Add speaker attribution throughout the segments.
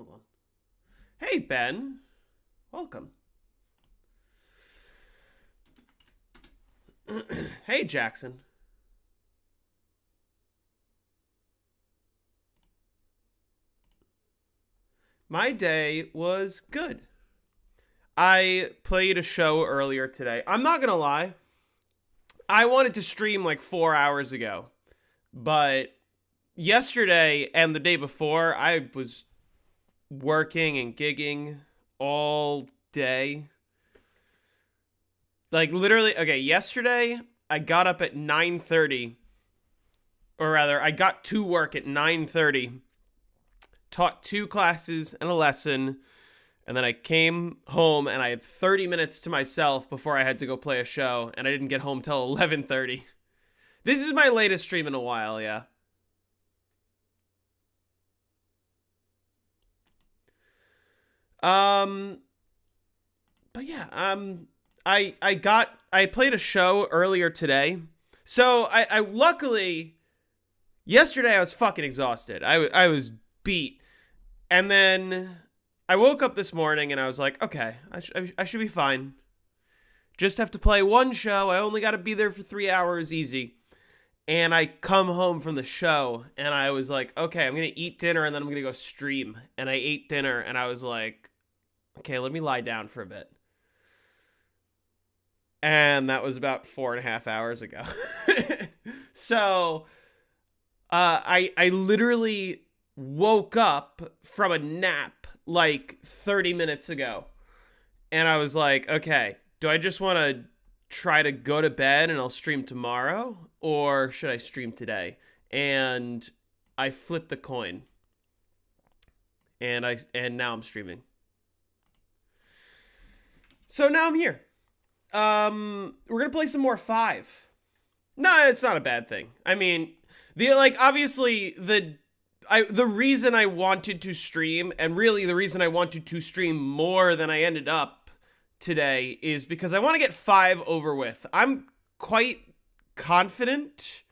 Speaker 1: Hold on. Hey, Ben. Welcome. Hey, Jackson. My day was good. I played a show earlier today. I'm not gonna lie. I wanted to stream like 4 hours ago. But yesterday and the day before, I was working and gigging all day. Like literally, okay, yesterday I got up at 9:30, or rather I got to work at 9:30, taught 2 classes and a lesson, and then I came home and I had 30 minutes to myself before I had to go play a show, and I didn't get home till 11:30. This is my latest stream in a while, yeah. But yeah, I played a show earlier today. So I luckily yesterday I was fucking exhausted. I was beat. And then I woke up this morning and I was like, okay, I should be fine. Just have to play one show. I only got to be there for 3 hours, easy. And I come home from the show and I was like, okay, I'm going to eat dinner and then I'm going to go stream. And I ate dinner and I was like, okay, let me lie down for a bit. And that was about 4.5 hours ago. So I literally woke up from a nap like 30 minutes ago. And I was like, okay, do I just want to try to go to bed and I'll stream tomorrow? Or should I stream today? And I flipped a coin. And now I'm streaming. So now I'm here. We're gonna play some more 5. No, it's not a bad thing. I mean, obviously the reason I wanted to stream, and really the reason I wanted to stream more than I ended up today, is because I want to get 5 over with. I'm quite confident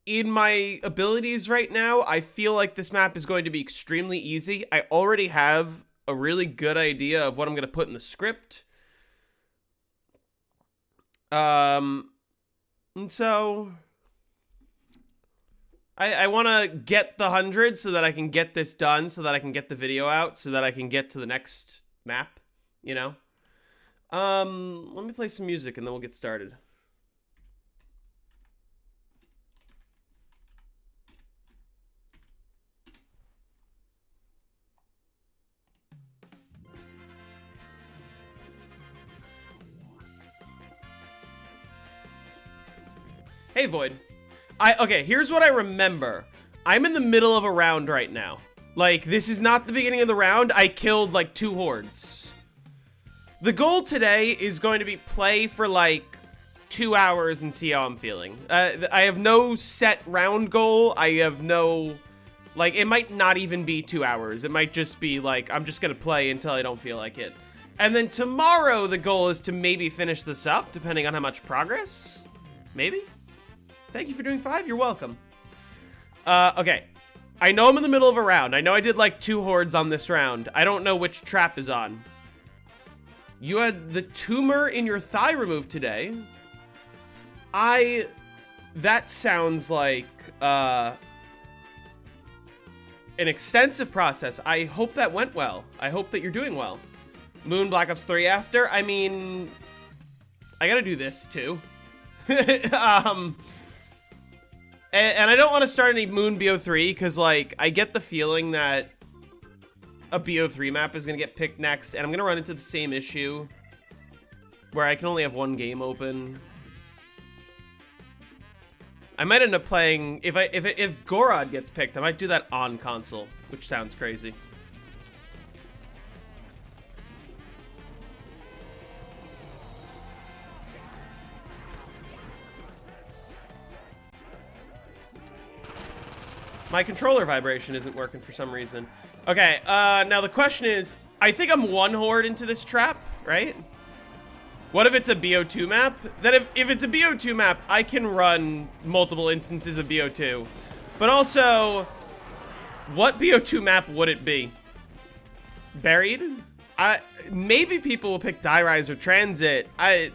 Speaker 1: in my abilities right now. I feel like this map is going to be extremely easy. I already have a really good idea of what I'm going to put in the script. And so I want to get the 100 so that I can get this done, so that I can get the video out, so that I can get to the next map, you know? Let me play some music and then we'll get started. Hey, Void. Okay, here's what I remember. I'm in the middle of a round right now. Like, this is not the beginning of the round. I killed, like, 2 hordes. The goal today is going to be play for, like, 2 hours and see how I'm feeling. I have no set round goal. I have no... Like, it might not even be 2 hours. It might just be, like, I'm just gonna play until I don't feel like it. And then tomorrow, the goal is to maybe finish this up, depending on how much progress. Maybe? Thank you for doing 5. You're welcome. Okay. I know I'm in the middle of a round. I know I did like 2 hordes on this round. I don't know which trap is on. You had the tumor in your thigh removed today. That sounds like, an extensive process. I hope that went well. I hope that you're doing well. Moon Black Ops 3 after. I mean, I gotta do this too. And I don't want to start any Moon BO3 because, like, I get the feeling that a BO3 map is going to get picked next, and I'm going to run into the same issue where I can only have 1 game open. I might end up playing, if Gorod gets picked, I might do that on console, which sounds crazy. My controller vibration isn't working for some reason. Okay, now the question is, I think I'm 1 horde into this trap, right? What if it's a BO2 map? Then if it's a BO2 map, I can run multiple instances of BO2. But also, what BO2 map would it be? Buried? Maybe people will pick Die Rise or Transit. I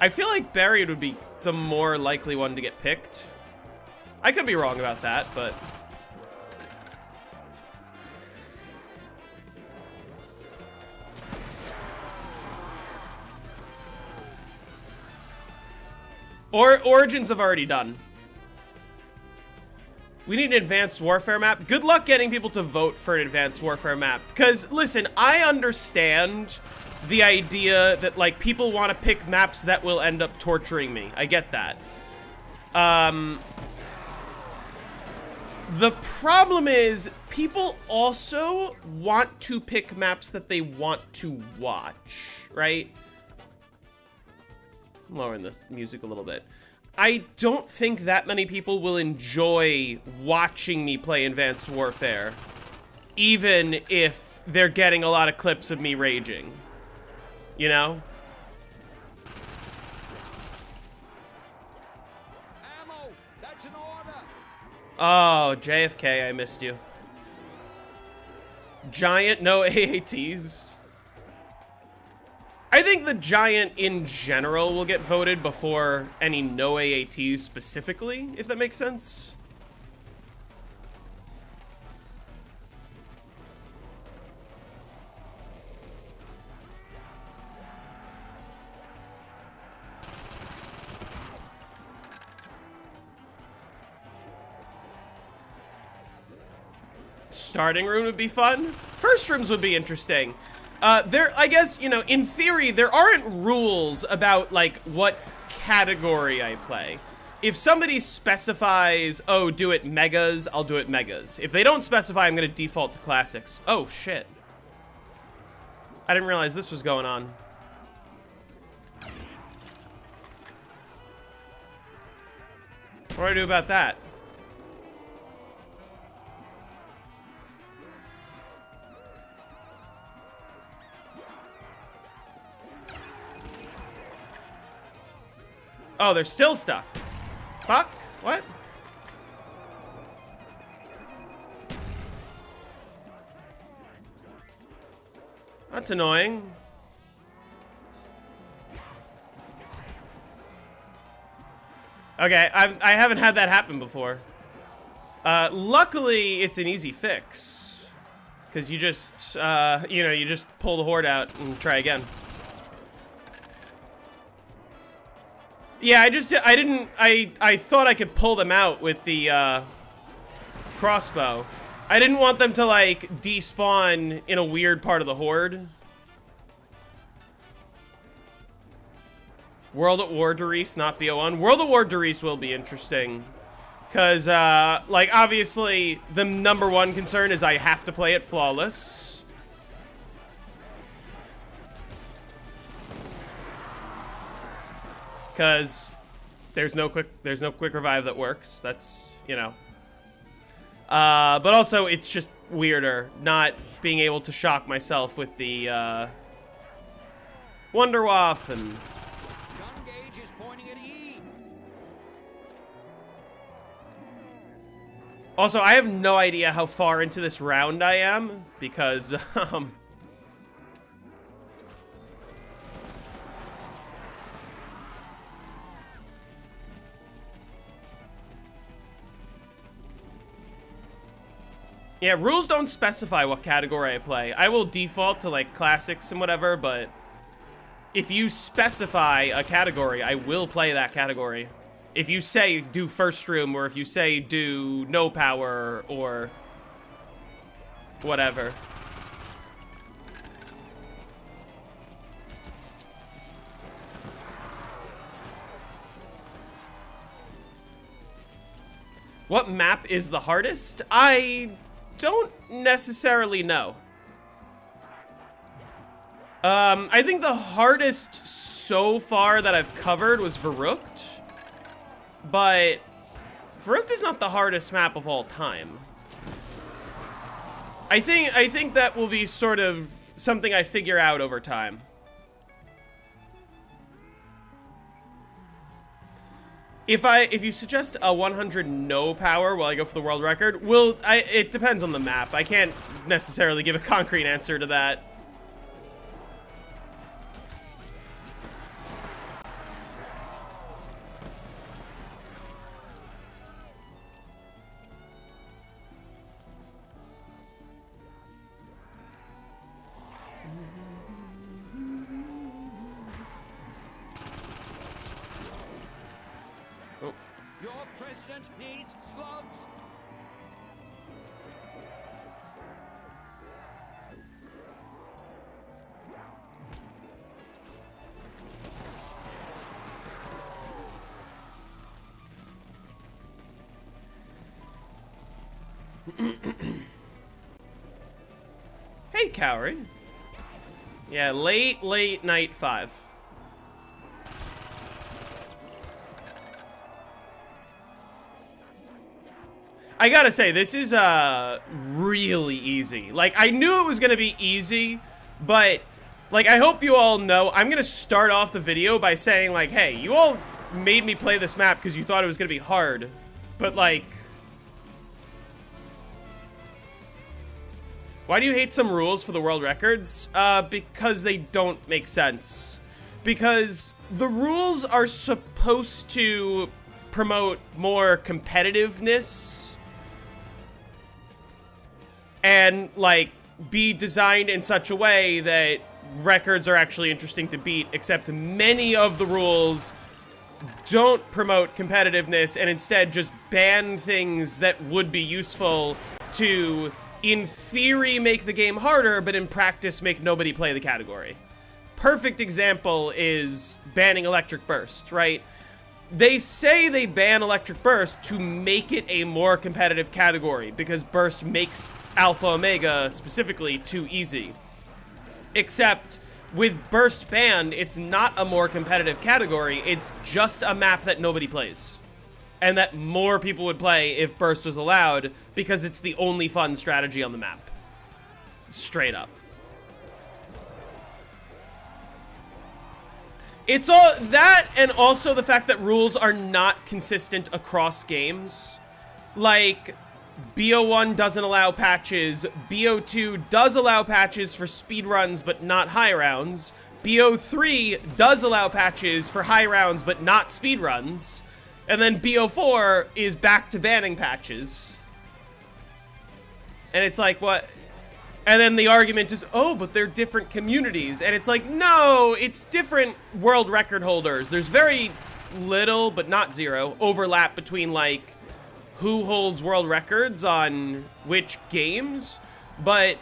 Speaker 1: feel like Buried would be the more likely one to get picked. I could be wrong about that, but... Origins have already done. We need an Advanced Warfare map. Good luck getting people to vote for an Advanced Warfare map. Because, listen, I understand the idea that, like, people want to pick maps that will end up torturing me. I get that. The problem is, people also want to pick maps that they want to watch, right? I'm lowering this music a little bit. I don't think that many people will enjoy watching me play Advanced Warfare, even if they're getting a lot of clips of me raging. You know?
Speaker 2: Ammo! That's an order!
Speaker 1: Oh, JFK, I missed you. Giant, no AATs. I think the Giant in general will get voted before any no AATs specifically, if that makes sense. Starting room would be fun. First rooms would be interesting. I guess, you know, in theory, there aren't rules about, like, what category I play. If somebody specifies, oh, do it megas, I'll do it megas. If they don't specify, I'm gonna default to classics. Oh, shit. I didn't realize this was going on. What do I do about that? Oh, they're still stuck. Fuck? What? That's annoying. Okay, I haven't had that happen before. Luckily, it's an easy fix. Because you just, you know, you just pull the horde out and try again. Yeah, I thought I could pull them out with the, crossbow. I didn't want them to, like, despawn in a weird part of the horde. World at War Darius, not BO1. World at War Darius will be interesting. Because, like, obviously, the #1 concern is I have to play it flawless. Because there's no quick revive that works. That's, you know. But also, it's just weirder not being able to shock myself with the, Wunderwaffe and...
Speaker 2: Gun gauge is pointing at E.
Speaker 1: Also, I have no idea how far into this round I am, because, yeah, rules don't specify what category I play. I will default to, like, classics and whatever, but if you specify a category, I will play that category. If you say do first room, or if you say do no power, or whatever. What map is the hardest? I don't necessarily know. I think the hardest so far that I've covered was Verrückt, but Verrückt is not the hardest map of all time. I think that will be sort of something I figure out over time. If you suggest a 100 no power while I go for the world record, it depends on the map. I can't necessarily give a concrete answer to that.
Speaker 2: Your president needs slugs.
Speaker 1: Hey, Cowrie. Yeah, late night 5. I gotta say, this is really easy. Like, I knew it was gonna be easy, but like, I hope you all know, I'm gonna start off the video by saying like, hey, you all made me play this map because you thought it was gonna be hard, but like, why do you hate some rules for the world records? Because they don't make sense. Because the rules are supposed to promote more competitiveness and like be designed in such a way that records are actually interesting to beat, except many of the rules don't promote competitiveness and instead just ban things that would be useful to, in theory, make the game harder, but in practice make nobody play the category. Perfect example is banning Electric Burst, right? They say they ban Electric Burst to make it a more competitive category because Burst makes Alpha Omega specifically too easy. Except with Burst banned, it's not a more competitive category, it's just a map that nobody plays. And that more people would play if Burst was allowed because it's the only fun strategy on the map. Straight up. It's all that, and also the fact that rules are not consistent across games. Like, BO1 doesn't allow patches, BO2 does allow patches for speedruns but not high rounds, BO3 does allow patches for high rounds but not speedruns, and then BO4 is back to banning patches. And it's like, what? And then the argument is, oh, but they're different communities. And it's like, no, it's different world record holders. There's very little, but not zero, overlap between, like, who holds world records on which games. But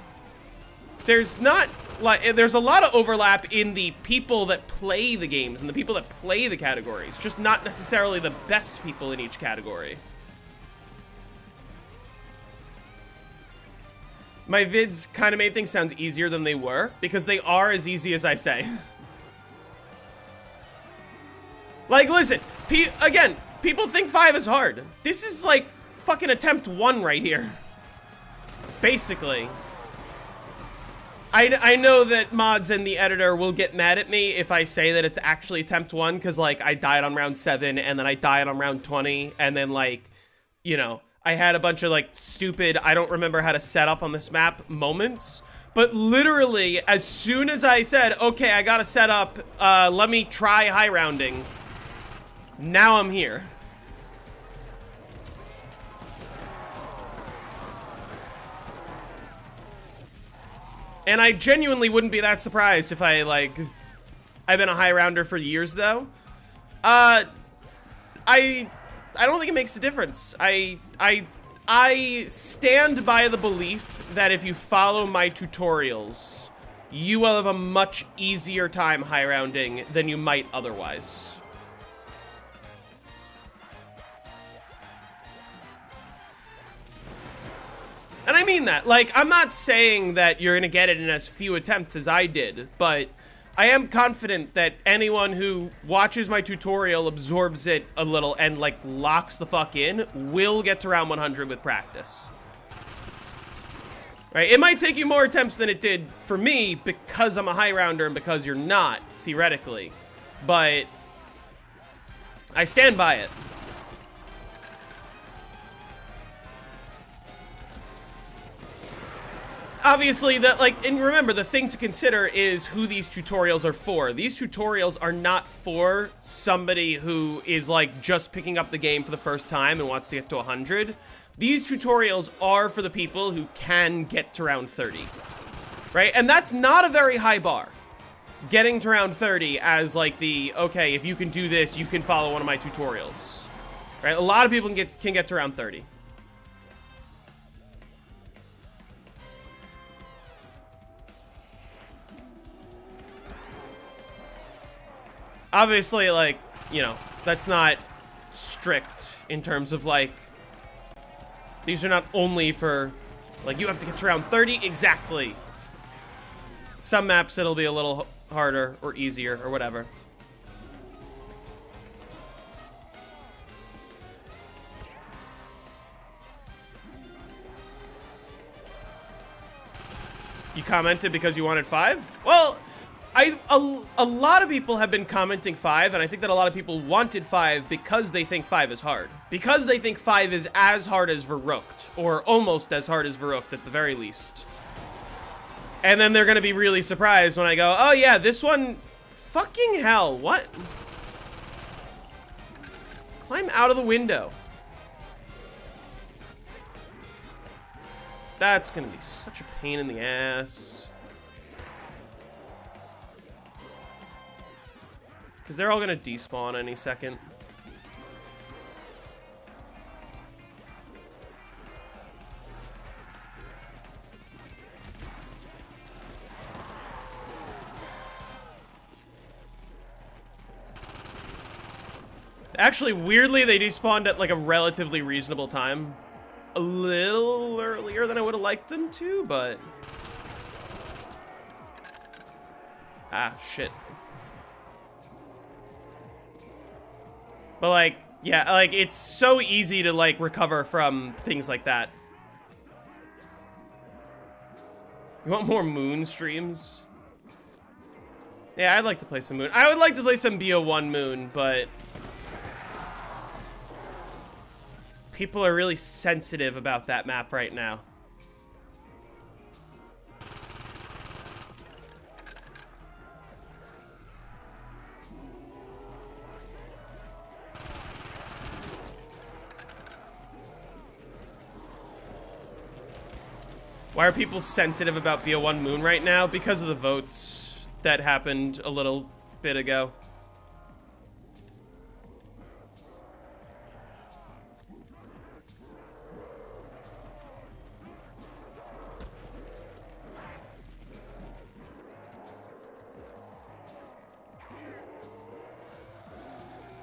Speaker 1: there's not, like, there's a lot of overlap in the people that play the games and the people that play the categories. Just not necessarily the best people in each category. My vids kind of made things sound easier than they were, because they are as easy as I say. Like, listen, again, people think 5 is hard. This is like fucking attempt 1 right here. Basically. I know that mods and the editor will get mad at me if I say that it's actually attempt 1, because, like, I died on round 7, and then I died on round 20, and then, like, you know, I had a bunch of, like, stupid, I don't remember how to set up on this map moments. But literally, as soon as I said, okay, I gotta set up, let me try high rounding, now I'm here. And I genuinely wouldn't be that surprised if I've been a high rounder for years, though. I don't think it makes a difference. I stand by the belief that if you follow my tutorials, you will have a much easier time high rounding than you might otherwise. And I mean that. Like, I'm not saying that you're gonna get it in as few attempts as I did, but I am confident that anyone who watches my tutorial, absorbs it a little, and, like, locks the fuck in, will get to round 100 with practice. Right? It might take you more attempts than it did for me, because I'm a high rounder and because you're not, theoretically. But I stand by it. obviously, that, like, and remember, the thing to consider is who these tutorials are for. These tutorials are not for somebody who is, like, just picking up the game for the first time and wants to get to 100. These tutorials are for the people who can get to round 30, right? And that's not a very high bar. Getting to round 30 as, like, the, okay, if you can do this, you can follow one of my tutorials, right? A lot of people can get to round 30. Obviously, like, you know, that's not strict in terms of, like, these are not only for, like, you have to get to round 30 exactly. Some maps it'll be a little harder or easier or whatever. You commented because you wanted 5? Well, a lot of people have been commenting 5, and I think that a lot of people wanted 5 because they think 5 is hard. Because they think 5 is as hard as Verrückt, or almost as hard as Verrückt at the very least. And then they're gonna be really surprised when I go, oh yeah, this one, fucking hell, what? Climb out of the window. That's gonna be such a pain in the ass. Because they're all gonna despawn any second. Actually, weirdly, they despawned at like a relatively reasonable time. A little earlier than I would have liked them to, but... Ah, shit. But, like, yeah, like, it's so easy to, like, recover from things like that. You want more Moon streams? Yeah, I'd like to play some Moon. I would like to play some BO1 Moon, but... people are really sensitive about that map right now. Why are people sensitive about BO1 Moon right now? Because of the votes that happened a little bit ago.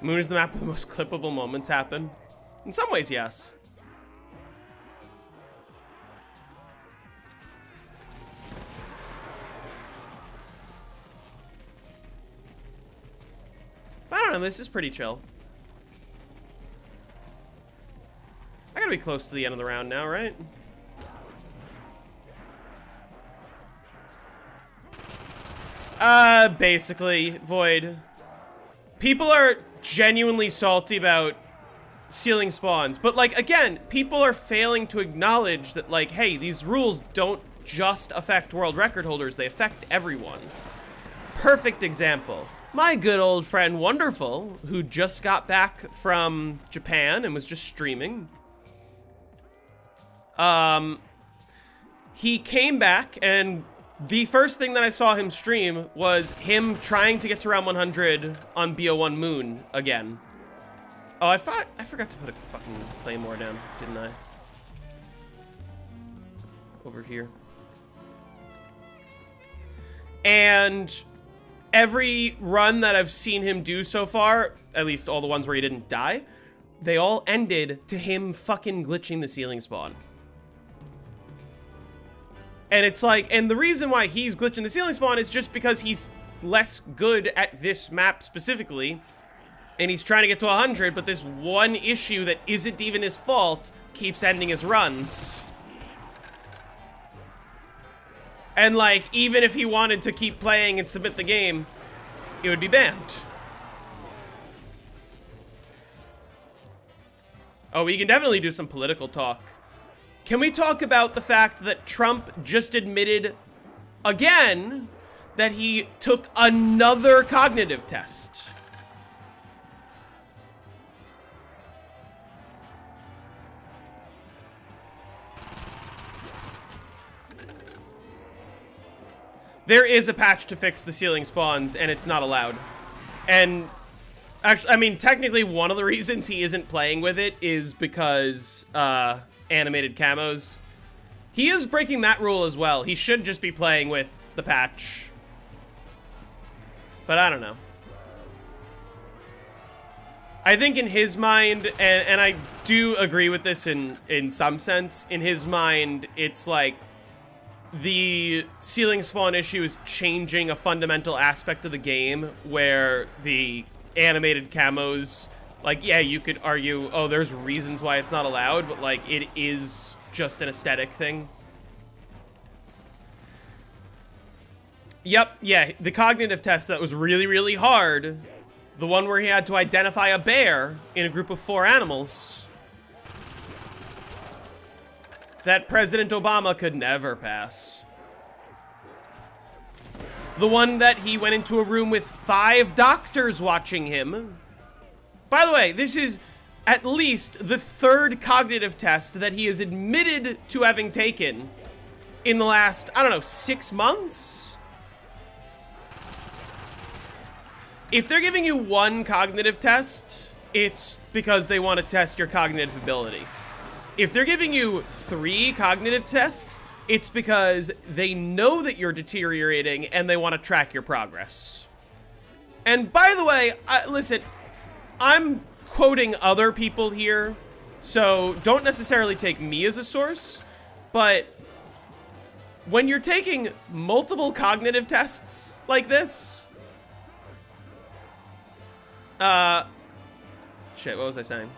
Speaker 1: Moon is the map where the most clippable moments happen. In some ways, yes. I don't know, this is pretty chill. I gotta be close to the end of the round now, right? Basically, Void. People are genuinely salty about ceiling spawns, but, like, again, people are failing to acknowledge that, like, hey, these rules don't just affect world record holders, they affect everyone. Perfect example. My good old friend Wonderful, who just got back from Japan and was just streaming. He came back, and the first thing that I saw him stream was him trying to get to round 100 on BO1 Moon again. Oh, I forgot to put a fucking claymore down, didn't I? Over here. And every run that I've seen him do so far, at least all the ones where he didn't die, they all ended to him fucking glitching the ceiling spawn. And it's like, and the reason why he's glitching the ceiling spawn is just because he's less good at this map specifically, and he's trying to get to 100, but this one issue that isn't even his fault keeps ending his runs. And, like, even if he wanted to keep playing and submit the game, it would be banned. Oh, we can definitely do some political talk. Can we talk about the fact that Trump just admitted again that he took another cognitive test? There is a patch to fix the ceiling spawns, and it's not allowed. And actually, I mean, technically one of the reasons he isn't playing with it is because animated camos. He is breaking that rule as well. He should just be playing with the patch. But I don't know. I think in his mind, and I do agree with this in some sense, in his mind, it's like the ceiling spawn issue is changing a fundamental aspect of the game where the animated camos, like, yeah, you could argue, oh, there's reasons why it's not allowed, but, like, it is just an aesthetic thing. Yep, yeah, the cognitive test that was really, really hard, the one where he had to identify a bear in a group of 4 animals, that President Obama could never pass. The one that he went into a room with 5 doctors watching him. By the way, this is at least the 3rd cognitive test that he has admitted to having taken in the last, I don't know, 6 months? If they're giving you 1 cognitive test, it's because they want to test your cognitive ability. If they're giving you 3 cognitive tests, it's because they know that you're deteriorating and they want to track your progress. And by the way, listen, I'm quoting other people here, so don't necessarily take me as a source, but when you're taking multiple cognitive tests like this, shit, what was I saying?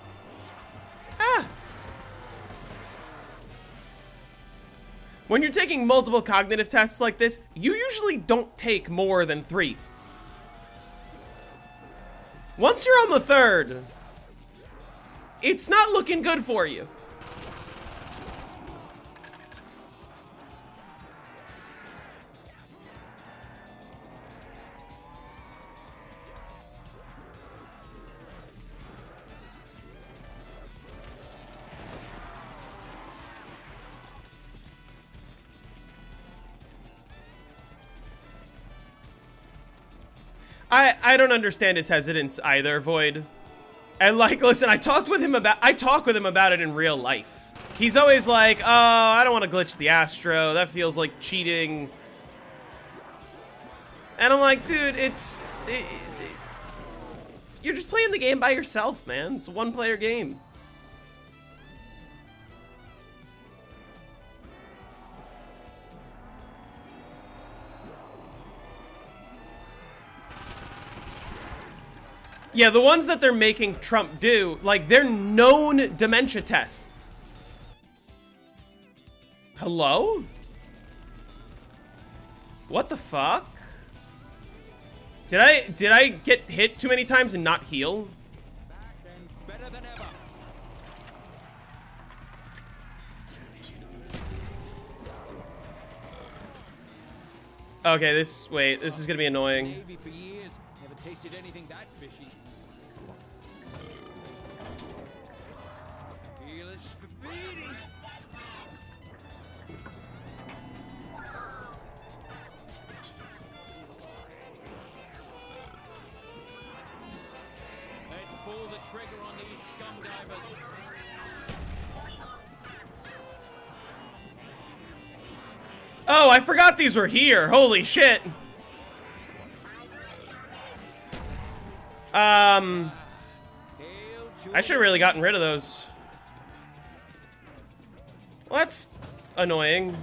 Speaker 1: When you're taking multiple cognitive tests like this, you usually don't take more than 3. Once you're on the 3rd, it's not looking good for you. I don't understand his hesitance either, Void. And like, listen, I talk with him about it in real life. He's always like, oh, I don't want to glitch the Astro. That feels like cheating. And I'm like, dude, you're just playing the game by yourself, man. It's a 1-player game. Yeah, the ones that they're making Trump do, like, they're known dementia tests. Hello? What the fuck? Did I get hit too many times and not heal?
Speaker 2: Back and better than ever.
Speaker 1: Okay, this is gonna be annoying.
Speaker 2: Navy for years, never tasted anything that fishy. Feel it speedy. Let's pull the trigger on these scum divers.
Speaker 1: Oh, I forgot these were here. Holy shit. I should have really gotten rid of those. Well, that's annoying.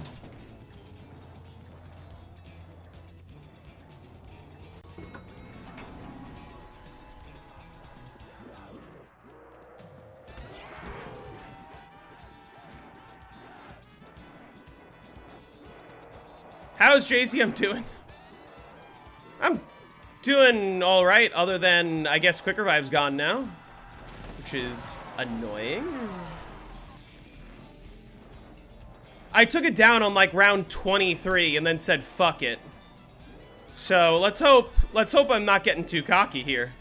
Speaker 1: How's JCM doing? I'm doing all right, other than, I guess, Quick Revive's gone now, which is annoying. I took it down on like round 23 and then said fuck it. So let's hope I'm not getting too cocky here.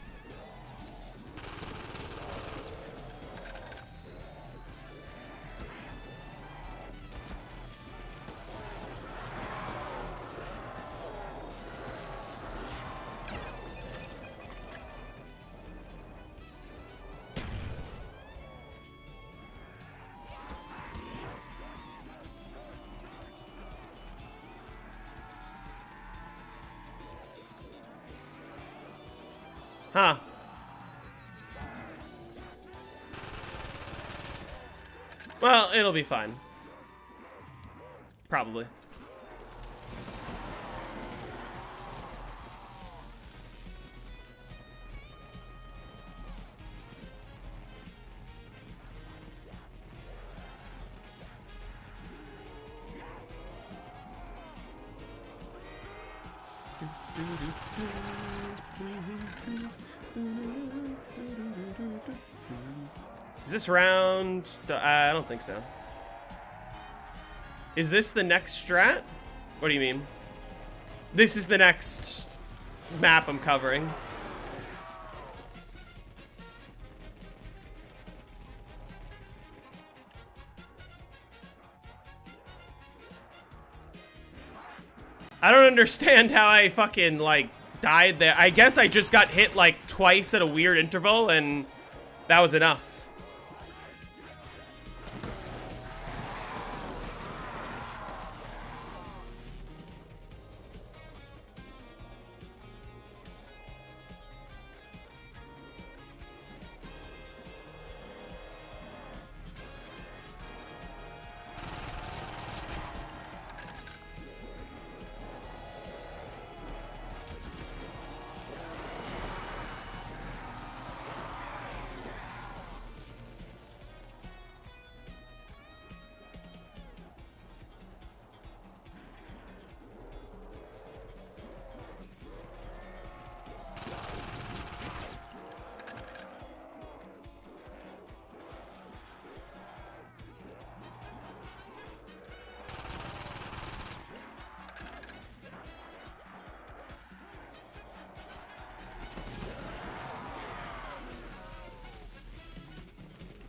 Speaker 1: Huh. Well, it'll be fine. Probably. Is this round? I don't think so. Is this the next strat? What do you mean? This is the next map I'm covering. I don't understand how I fucking, like, died there. I guess I just got hit, like, twice at a weird interval, and that was enough.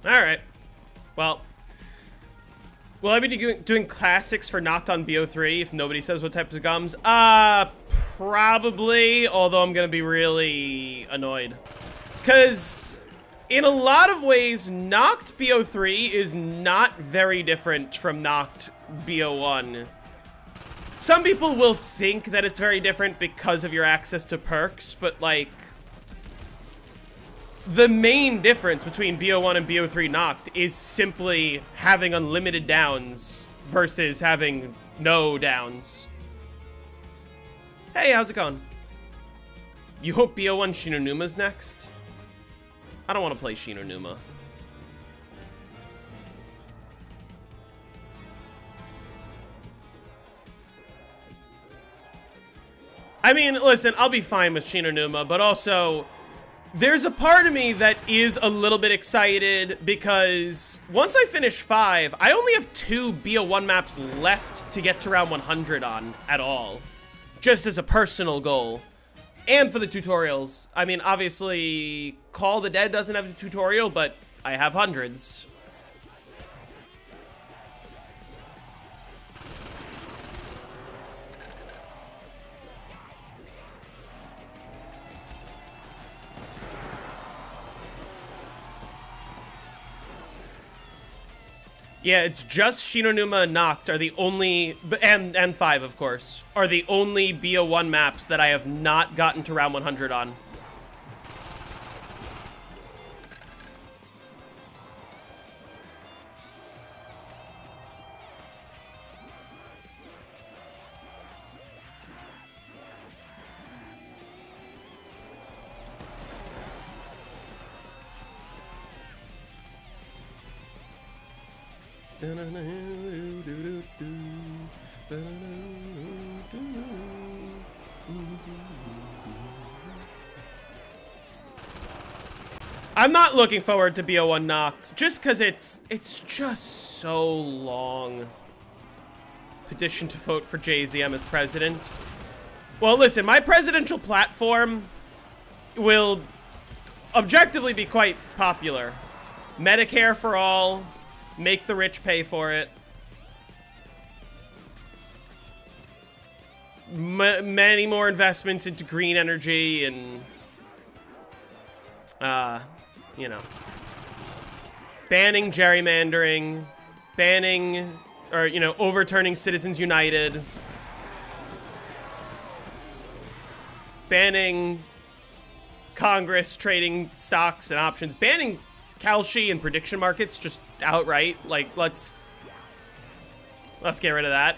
Speaker 1: Alright. Well. Will I be doing classics for Knocked on BO3 if nobody says what types of gums? Probably, although I'm gonna be really annoyed. Because in a lot of ways, Knocked BO3 is not very different from Knocked BO1. Some people will think that it's very different because of your access to perks, but like, the main difference between BO1 and BO3 Knocked is simply having unlimited downs versus having no downs. Hey, how's it going? You hope BO1 Shinonuma's next? I don't want to play Shinonuma. I mean, listen, I'll be fine with Shinonuma, but also, there's a part of me that is a little bit excited because once I finish 5, I only have 2 BO1 maps left to get to round 100 on at all. Just as a personal goal. And for the tutorials. I mean, obviously, Call of the Dead doesn't have a tutorial, but I have hundreds. Yeah, it's just Shinonuma and Knocked are the only, and 5, of course, are the only BO1 maps that I have not gotten to round 100 on. I'm not looking forward to BO1 Knocked, just because it's just so long. Petition to vote for JZM as president. Well, listen, my presidential platform will objectively be quite popular. Medicare for all, make the rich pay for it. Many more investments into green energy and, you know, banning gerrymandering, banning, or, you know, overturning Citizens United, banning Congress trading stocks and options, banning Kalshi and prediction markets just outright. Like, let's get rid of that.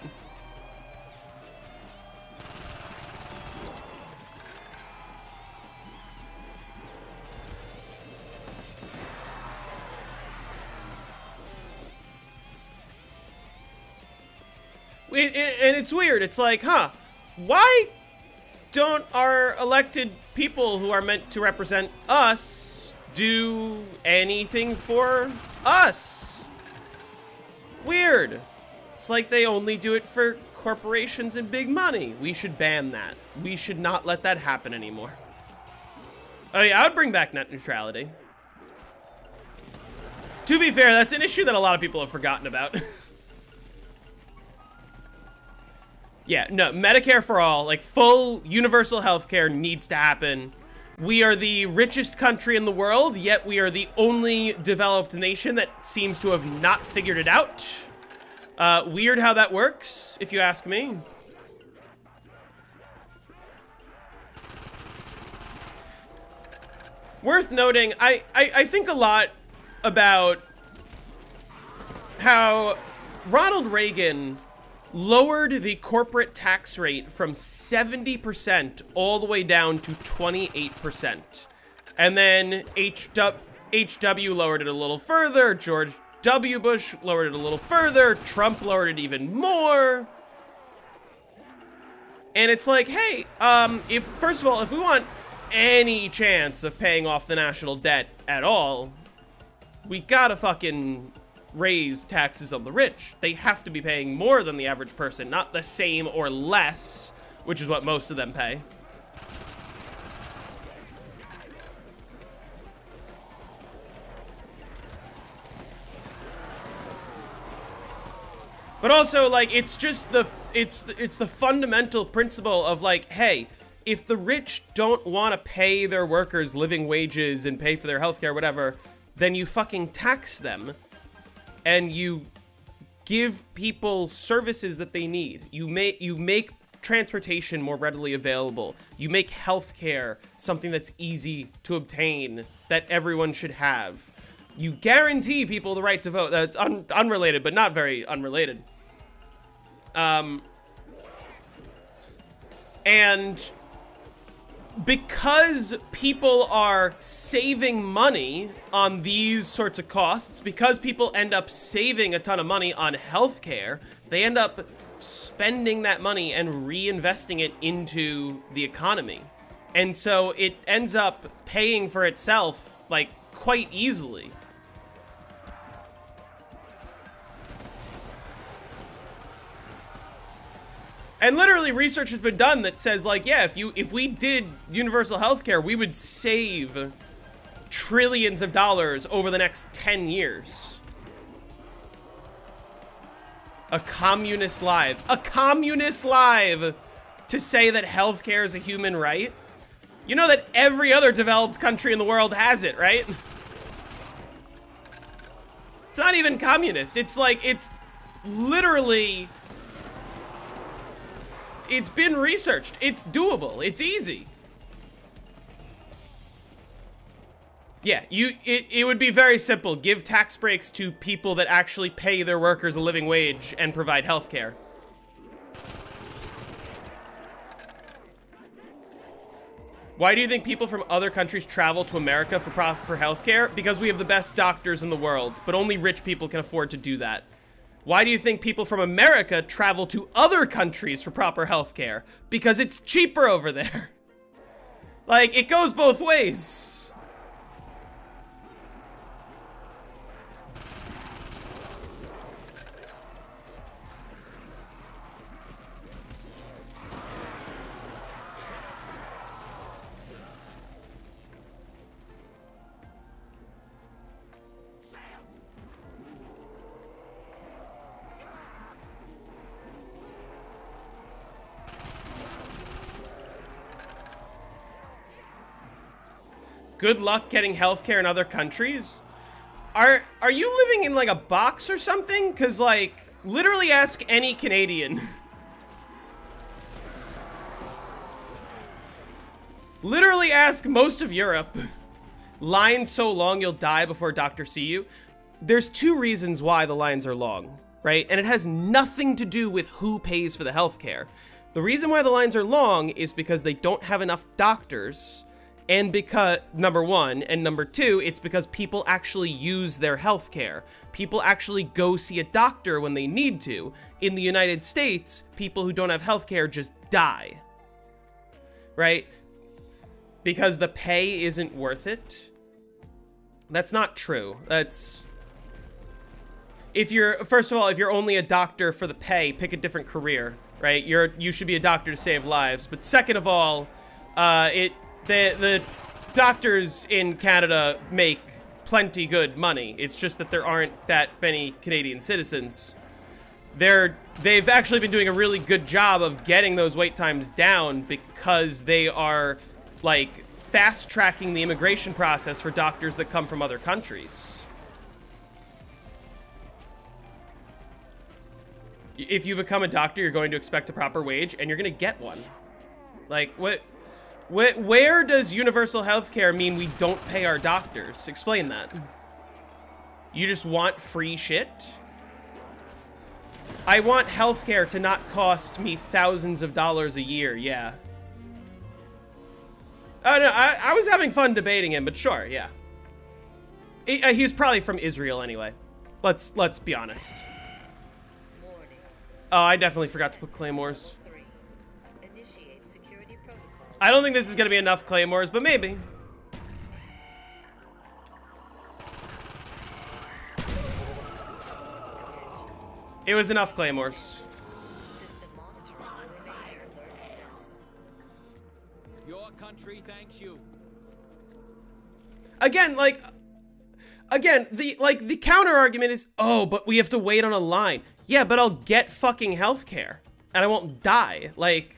Speaker 1: And it's weird. It's like, huh, why don't our elected people who are meant to represent us do anything for us? Weird. It's like they only do it for corporations and big money. We should ban that. We should not let that happen anymore. Oh yeah, I would bring back net neutrality. To be fair, that's an issue that a lot of people have forgotten about. Yeah, no, Medicare for all, like full universal healthcare needs to happen. We are the richest country in the world, yet we are the only developed nation that seems to have not figured it out. Weird how that works, if you ask me. Worth noting, I think a lot about how Ronald Reagan lowered the corporate tax rate from 70% all the way down to 28%. And then HW lowered it a little further, George W. Bush lowered it a little further, Trump lowered it even more. And it's like, hey, first of all, if we want any chance of paying off the national debt at all, we gotta fucking raise taxes on the rich. They have to be paying more than the average person, not the same or less, which is what most of them pay. But also, like, it's just it's the fundamental principle of, like, hey, if the rich don't want to pay their workers living wages and pay for their healthcare, whatever, then you fucking tax them. And you give people services that they need. You make transportation more readily available. You make healthcare something that's easy to obtain, that everyone should have. You guarantee people the right to vote. That's unrelated, but not very unrelated. And because people are saving money on these sorts of costs, because people end up saving a ton of money on healthcare, they end up spending that money and reinvesting it into the economy. And so it ends up paying for itself, like, quite easily. And literally, research has been done that says, like, yeah, if we did universal healthcare, we would save trillions of dollars over the next 10 years. A communist live. A communist live to say that healthcare is a human right? You know that every other developed country in the world has it, right? It's not even communist. It's like, it's literally... It's been researched. It's doable. It's easy. Yeah, it would be very simple. Give tax breaks to people that actually pay their workers a living wage and provide health care. Why do you think people from other countries travel to America for proper health care? Because we have the best doctors in the world, but only rich people can afford to do that. Why do you think people from America travel to other countries for proper healthcare? Because it's cheaper over there. Like, it goes both ways. good luck getting healthcare in other countries. Are you living in like a box or something? Cause like literally ask any Canadian. Literally ask most of Europe. Line so long you'll die before doctors see you. There's two reasons why the lines are long, right? And it has nothing to do with who pays for the healthcare. The reason why the lines are long is because they don't have enough doctors, and because, number one, and number two, it's because people actually use their healthcare. People actually go see a doctor when they need to. In the United States, people who don't have healthcare just die, right? Because the pay isn't worth it. That's not true. That's... First of all, if you're only a doctor for the pay, pick a different career, right? You should be a doctor to save lives. But second of all, the doctors in Canada make plenty good money. It's just that there aren't that many Canadian citizens. They've actually been doing a really good job of getting those wait times down because they are like fast tracking the immigration process for doctors that come from other countries. If you become a doctor, you're going to expect a proper wage, and you're going to get one. Like, where does universal healthcare mean we don't pay our doctors? Explain that. You just want free shit? I want healthcare to not cost me thousands of dollars a year, yeah. Oh, no, I was having fun debating him, but sure, yeah. He was probably from Israel anyway. Let's be honest. Oh, I definitely forgot to put claymores. I don't think this is going to be enough claymores, but maybe. It was enough claymores.
Speaker 2: Your country thanks you.
Speaker 1: Again, the counter argument is, oh, but we have to wait on a line. Yeah, but I'll get fucking healthcare and I won't die. Like,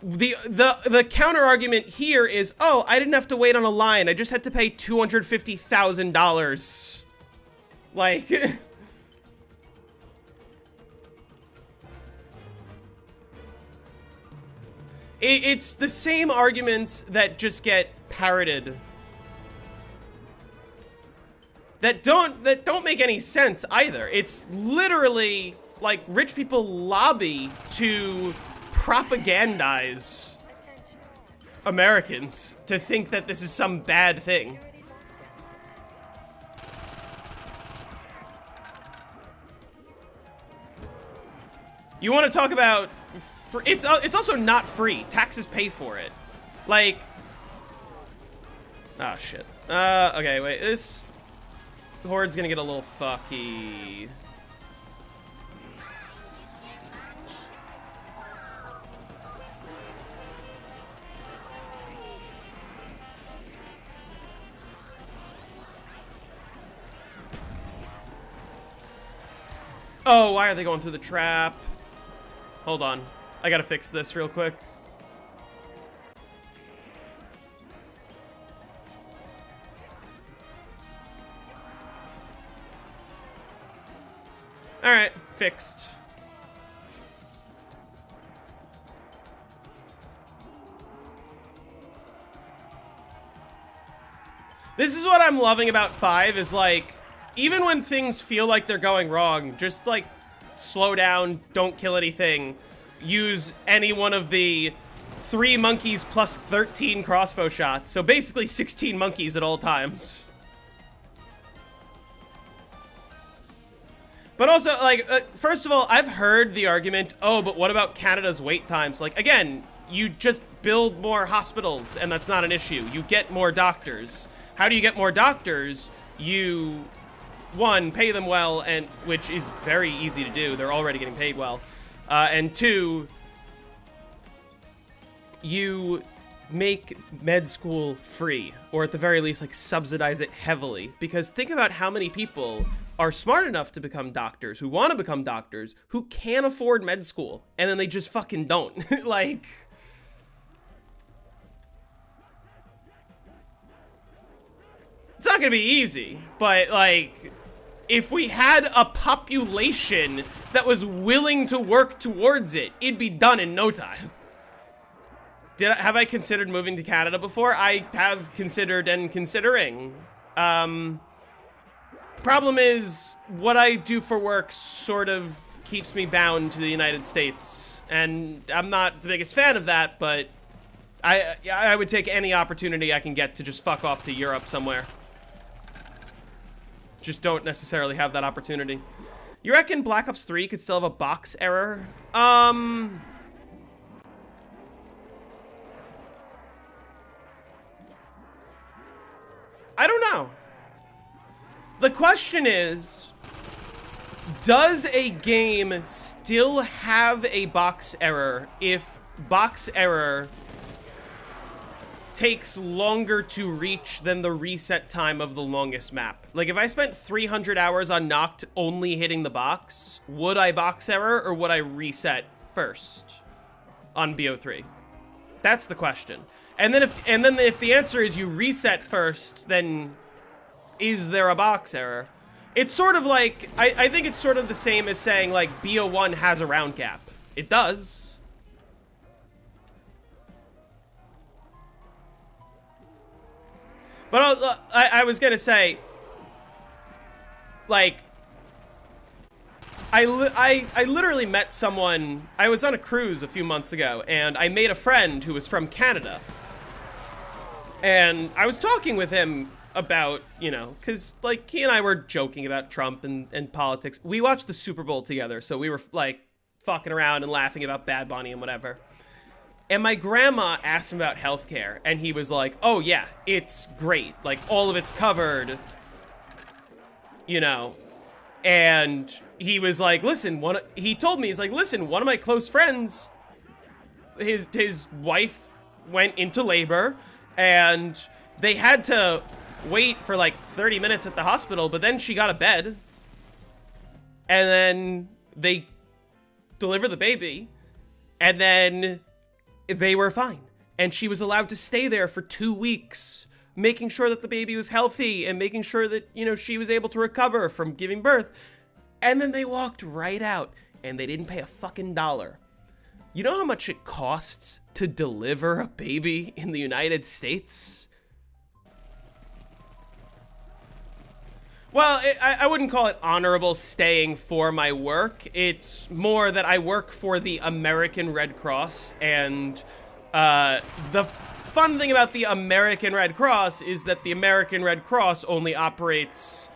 Speaker 1: the counter argument here is, oh, I didn't have to wait on a line. I just had to pay $250,000. Like, it's the same arguments that just get parroted. That don't make any sense either. It's literally like rich people lobby to propagandize Americans to think that this is some bad thing. You want to talk about it's also not free. Taxes pay for it. Like, oh shit. Okay, wait. This Horde's gonna get a little fucky. Oh, why are they going through the trap? Hold on. I gotta fix this real quick. Alright, fixed. This is what I'm loving about 5 is like, even when things feel like they're going wrong, just like slow down, don't kill anything, use any one of the 3 monkeys plus 13 crossbow shots. So basically 16 monkeys at all times. But also, like, first of all, I've heard the argument, oh, but what about Canada's wait times? Like, again, you just build more hospitals, and that's not an issue. You get more doctors. How do you get more doctors? You, one, pay them well, and which is very easy to do. They're already getting paid well. And two, you make med school free, or at the very least, like, subsidize it heavily. Because think about how many people are smart enough to become doctors, who want to become doctors, who can afford med school, and then they just fucking don't. Like, It's not gonna be easy, but like, if we had a population that was willing to work towards it, it'd be done in no time. Have I considered moving to Canada before? I have considered and considering. Problem is, what I do for work sort of keeps me bound to the United States, and I'm not the biggest fan of that, but I would take any opportunity I can get to just fuck off to Europe somewhere. Just don't necessarily have that opportunity. You reckon Black Ops 3 could still have a box error? I don't know. The question is, does a game still have a box error if box error takes longer to reach than the reset time of the longest map? Like, if I spent 300 hours on Noct only hitting the box, would I box error or would I reset first on BO3? That's the question. And then if the answer is you reset first, then is there a box error? It's sort of like, I think it's sort of the same as saying like BO1 has a round gap. It does. But I was gonna say, like, I literally met someone. I was on a cruise a few months ago, and I made a friend who was from Canada. And I was talking with him about, you know, because, like, he and I were joking about Trump and politics. We watched the Super Bowl together, so we were, like, fucking around and laughing about Bad Bunny and whatever. And my grandma asked him about healthcare, and he was like, oh, yeah, it's great. Like, all of it's covered, you know. And he was like, listen, he told me, he's like, listen, one of my close friends, his wife went into labor, and they had to wait for like 30 minutes at the hospital, but then she got a bed, and then they delivered the baby, and then they were fine. And she was allowed to stay there for 2 weeks, making sure that the baby was healthy and making sure that, you know, she was able to recover from giving birth. And then they walked right out and they didn't pay a fucking dollar. You know how much it costs to deliver a baby in the United States? Well, I wouldn't call it honorable staying for my work. It's more that I work for the American Red Cross, and the fun thing about the American Red Cross is that the American Red Cross only operates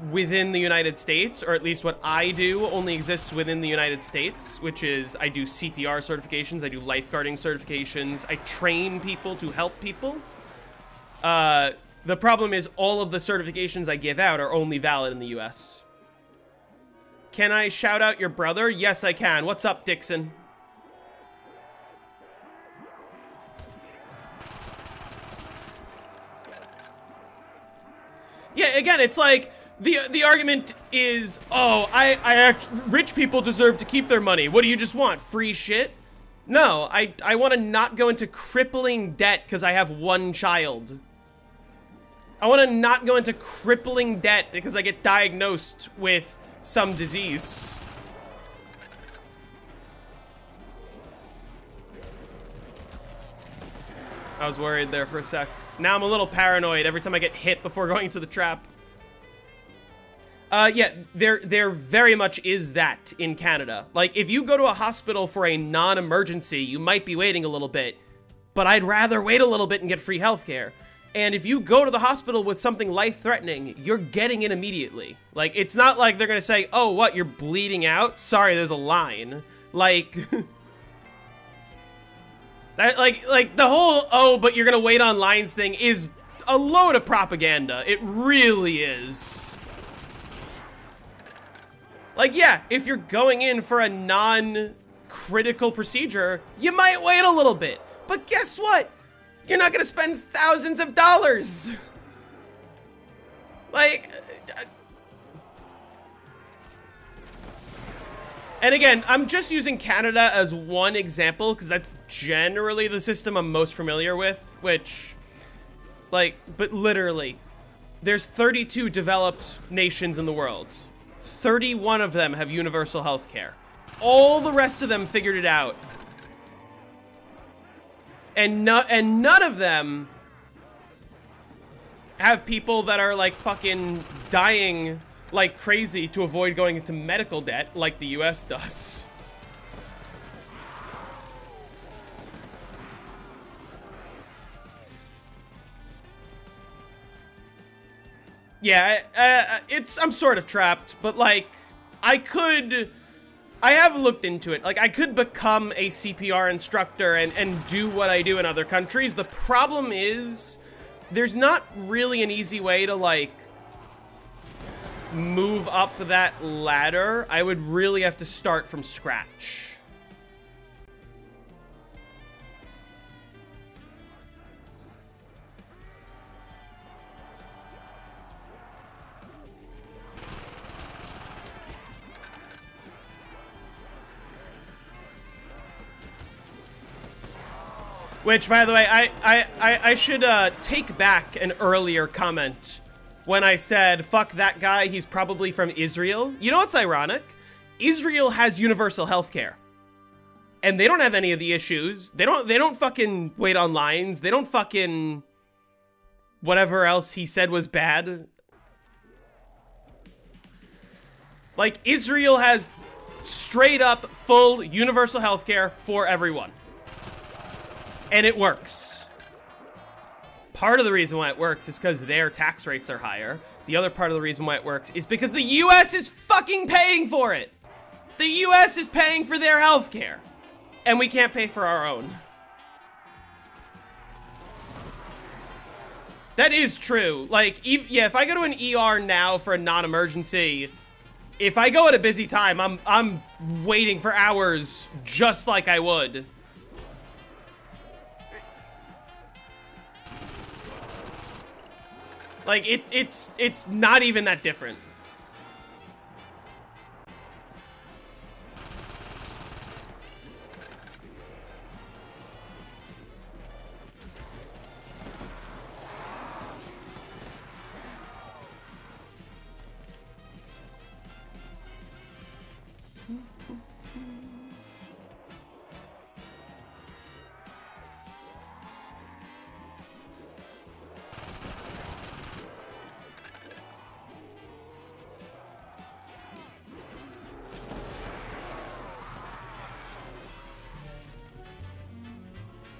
Speaker 1: within the United States, or at least what I do only exists within the United States, which is I do CPR certifications, I do lifeguarding certifications, I train people to help people. The problem is all of the certifications I give out are only valid in the US. Can I shout out your brother? Yes, I can. What's up, Dixon? Yeah, again, it's like, the argument is, oh, rich people deserve to keep their money. What do you just want? Free shit? No, I want to not go into crippling debt because I have one child. I want to not go into crippling debt because I get diagnosed with some disease. I was worried there for a sec. Now I'm a little paranoid every time I get hit before going into the trap. Yeah, there very much is that in Canada. Like, if you go to a hospital for a non-emergency, you might be waiting a little bit, but I'd rather wait a little bit and get free healthcare. And if you go to the hospital with something life-threatening, you're getting it immediately. Like, it's not like they're gonna say, oh, what, you're bleeding out? Sorry, there's a line. Like, that, like the whole, oh, but you're gonna wait on lines thing is a load of propaganda. It really is. Like, yeah, if you're going in for a non-critical procedure, you might wait a little bit. But guess what? You're not gonna spend thousands of dollars. Like, and again, I'm just using Canada as one example because that's generally the system I'm most familiar with, which Like, but literally, there's 32 developed nations in the world. 31 of them have universal health care. All the rest of them figured it out. And none of them have people that are like fucking dying like crazy to avoid going into medical debt like the US does. Yeah, I'm sort of trapped, but like, I have looked into it. Like, I could become a CPR instructor and do what I do in other countries. The problem is, there's not really an easy way to like, move up that ladder. I would really have to start from scratch. Which, by the way, I should take back an earlier comment when I said, fuck that guy, he's probably from Israel. You know what's ironic? Israel has universal healthcare. And they don't have any of the issues. They don't fucking wait on lines. They don't fucking whatever else he said was bad. Like, Israel has straight up full universal healthcare for everyone. And it works. Part of the reason why it works is because their tax rates are higher. The other part of the reason why it works is because the US is fucking paying for it. The US is paying for their healthcare. And we can't pay for our own. That is true. Like, yeah, if I go to an ER now for a non-emergency, if I go at a busy time, I'm waiting for hours just like I would. Like, it's not even that different.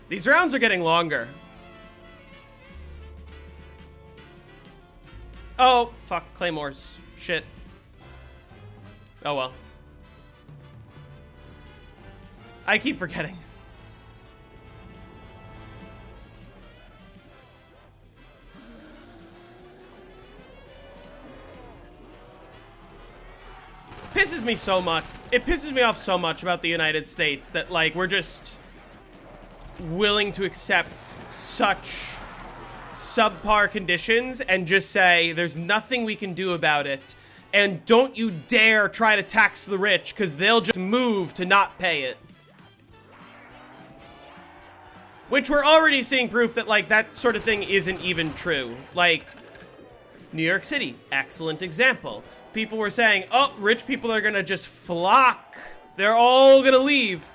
Speaker 1: These rounds are getting longer. Oh, fuck, claymores. Shit. Oh well. I keep forgetting. Pisses me so much. It pisses me off so much about the United States that, like, we're just willing to accept such subpar conditions and just say there's nothing we can do about it, and don't you dare try to tax the rich because they'll just move to not pay it. Which we're already seeing proof that, like, that sort of thing isn't even true. Like, New York City, excellent example. People were saying, oh, rich people are gonna just flock. They're all gonna leave.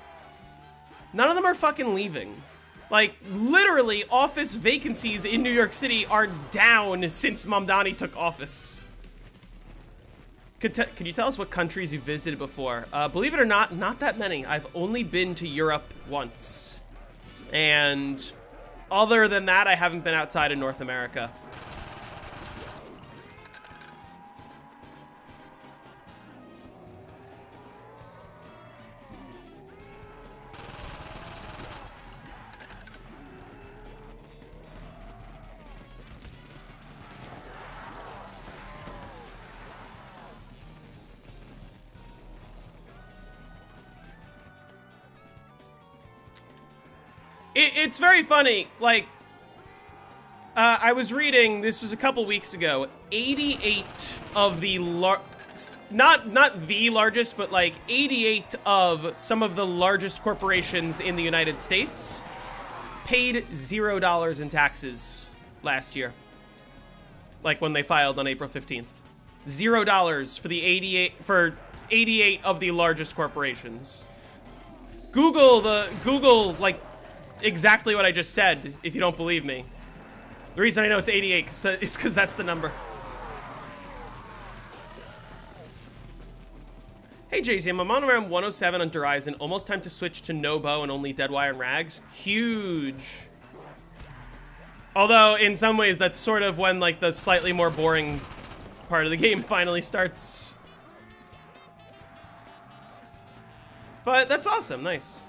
Speaker 1: None of them are fucking leaving. Like, literally, office vacancies in New York City are down since Mamdani took office. Could you tell us what countries you visited before? Believe it or not, not that many. I've only been to Europe once. And other than that, I haven't been outside of North America. It's very funny, like, I was reading, this was a couple weeks ago, 88 of the, not the largest, but like 88 of some of the largest corporations in the United States paid $0 in taxes last year. Like when they filed on April 15th. $0 for the 88 of the largest corporations. Google like exactly what I just said if you don't believe me. The reason I know it's 88 is because that's the number. Hey JZ, I'm on around 107 on Horizon. Almost time to switch to no bow and only Deadwire and Rags. Huge. Although in some ways that's sort of when like the slightly more boring part of the game finally starts. But that's awesome, nice.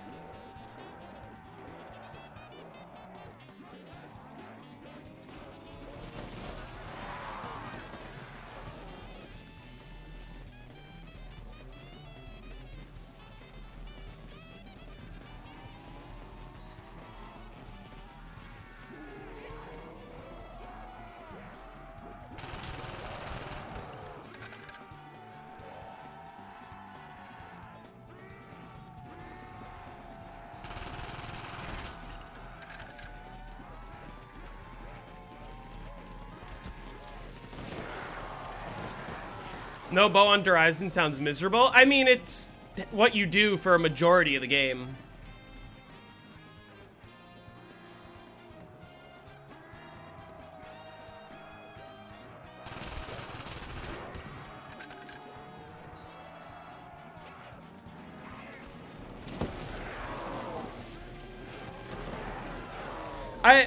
Speaker 1: No bow on Horizon sounds miserable. I mean, it's what you do for a majority of the game.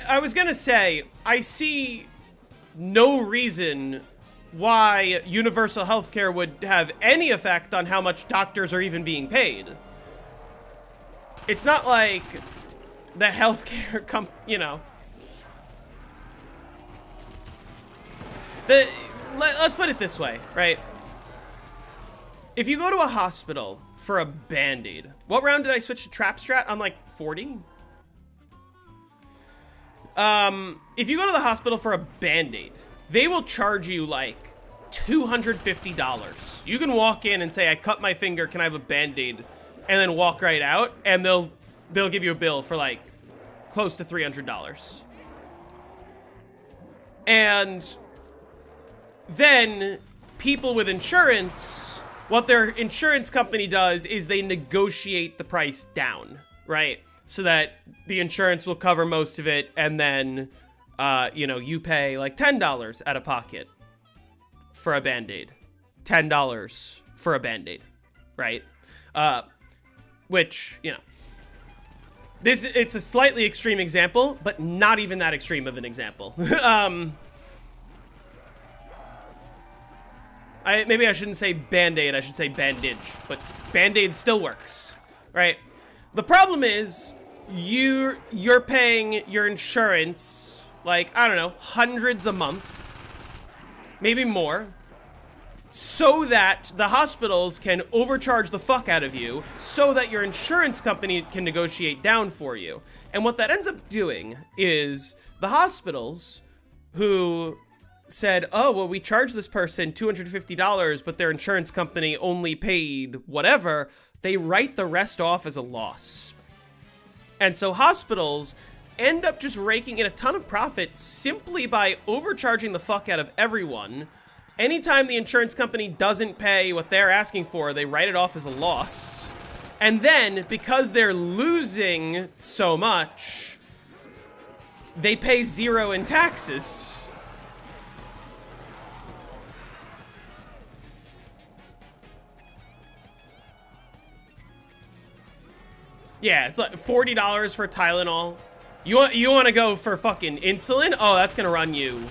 Speaker 1: I was gonna say, I see no reason why universal healthcare would have any effect on how much doctors are even being paid. It's not like the healthcare you know. Let's put it this way, right? If you go to a hospital for a Band-Aid, what round did I switch to Trap Strat? I'm like 40? If you go to the hospital for a Band-Aid, they will charge you like $250. You can walk in and say, I cut my finger, can I have a Band-Aid? And then walk right out, and they'll give you a bill for like close to $300. And then people with insurance, what their insurance company does is they negotiate the price down, right? So that the insurance will cover most of it, and then, you know, you pay like $10 out of pocket for a Band-Aid. $10 for a Band-Aid, right? Which, you know, it's a slightly extreme example, but not even that extreme of an example. Maybe I shouldn't say Band-Aid, I should say bandage, but Band-Aid still works, right? The problem is, you're paying your insurance, like, I don't know, hundreds a month, maybe more, so that the hospitals can overcharge the fuck out of you, so that your insurance company can negotiate down for you. And what that ends up doing is the hospitals who said, oh, well, we charged this person $250, but their insurance company only paid whatever, they write the rest off as a loss. And so hospitals end up just raking in a ton of profit simply by overcharging the fuck out of everyone. Anytime the insurance company doesn't pay what they're asking for, they write it off as a loss. And then, because they're losing so much, they pay zero in taxes. Yeah, it's like $40 for Tylenol. You want to go for fucking insulin? Oh, that's gonna run you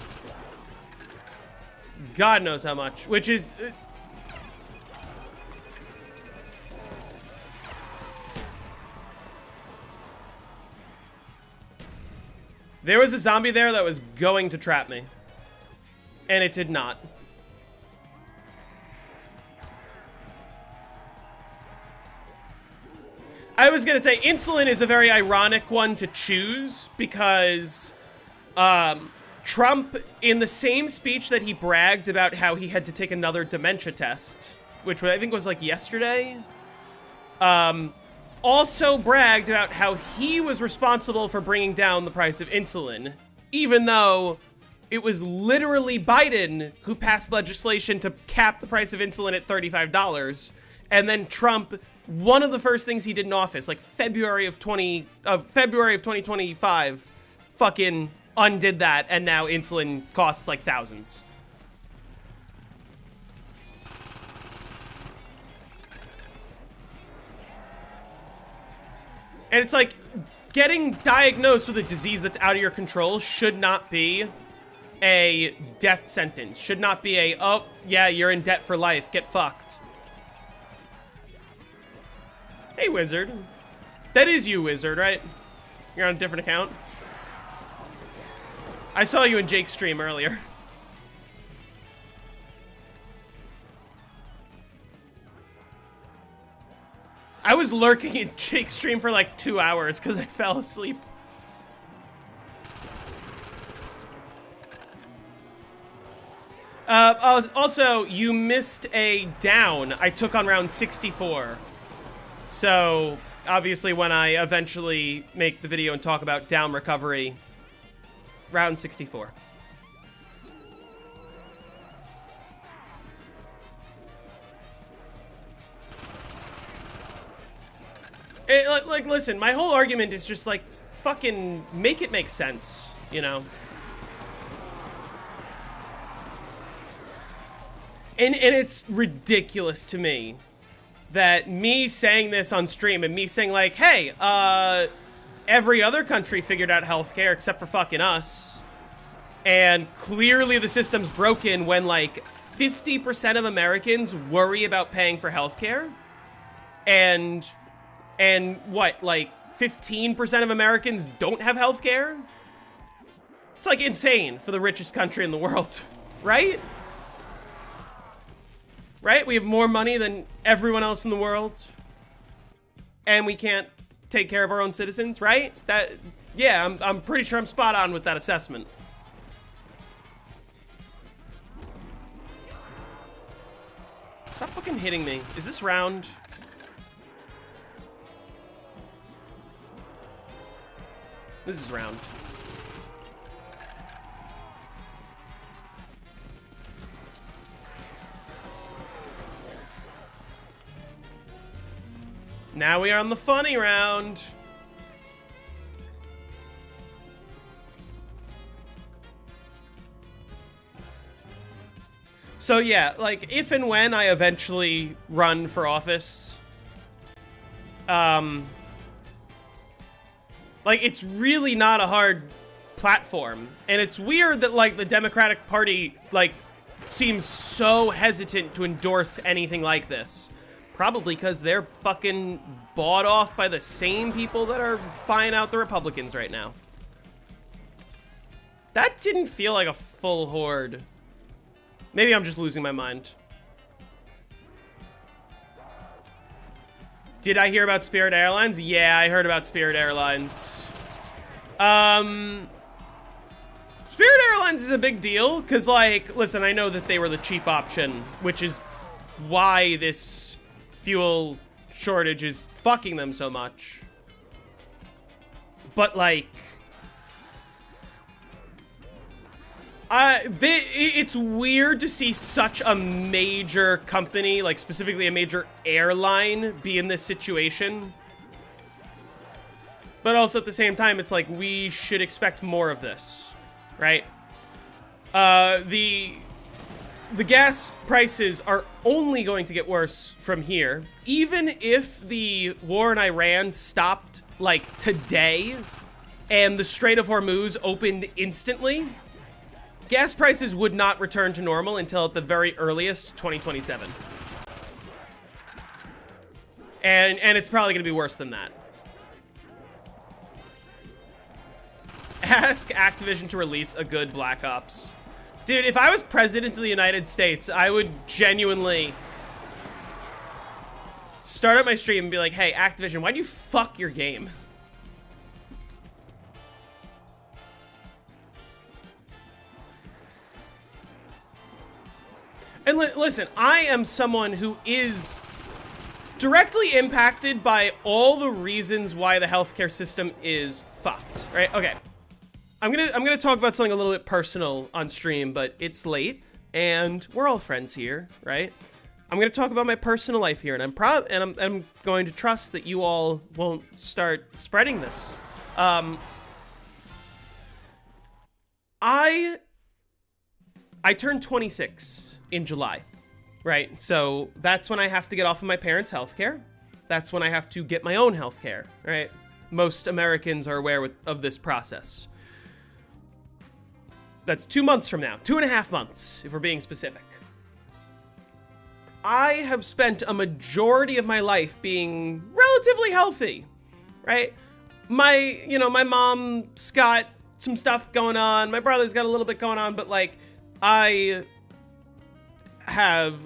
Speaker 1: God knows how much, which is... There was a zombie there that was going to trap me. And it did not. I was gonna say, insulin is a very ironic one to choose because Trump, in the same speech that he bragged about how he had to take another dementia test, which I think was like yesterday, also bragged about how he was responsible for bringing down the price of insulin, even though it was literally Biden who passed legislation to cap the price of insulin at $35. And then Trump, one of the first things he did in office, like February of 2025, fucking undid that, and now insulin costs like thousands. And it's like, getting diagnosed with a disease that's out of your control should not be a death sentence. Should not be a, oh, yeah, you're in debt for life, get fucked. Hey, Wizard. That is you, Wizard, right? You're on a different account? I saw you in Jake's stream earlier. I was lurking in Jake's stream for like 2 hours because I fell asleep. Also, you missed a down. I took on round 64. So, obviously, when I eventually make the video and talk about down recovery, round 64. Like, listen, my whole argument is just, like, fucking make it make sense, you know? And it's ridiculous to me that me saying this on stream and me saying, like, hey, every other country figured out healthcare except for fucking us. And clearly the system's broken when, like, 50% of Americans worry about paying for healthcare. And what, like, 15% of Americans don't have healthcare? It's, like, insane for the richest country in the world, right? Right? We have more money than everyone else in the world. And we can't take care of our own citizens, right? Yeah, I'm pretty sure I'm spot on with that assessment. Stop fucking hitting me. Is this round? This is round. Now we are on the funny round. So yeah, like, if and when I eventually run for office, like, it's really not a hard platform. And it's weird that, like, the Democratic Party, like, seems so hesitant to endorse anything like this. Probably because they're fucking bought off by the same people that are buying out the Republicans right now. That didn't feel like a full horde. Maybe I'm just losing my mind. Did I hear about Spirit Airlines? Yeah, I heard about Spirit Airlines. Spirit Airlines is a big deal, because, like, listen, I know that they were the cheap option, which is why this fuel shortage is fucking them so much. But, like, it's weird to see such a major company, like specifically a major airline, be in this situation. But also at the same time, it's like we should expect more of this, right? The gas prices are only going to get worse from here. Even if the war in Iran stopped, like, today and the Strait of Hormuz opened instantly, gas prices would not return to normal until at the very earliest 2027. And it's probably going to be worse than that. Ask Activision to release a good Black Ops. Dude, if I was president of the United States, I would genuinely start up my stream and be like, hey, Activision, why do you fuck your game? And listen, I am someone who is directly impacted by all the reasons why the healthcare system is fucked, right? Okay. I'm gonna talk about something a little bit personal on stream, but it's late and we're all friends here, right? I'm gonna talk about my personal life here, and I'm going to trust that you all won't start spreading this. I turned 26 in July, right? So that's when I have to get off of my parents' healthcare. That's when I have to get my own healthcare, right? Most Americans are aware of this process. That's 2 months from now, 2.5 months, if we're being specific. I have spent a majority of my life being relatively healthy, right? My mom's got some stuff going on. My brother's got a little bit going on, but like, I have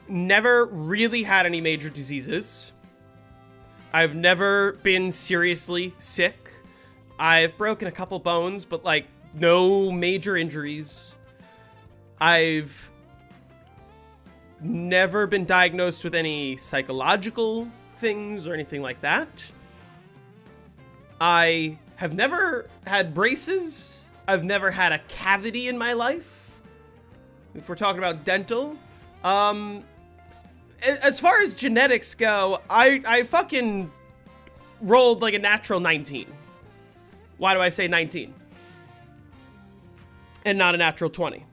Speaker 1: never really had any major diseases. I've never been seriously sick. I've broken a couple bones, but like, no major injuries. I've never been diagnosed with any psychological things or anything like that. I have never had braces. I've never had a cavity in my life, if we're talking about dental. As far as genetics go, I fucking rolled like a natural 19. Why do I say 19? And not a natural 20.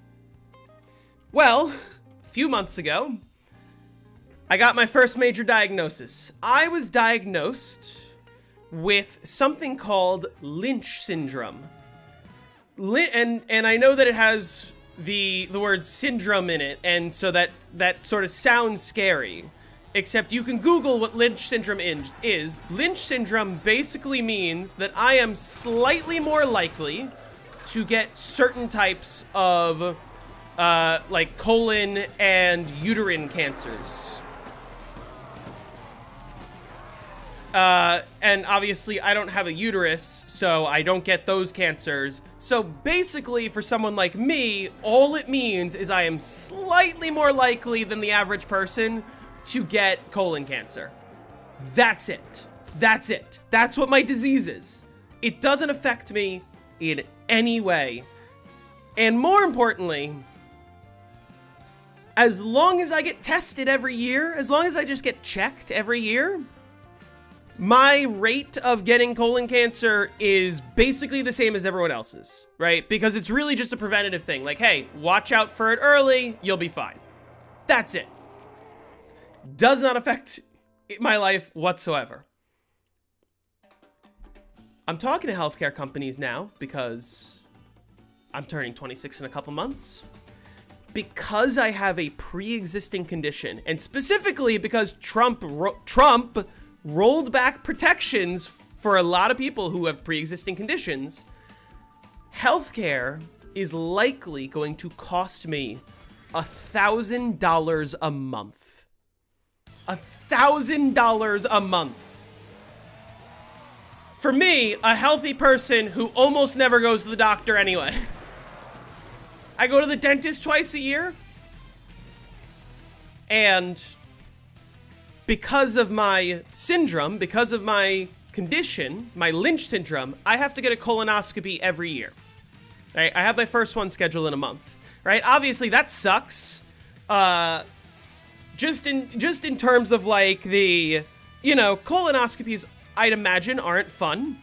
Speaker 1: Well, a few months ago, I got my first major diagnosis. I was diagnosed with something called Lynch syndrome. And I know that it has the word syndrome in it, and so that sort of sounds scary. Except you can Google what Lynch syndrome is. Lynch syndrome basically means that I am slightly more likely to get certain types of like colon and uterine cancers. And obviously I don't have a uterus, so I don't get those cancers. So basically for someone like me, all it means is I am slightly more likely than the average person to get colon cancer. That's it. That's it. That's what my disease is. It doesn't affect me in any way. And more importantly, as long as I get tested every year, as long as I just get checked every year, my rate of getting colon cancer is basically the same as everyone else's, right? Because it's really just a preventative thing. Like, hey, watch out for it early, you'll be fine. That's it. Does not affect my life whatsoever. I'm talking to healthcare companies now because I'm turning 26 in a couple months. Because I have a pre-existing condition, and specifically because Trump rolled back protections for a lot of people who have pre-existing conditions, healthcare is likely going to cost me $1,000 a month. $1,000 a month. For me, a healthy person who almost never goes to the doctor anyway. I go to the dentist twice a year. And because of my syndrome, because of my condition, my Lynch syndrome, I have to get a colonoscopy every year. Right? I have my first one scheduled in a month. Right? Obviously, that sucks. Just in terms of like the, colonoscopies, I'd imagine aren't fun.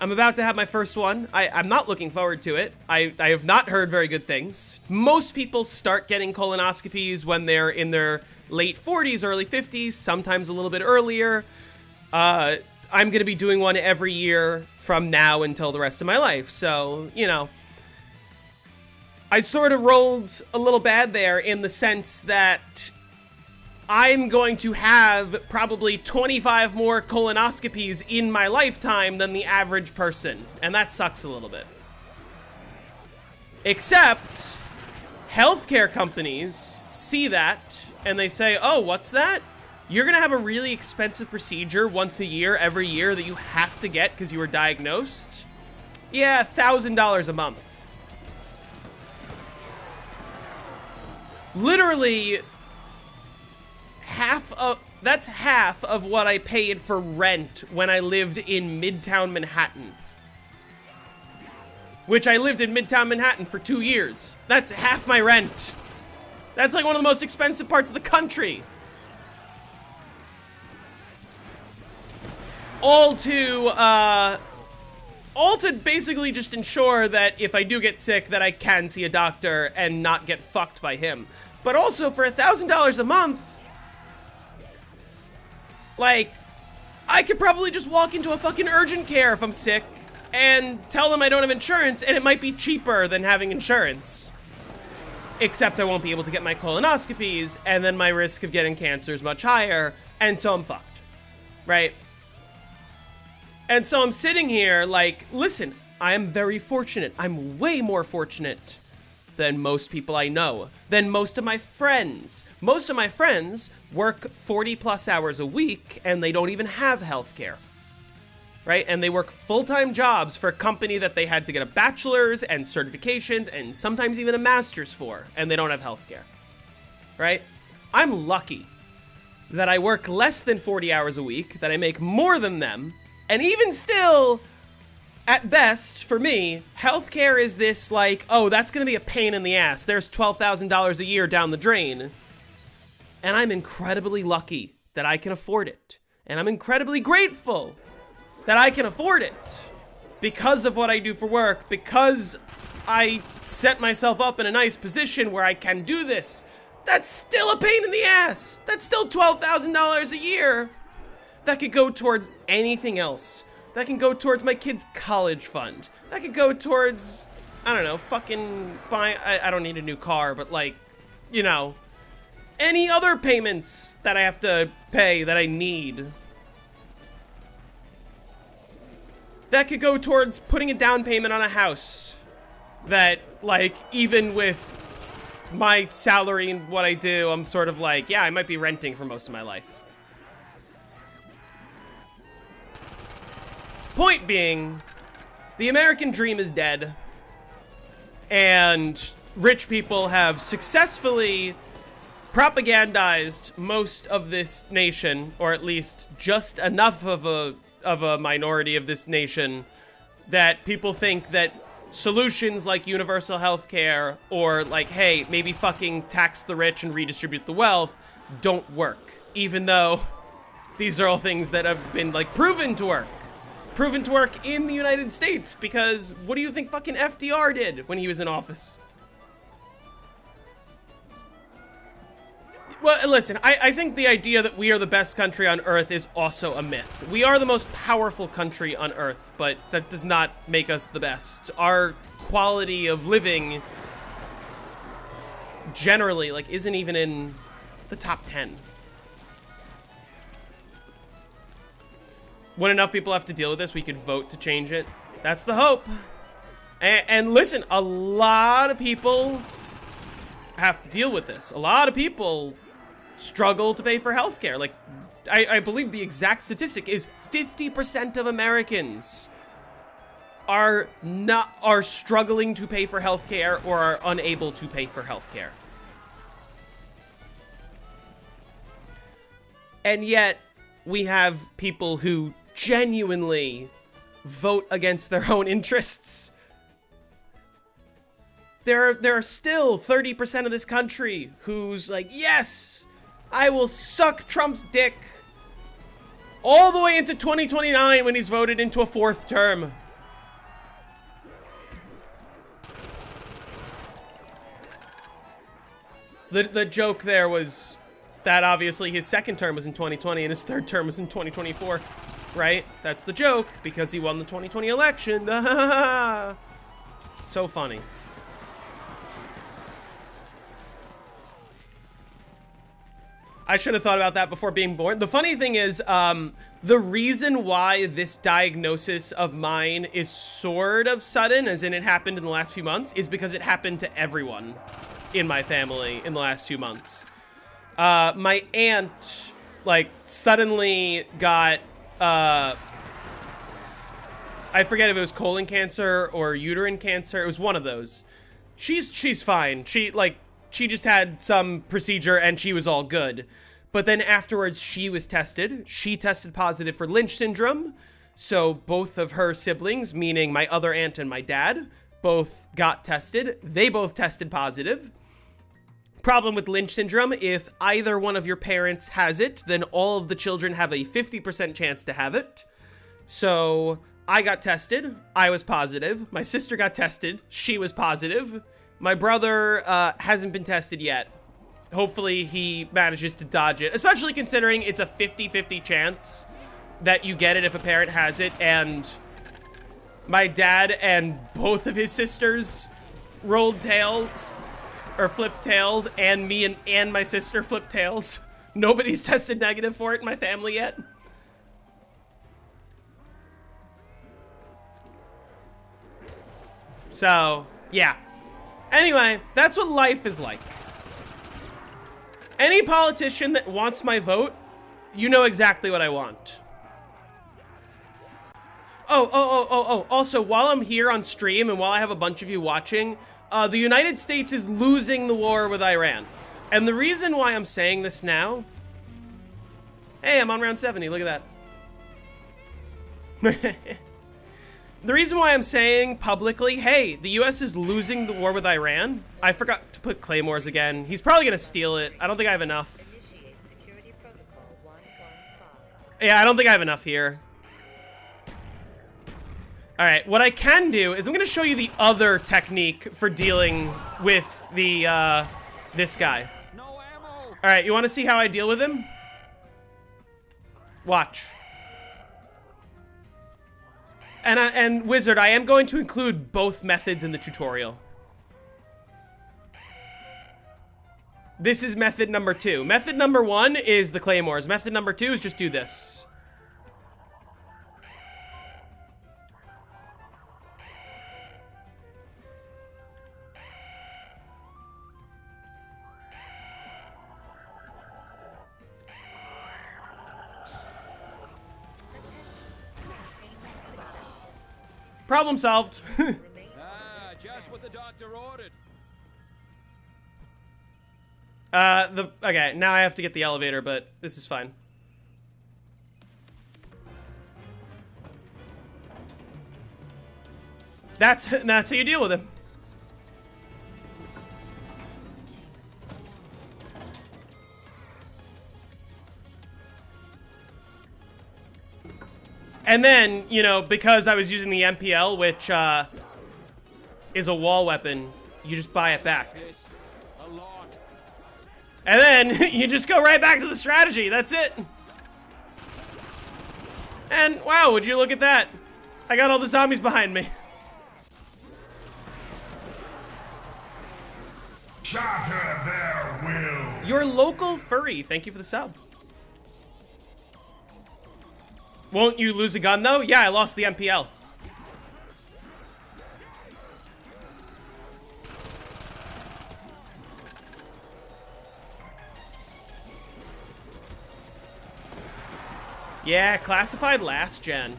Speaker 1: I'm about to have my first one. I'm not looking forward to it. I have not heard very good things. Most people start getting colonoscopies when they're in their late 40s, early 50s, sometimes a little bit earlier. I'm going to be doing one every year from now until the rest of my life. So, I sort of rolled a little bad there in the sense that I'm going to have probably 25 more colonoscopies in my lifetime than the average person. And that sucks a little bit. Except, healthcare companies see that and they say, oh, what's that? You're going to have a really expensive procedure once a year, every year that you have to get because you were diagnosed? Yeah, $1,000 a month. Literally, that's half of what I paid for rent when I lived in Midtown Manhattan which I lived in Midtown Manhattan for 2 years. That's half my rent. That's like one of the most expensive parts of the country. All to basically just ensure that if I do get sick, that I can see a doctor and not get fucked by him. But also for $1,000 a month, like, I could probably just walk into a fucking urgent care if I'm sick and tell them I don't have insurance, and it might be cheaper than having insurance. Except I won't be able to get my colonoscopies, and then my risk of getting cancer is much higher, and so I'm fucked, right? And so I'm sitting here like, listen, I am very fortunate. I'm way more fortunate than most people I know, than most of my friends. Most of my friends work 40 plus hours a week and they don't even have healthcare, right? And they work full-time jobs for a company that they had to get a bachelor's and certifications and sometimes even a master's for, and they don't have healthcare, right? I'm lucky that I work less than 40 hours a week, that I make more than them, and even still, at best, for me, healthcare is this like, oh, that's gonna be a pain in the ass. There's $12,000 a year down the drain. And I'm incredibly lucky that I can afford it. And I'm incredibly grateful that I can afford it. Because of what I do for work, because I set myself up in a nice position where I can do this. That's still a pain in the ass. That's still $12,000 a year. That could go towards anything else. That can go towards my kid's college fund. That could go towards, I don't know, fucking buying, I don't need a new car, but like, you know, any other payments that I have to pay that I need. That could go towards putting a down payment on a house. That, like, even with my salary and what I do, I'm sort of like, yeah, I might be renting for most of my life. Point being, the American dream is dead, and rich people have successfully propagandized most of this nation, or at least just enough of a minority of this nation, that people think that solutions like universal health care, or like, hey, maybe fucking tax the rich and redistribute the wealth, don't work. Even though these are all things that have been, like, proven to work in the United States, because what do you think fucking FDR did when he was in office? Well, listen, I think the idea that we are the best country on earth is also a myth. We are the most powerful country on earth, but that does not make us the best. Our quality of living generally, like, isn't even in the top 10. When enough people have to deal with this, we could vote to change it. That's the hope. And listen, a lot of people have to deal with this. A lot of people struggle to pay for healthcare. Like, I believe the exact statistic is 50% of Americans are struggling to pay for healthcare or are unable to pay for healthcare. And yet, we have people who genuinely vote against their own interests. There are still 30% of this country who's like, yes, I will suck Trump's dick all the way into 2029 when he's voted into a 4th term. The joke there was that obviously his 2nd term was in 2020 and his 3rd term was in 2024, right? That's the joke, because he won the 2020 election. So funny. I should have thought about that before being born. The funny thing is, the reason why this diagnosis of mine is sort of sudden, as in it happened in the last few months, is because it happened to everyone in my family in the last few months. My aunt, like, suddenly got, I forget if it was colon cancer or uterine cancer. It was one of those. She's fine. She just had some procedure and she was all good. But then afterwards she was tested. She tested positive for Lynch syndrome. So both of her siblings, meaning my other aunt and my dad, both got tested. They both tested positive. Problem with Lynch syndrome, if either one of your parents has it, then all of the children have a 50% chance to have it. So I got tested. I was positive. My sister got tested. She was positive. My brother hasn't been tested yet. Hopefully he manages to dodge it, especially considering it's a 50-50 chance that you get it if a parent has it, and my dad and both of his sisters rolled tails, or flipped tails, and me and my sister flipped tails. Nobody's tested negative for it in my family yet. So, yeah. Anyway, that's what life is like. Any politician that wants my vote, you know exactly what I want. Also, while I'm here on stream and while I have a bunch of you watching, the United States is losing the war with Iran. And the reason why I'm saying this now... Hey, I'm on round 70, look at that. The reason why I'm saying publicly, hey, the US is losing the war with Iran. I forgot to put claymores again. He's probably gonna steal it. I don't think I have enough. Yeah, I don't think I have enough here. All right, what I can do is I'm gonna show you the other technique for dealing with the, this guy.
Speaker 2: No ammo.
Speaker 1: All right, you wanna see how I deal with him? Watch. And Wizard, I am going to include both methods in the tutorial. This is method number 2. Method number 1 is the claymores. Method number 2 is just do this. Problem solved.
Speaker 2: Just what the doctor ordered.
Speaker 1: Okay, now I have to get the elevator, but this is fine. That's how you deal with him. And then, you know, because I was using the MPL, which is a wall weapon, you just buy it back.
Speaker 2: This a lot.
Speaker 1: And then you just go right back to the strategy. That's it. And wow, would you look at that? I got all the zombies behind me.
Speaker 3: Shatter their will.
Speaker 1: Your local furry, thank you for the sub. Won't you lose a gun though? Yeah, I lost the MPL. Yeah, classified last gen.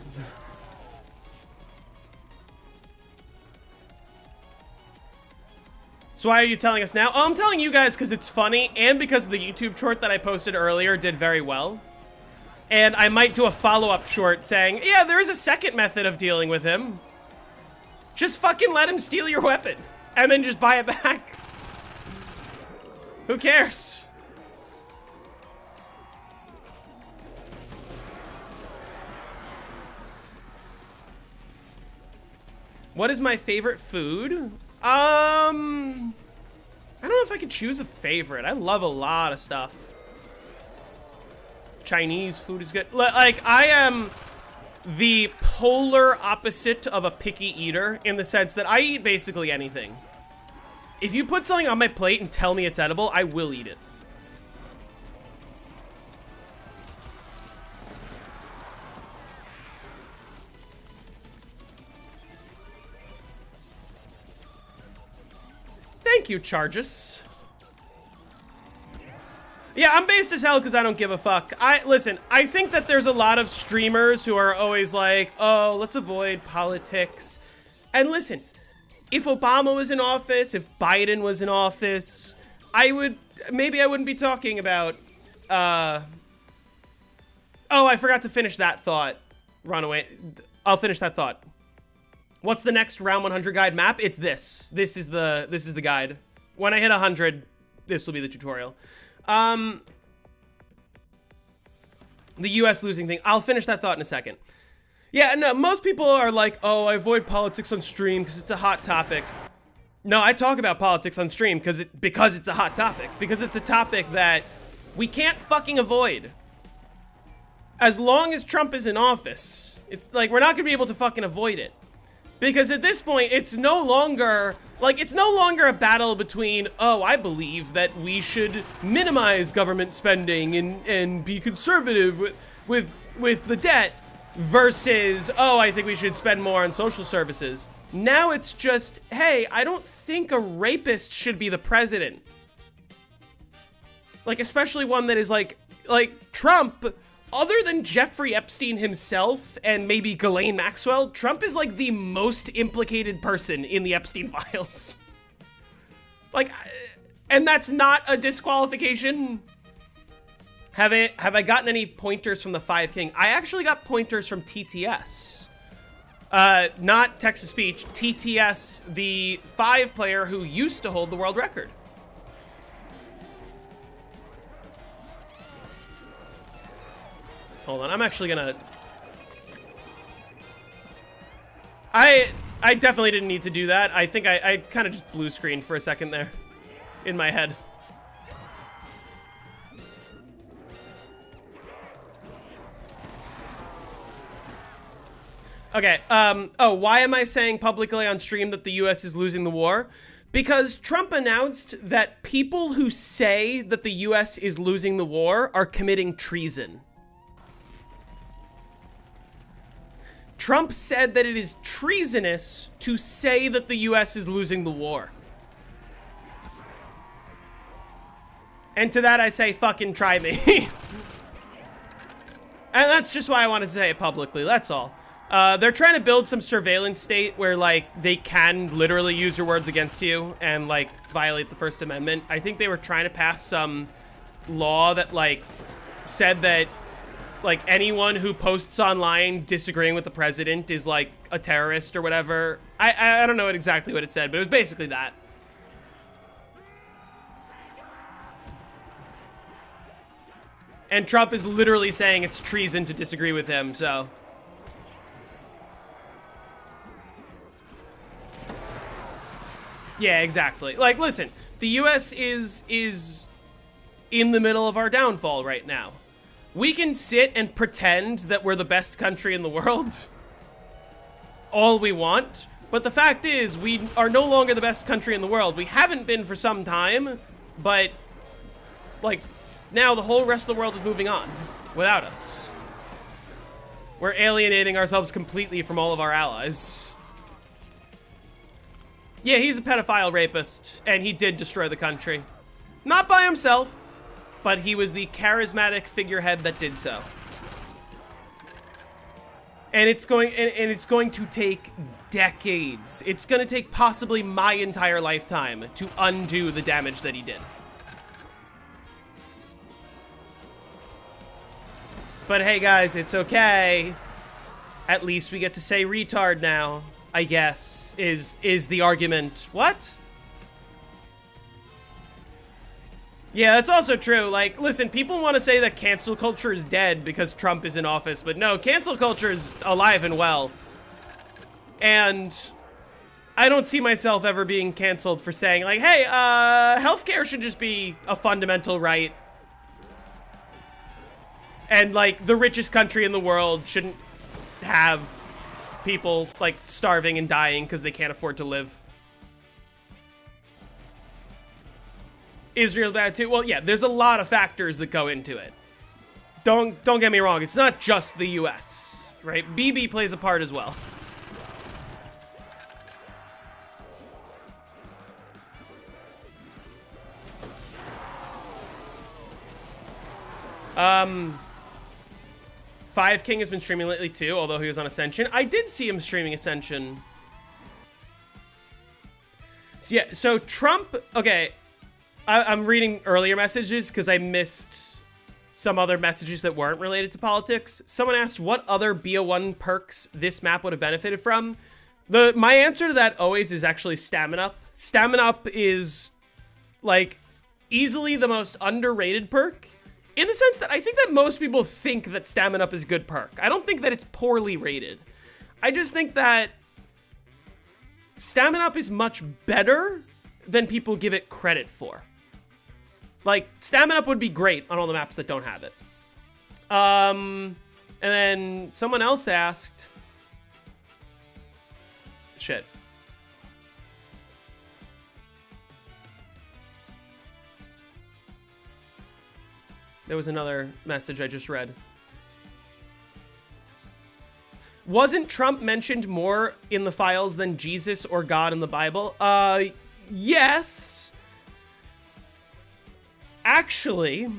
Speaker 1: So why are you telling us now? Oh, I'm telling you guys because it's funny and because the YouTube short that I posted earlier did very well. And I might do a follow-up short saying, yeah, there is a second method of dealing with him. Just fucking let him steal your weapon. And then just buy it back. Who cares? What is my favorite food? I don't know if I could choose a favorite. I love a lot of stuff. Chinese food is good. Like, I am the polar opposite of a picky eater in the sense that I eat basically anything. If you put something on my plate and tell me it's edible, I will eat it. Thank you, Charges. Yeah, I'm based as hell because I don't give a fuck. Listen, I think that there's a lot of streamers who are always like, oh, let's avoid politics. And listen, if Obama was in office, if Biden was in office, maybe I wouldn't be talking about, oh, I forgot to finish that thought. Runaway. I'll finish that thought. What's the next round 100 guide map? It's this. This is the guide. When I hit 100, this will be the tutorial. The US losing thing. I'll finish that thought in a second. Yeah, no, most people are like, oh, I avoid politics on stream because it's a hot topic. No, I talk about politics on stream because it's a hot topic. Because it's a topic that we can't fucking avoid. As long as Trump is in office, it's like we're not gonna be able to fucking avoid it. Because at this point, it's no longer a battle between, oh, I believe that we should minimize government spending and be conservative with the debt, versus, oh, I think we should spend more on social services. Now it's just, hey, I don't think a rapist should be the president. Like, especially one that is like Trump. Other than Jeffrey Epstein himself and maybe Ghislaine Maxwell, Trump is like the most implicated person in the Epstein files. Like, and that's not a disqualification. Have I gotten any pointers from the Five King? I actually got pointers from TTS. Not text to speech, TTS, the 5 player who used to hold the world record. Hold on, I'm actually gonna... I definitely didn't need to do that. I think I kind of just blue screened for a second there in my head. Okay, oh, why am I saying publicly on stream that the US is losing the war? Because Trump announced that people who say that the US is losing the war are committing treason. Trump said that it is treasonous to say that the US is losing the war. And to that I say, fucking try me. And that's just why I wanted to say it publicly, that's all. They're trying to build some surveillance state where, like, they can literally use your words against you and, like, violate the First Amendment. I think they were trying to pass some law that, like, said that, like, anyone who posts online disagreeing with the president is, like, a terrorist or whatever. I don't know exactly what it said, but it was basically that. And Trump is literally saying it's treason to disagree with him, so... Yeah, exactly. Like, listen, the US is in the middle of our downfall right now. We can sit and pretend that we're the best country in the world all we want, but the fact is we are no longer the best country in the world. We haven't been for some time, but, like, now the whole rest of the world is moving on without us. We're alienating ourselves completely from all of our allies. Yeah, he's a pedophile rapist, and he did destroy the country. Not by himself, but he was the charismatic figurehead that did so. And it's going to take decades. It's going to take possibly my entire lifetime to undo the damage that he did. But hey guys, it's okay. At least we get to say retard now, I guess, is the argument. What? Yeah, that's also true. Like, listen, people want to say that cancel culture is dead because Trump is in office, but no, cancel culture is alive and well. And I don't see myself ever being canceled for saying, like, hey, healthcare should just be a fundamental right. And, like, the richest country in the world shouldn't have people, like, starving and dying because they can't afford to live. Israel's bad too. Well, yeah, there's a lot of factors that go into it. Don't get me wrong. It's not just the US, right? BB plays a part as well. Five King has been streaming lately too, although he was on Ascension. I did see him streaming Ascension. So yeah, so Trump, okay, I'm reading earlier messages because I missed some other messages that weren't related to politics. Someone asked what other BO1 perks this map would have benefited from. My answer to that always is actually Stamina Up. Stamina Up is, like, easily the most underrated perk, in the sense that I think that most people think that Stamina Up is a good perk. I don't think that it's poorly rated. I just think that Stamina Up is much better than people give it credit for. Like, Stamina Up would be great on all the maps that don't have it. And then someone else asked... Shit. There was another message I just read. Wasn't Trump mentioned more in the files than Jesus or God in the Bible? Yes. Actually,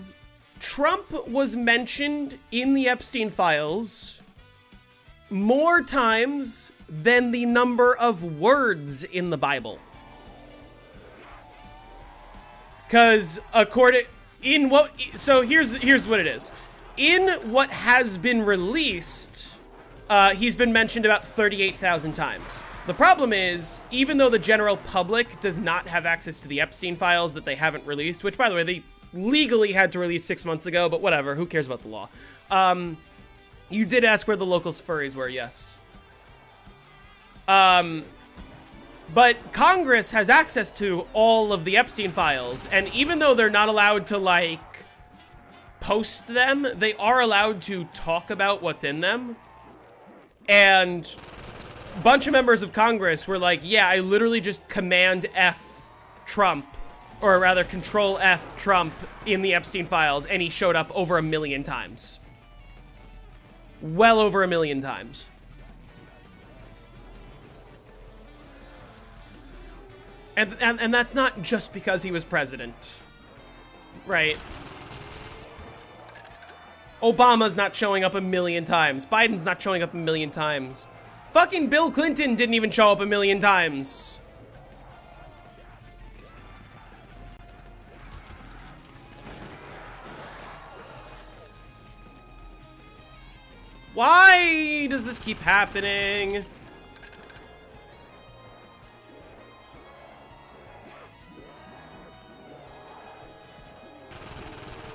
Speaker 1: Trump was mentioned in the Epstein files more times than the number of words in the Bible. Because here's what it is. In what has been released, he's been mentioned about 38,000 times. The problem is, even though the general public does not have access to the Epstein files that they haven't released, which, by the way, they legally had to release 6 months ago, but whatever, who cares about the law? You did ask where the local furries were, yes. But Congress has access to all of the Epstein files, and even though they're not allowed to, like, post them, they are allowed to talk about what's in them. And a bunch of members of Congress were like, yeah, I literally just Command F Trump, or rather Control F Trump in the Epstein files, and he showed up over 1 million times. Well over 1 million times. And that's not just because he was president, right? Obama's not showing up 1 million times. Biden's not showing up 1 million times. Fucking Bill Clinton didn't even show up 1 million times. Why does this keep happening?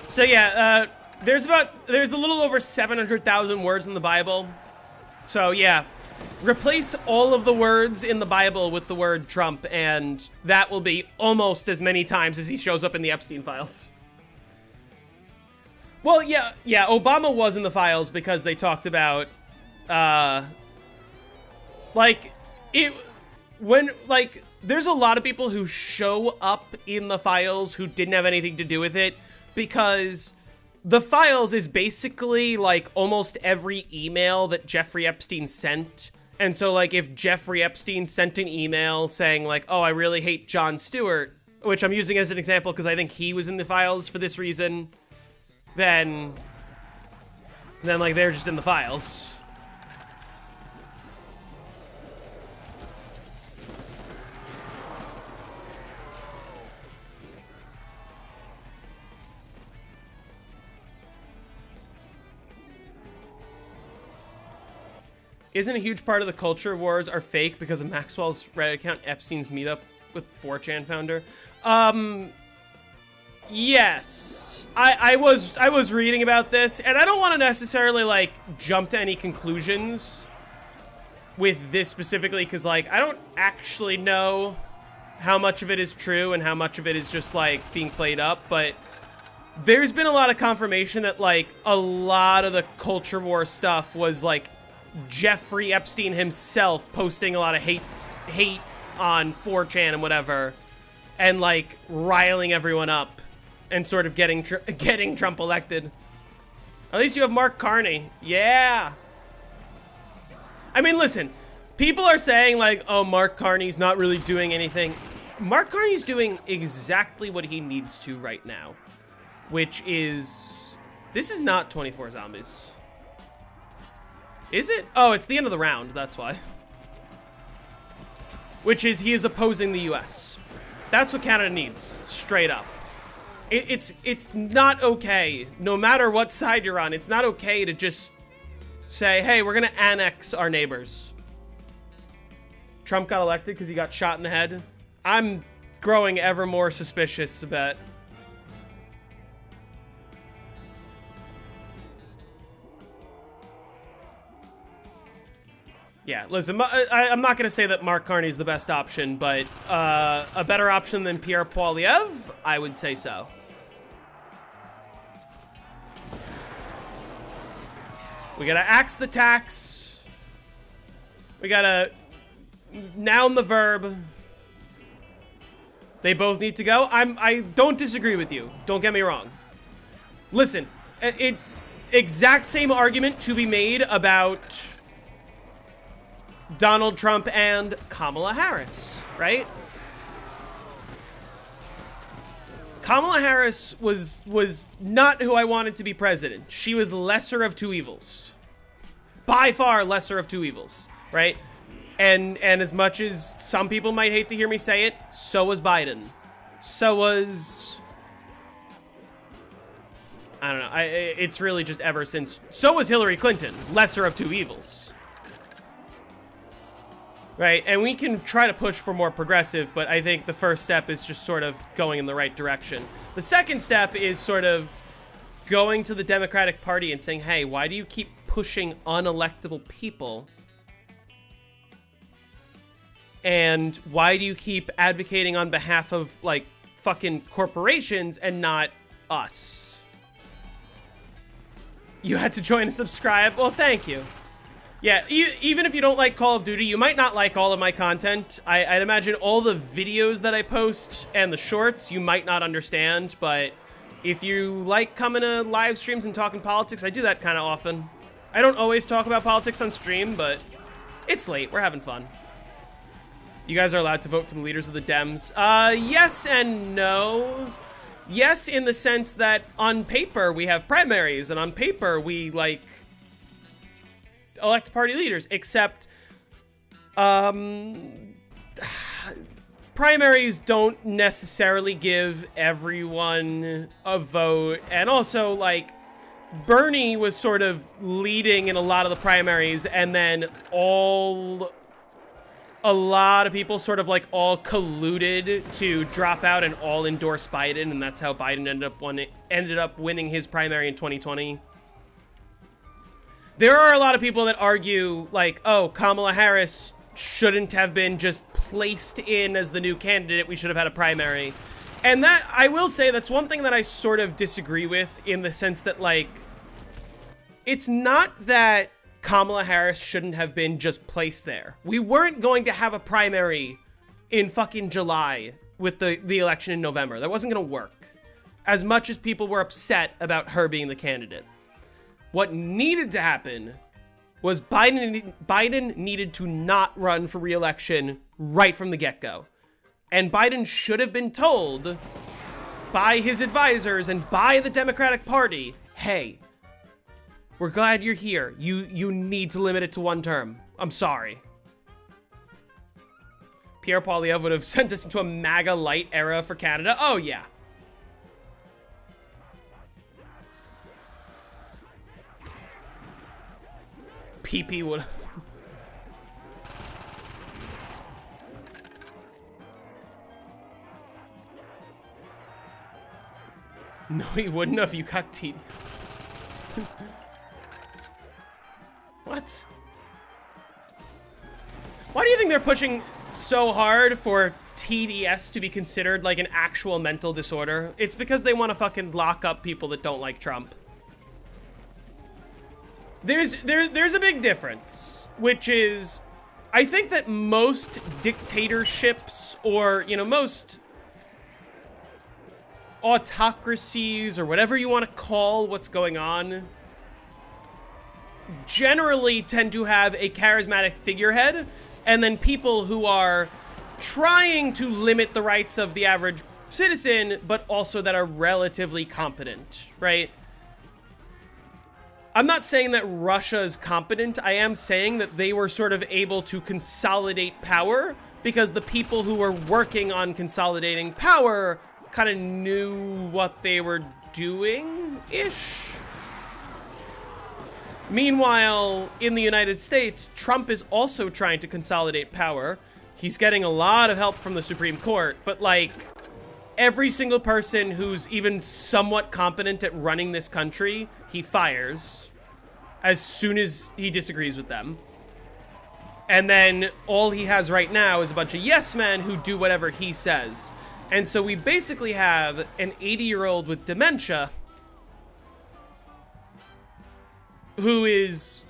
Speaker 1: So yeah, there's a little over 700,000 words in the Bible. So yeah, replace all of the words in the Bible with the word Trump, and that will be almost as many times as he shows up in the Epstein files. Well, yeah, Obama was in the files because they talked about, there's a lot of people who show up in the files who didn't have anything to do with it, because the files is basically, like, almost every email that Jeffrey Epstein sent. And so, like, if Jeffrey Epstein sent an email saying, like, oh, I really hate Jon Stewart, which I'm using as an example because I think he was in the files for this reason, then like, they're just in the files. Isn't a huge part of the culture wars are fake because of Maxwell's Reddit account, Epstein's meetup with 4chan founder? Yes. I was reading about this, and I don't want to necessarily, like, jump to any conclusions with this specifically, because, like, I don't actually know how much of it is true and how much of it is just, like, being played up, but there's been a lot of confirmation that, like, a lot of the culture war stuff was, like, Jeffrey Epstein himself posting a lot of hate on 4chan and whatever, and, like, riling everyone up and sort of getting Trump elected. At least you have Mark Carney. Yeah. I mean, listen, people are saying, like, oh, Mark Carney's not really doing anything. Mark Carney's doing exactly what he needs to right now, which is... This is not 24 Zombies. Is it? Oh, it's the end of the round, that's why. Which is, he is opposing the US. That's what Canada needs, straight up. It's not okay, no matter what side you're on, it's not okay to just say, hey, we're gonna annex our neighbors. Trump got elected because he got shot in the head. I'm growing ever more suspicious of that. Yeah, listen, I'm not going to say that Mark Carney is the best option, but a better option than Pierre Poilievre, I would say so. We got to axe the tax. We got to noun the verb. They both need to go. I don't disagree with you. Don't get me wrong. Listen, exact same argument to be made about Donald Trump and Kamala Harris, right? Kamala Harris was not who I wanted to be president. She was lesser of two evils. By far lesser of two evils, right? And as much as some people might hate to hear me say it, so was Biden. So was... I don't know. It's really just ever since... So was Hillary Clinton. Lesser of two evils. Right, and we can try to push for more progressive, but I think the first step is just sort of going in the right direction. The second step is sort of going to the Democratic Party and saying, hey, why do you keep pushing unelectable people? And why do you keep advocating on behalf of, like, fucking corporations and not us? You had to join and subscribe? Well, thank you. Yeah, even if you don't like Call of Duty, you might not like all of my content. I'd imagine all the videos that I post and the shorts you might not understand, but if you like coming to live streams and talking politics, I do that kind of often. I don't always talk about politics on stream, but it's late. We're having fun. You guys are allowed to vote for the leaders of the Dems. Yes and no. Yes, in the sense that on paper we have primaries, and on paper we, like, elect party leaders, except primaries don't necessarily give everyone a vote. And also, like, Bernie was sort of leading in a lot of the primaries, and then a lot of people sort of, like, all colluded to drop out and all endorse Biden, and that's how Biden ended up winning his primary in 2020. There are a lot of people that argue, like, oh, Kamala Harris shouldn't have been just placed in as the new candidate. We should have had a primary. And that, I will say, that's one thing that I sort of disagree with, in the sense that, like, it's not that Kamala Harris shouldn't have been just placed there. We weren't going to have a primary in fucking July with the election in November. That wasn't going to work. As much as people were upset about her being the candidate. What needed to happen was Biden needed to not run for re-election right from the get-go. And Biden should have been told by his advisors and by the Democratic Party, hey, we're glad you're here. You need to limit it to one term. I'm sorry. Pierre Poilievre would have sent us into a MAGA light era for Canada. Oh, yeah. PP would... No, he wouldn't have. You got tedious. What? Why do you think they're pushing so hard for TDS to be considered like an actual mental disorder? It's because they want to fucking lock up people that don't like Trump. There's a big difference, which is, I think that most dictatorships, or, you know, most autocracies, or whatever you want to call what's going on, generally tend to have a charismatic figurehead, and then people who are trying to limit the rights of the average citizen, but also that are relatively competent, right? I'm not saying that Russia is competent. I am saying that they were sort of able to consolidate power because the people who were working on consolidating power kind of knew what they were doing-ish. Meanwhile, in the United States, Trump is also trying to consolidate power, He's getting a lot of help from the Supreme Court, but like every single person who's even somewhat competent at running this country, he fires as soon as he disagrees with them. And then all he has right now is a bunch of yes men who do whatever he says. And so we basically have an 80-year-old with dementia who is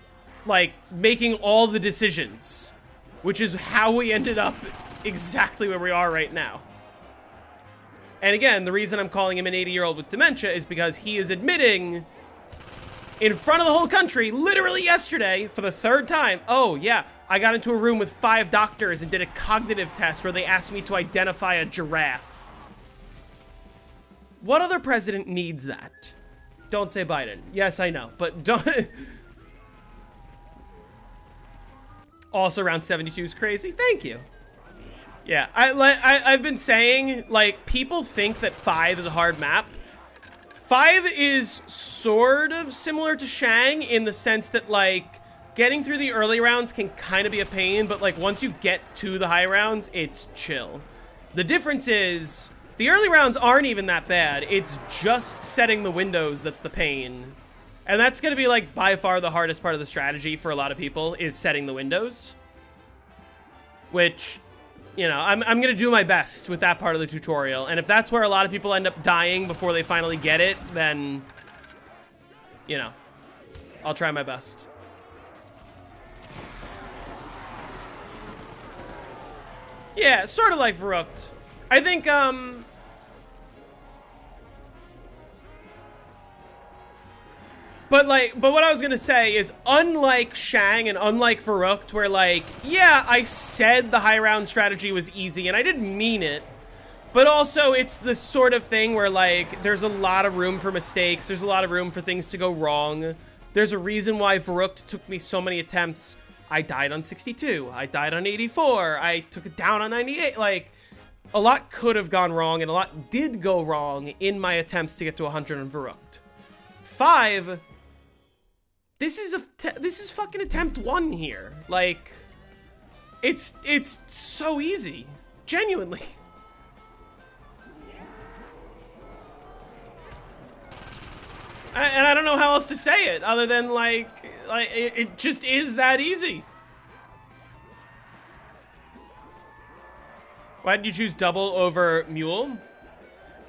Speaker 1: like making all the decisions, which is how we ended up exactly where we are right now. And again, the reason I'm calling him an 80-year-old with dementia is because he is admitting in front of the whole country, literally yesterday, for the 3rd time, oh yeah, I got into a room with 5 doctors and did a cognitive test where they asked me to identify a giraffe. What other president needs that? Don't say Biden. Yes, I know, but don't... Also, round 72 is crazy. Thank you. Yeah, I've been saying, like, people think that 5 is a hard map. 5 is sort of similar to Shang in the sense that, like, getting through the early rounds can kind of be a pain, but, like, once you get to the high rounds, it's chill. The difference is, the early rounds aren't even that bad. It's just setting the windows that's the pain. And that's going to be, like, by far the hardest part of the strategy for a lot of people, is setting the windows. Which, you know, I'm going to do my best with that part of the tutorial. And if that's where a lot of people end up dying before they finally get it, then, you know, I'll try my best. Yeah, sort of like Verrückt. I think, But what I was gonna say is, unlike Shang and unlike Verrückt, where like, yeah, I said the high round strategy was easy, and I didn't mean it, but also it's the sort of thing where like, there's a lot of room for mistakes, there's a lot of room for things to go wrong. There's a reason why Verrückt took me so many attempts. I died on 62, I died on 84, I took it down on 98, like, a lot could have gone wrong, and a lot did go wrong in my attempts to get to 100 on Verrückt. 5... This is fucking attempt 1 here. Like, it's so easy. Genuinely. And I don't know how else to say it other than like it just is that easy. Why did you choose double over Mule?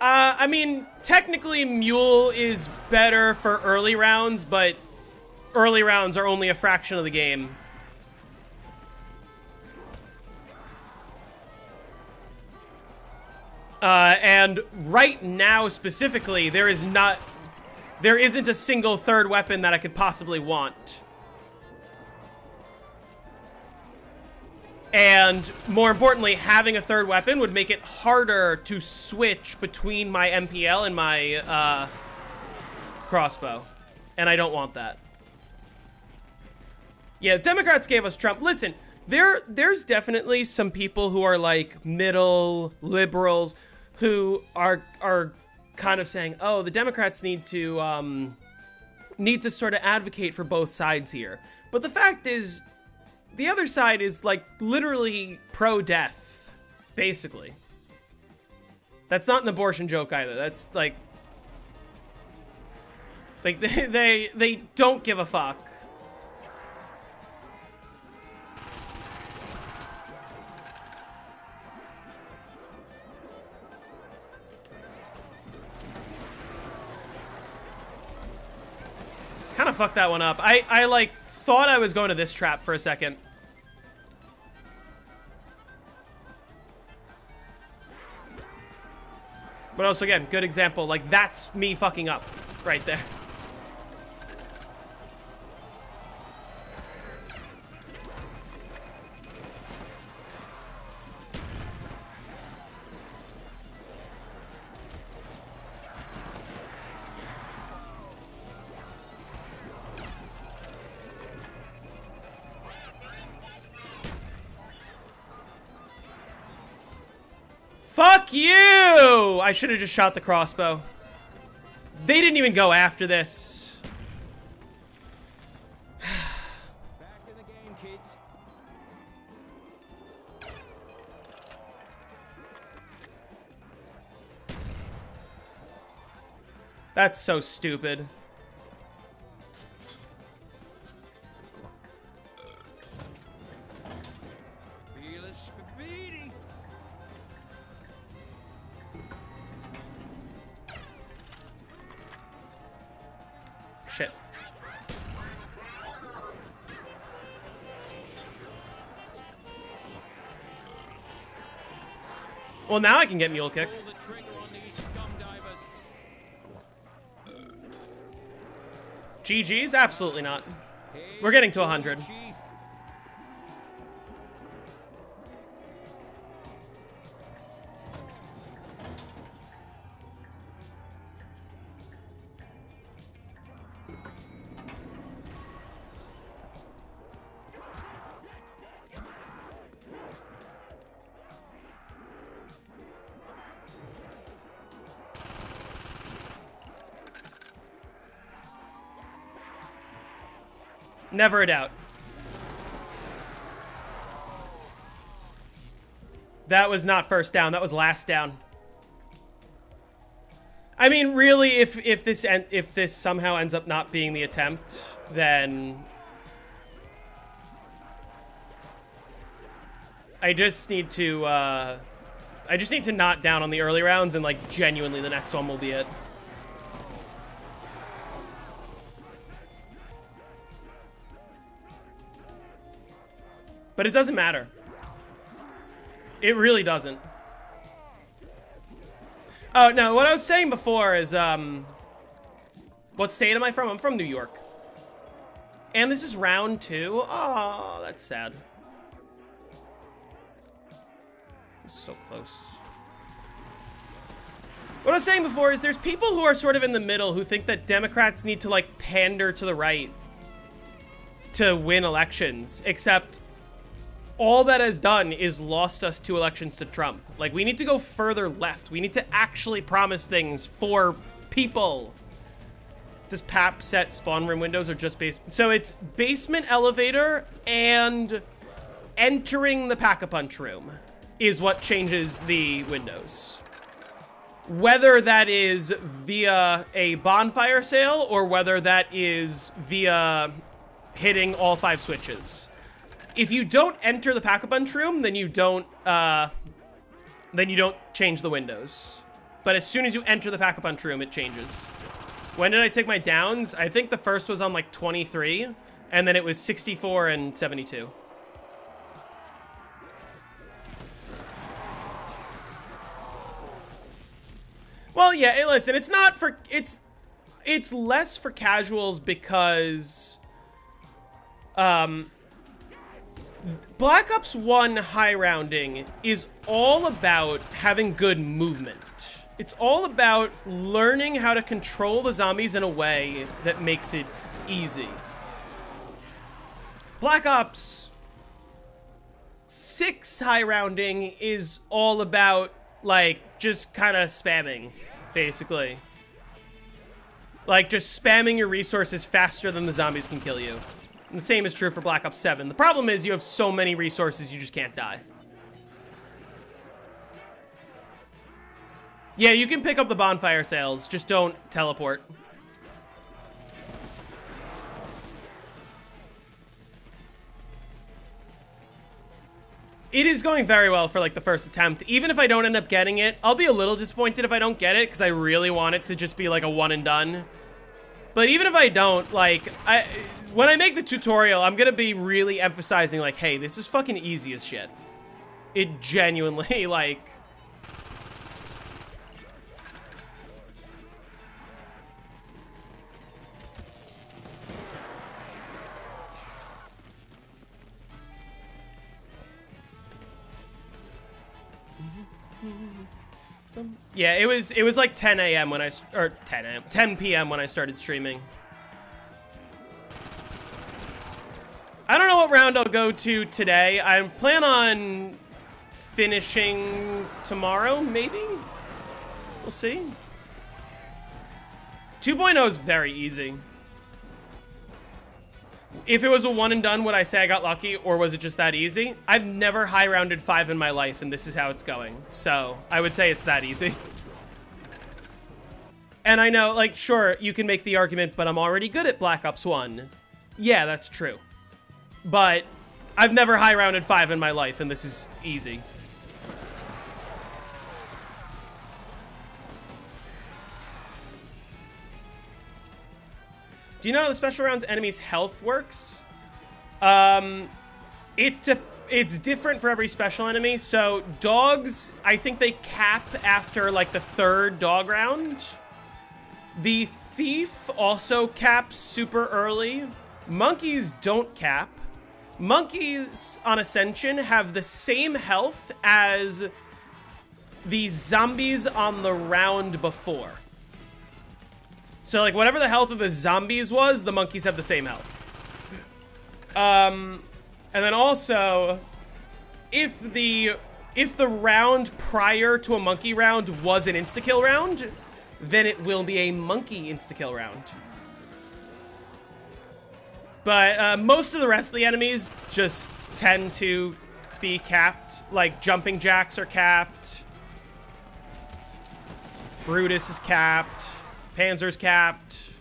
Speaker 1: I mean, technically Mule is better for early rounds, but early rounds are only a fraction of the game. And right now specifically, there isn't a single third weapon that I could possibly want. And more importantly, having a third weapon would make it harder to switch between my MPL and my crossbow. And I don't want that. Yeah, Democrats gave us Trump. Listen, there's definitely some people who are like middle liberals who are kind of saying, oh, the Democrats need to sort of advocate for both sides here. But the fact is, the other side is like literally pro-death, basically. That's not an abortion joke either. That's like they don't give a fuck. Kind of fucked that one up. I like thought I was going to this trap for a second. But also again, good example. Like that's me fucking up right there. Fuck you! I should have just shot the crossbow. They didn't even go after this.
Speaker 2: Back in the game, kids.
Speaker 1: That's so stupid.
Speaker 2: Feel it speedy.
Speaker 1: Shit. Well, now I can get Mule Kick.
Speaker 2: Pull the trigger on these scum divers.
Speaker 1: GG's? Absolutely not.
Speaker 2: Hey,
Speaker 1: We're getting to 100.
Speaker 2: Chief.
Speaker 1: Never a doubt. That was not first down. That was last down. I mean, really, if this somehow ends up not being the attempt, then I just need to knot down on the early rounds, and like genuinely the next one will be it. But it doesn't matter. It really doesn't. Oh, no, what I was saying before is, what state am I from? I'm from New York. And this is round 2. Oh, that's sad. So close. What I was saying before is there's people who are sort of in the middle who think that Democrats need to, like, pander to the right to win elections, except all that has done is lost us 2 elections to Trump. Like, we need to go further left. We need to actually promise things for people. Does PAP set spawn room windows or just base? So it's basement elevator and entering the Pack-a-Punch room is what changes the windows. Whether that is via a bonfire sale or whether that is via hitting all 5 switches. If you don't enter the Pack-a-Punch room, then you don't change the windows. But as soon as you enter the Pack-a-Punch room, it changes. When did I take my downs? I think the first was on like 23, and then it was 64 and 72. Well, yeah, hey, listen, it's not for, it's less for casuals because, Black Ops 1 high rounding is all about having good movement. It's all about learning how to control the zombies in a way that makes it easy. Black Ops 6 high rounding is all about, like, just kind of spamming, basically. Like, just spamming your resources faster than the zombies can kill you. And the same is true for Black Ops 7. The problem is you have so many resources you just can't die. Yeah, you can pick up the bonfire sales, just don't teleport. It is going very well for like the first attempt. Even if I don't end up getting it, I'll be a little disappointed if I don't get it because I really want it to just be like a one and done. But even if I don't, like, when I make the tutorial, I'm gonna be really emphasizing, like, hey, this is fucking easy as shit. It genuinely, like... Yeah, it was like 10 a.m. when I, or 10 p.m. when I started streaming. I don't know what round I'll go to today. I plan on finishing tomorrow, maybe? We'll see. 2.0 is very easy. If it was a one and done, would I say I got lucky, or was it just that easy? I've never high rounded 5 in my life, and this is how it's going. So, I would say it's that easy. And I know, like, sure, you can make the argument, but I'm already good at Black Ops 1. Yeah, that's true. But I've never high-rounded 5 in my life, and this is easy. Do you know how the special rounds enemies' health works? It's different for every special enemy. So dogs, I think they cap after like the 3rd dog round. The thief also caps super early. Monkeys don't cap. Monkeys on Ascension have the same health as the zombies on the round before. So like whatever the health of the zombies was, the monkeys have the same health. And then also, if the round prior to a monkey round was an insta-kill round, then it will be a monkey insta-kill round. But most of the rest of the enemies just tend to be capped. Like jumping jacks are capped. Brutus is capped. Panzer's capped.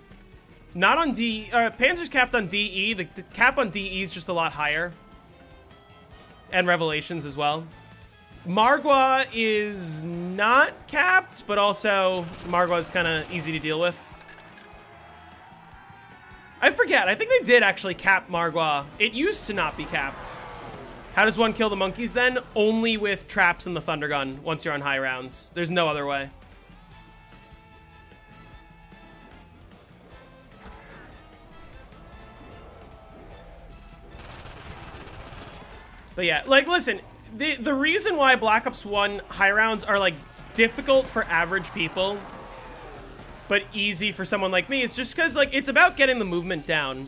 Speaker 1: Not on D. Panzer's capped on DE. The cap on DE is just a lot higher. And Revelations as well. Margwa is not capped, but also Margwa is kind of easy to deal with. I forget. I think they did actually cap Margwa. It used to not be capped. How does one kill the monkeys then? Only with traps and the Thunder Gun once you're on high rounds. There's no other way. But yeah, like, listen, the reason why Black Ops 1 high rounds are, like, difficult for average people, but easy for someone like me, is just because, like, it's about getting the movement down.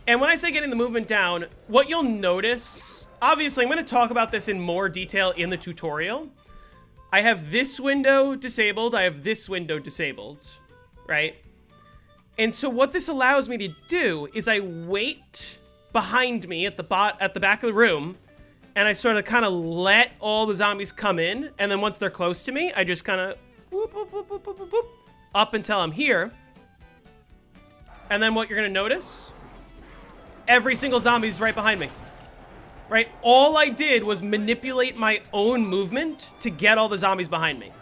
Speaker 1: And when I say getting the movement down, what you'll notice, obviously, I'm going to talk about this in more detail in the tutorial. I have this window disabled, I have this window disabled, right? And so what this allows me to do is I wait behind me at the back of the room, and I sort of kind of let all the zombies come in, and then once they're close to me, I just kind of whoop, whoop, whoop, whoop, whoop, whoop, up until I'm here. And then what you're gonna notice, every single zombie is right behind me. Right? All I did was manipulate my own movement to get all the zombies behind me.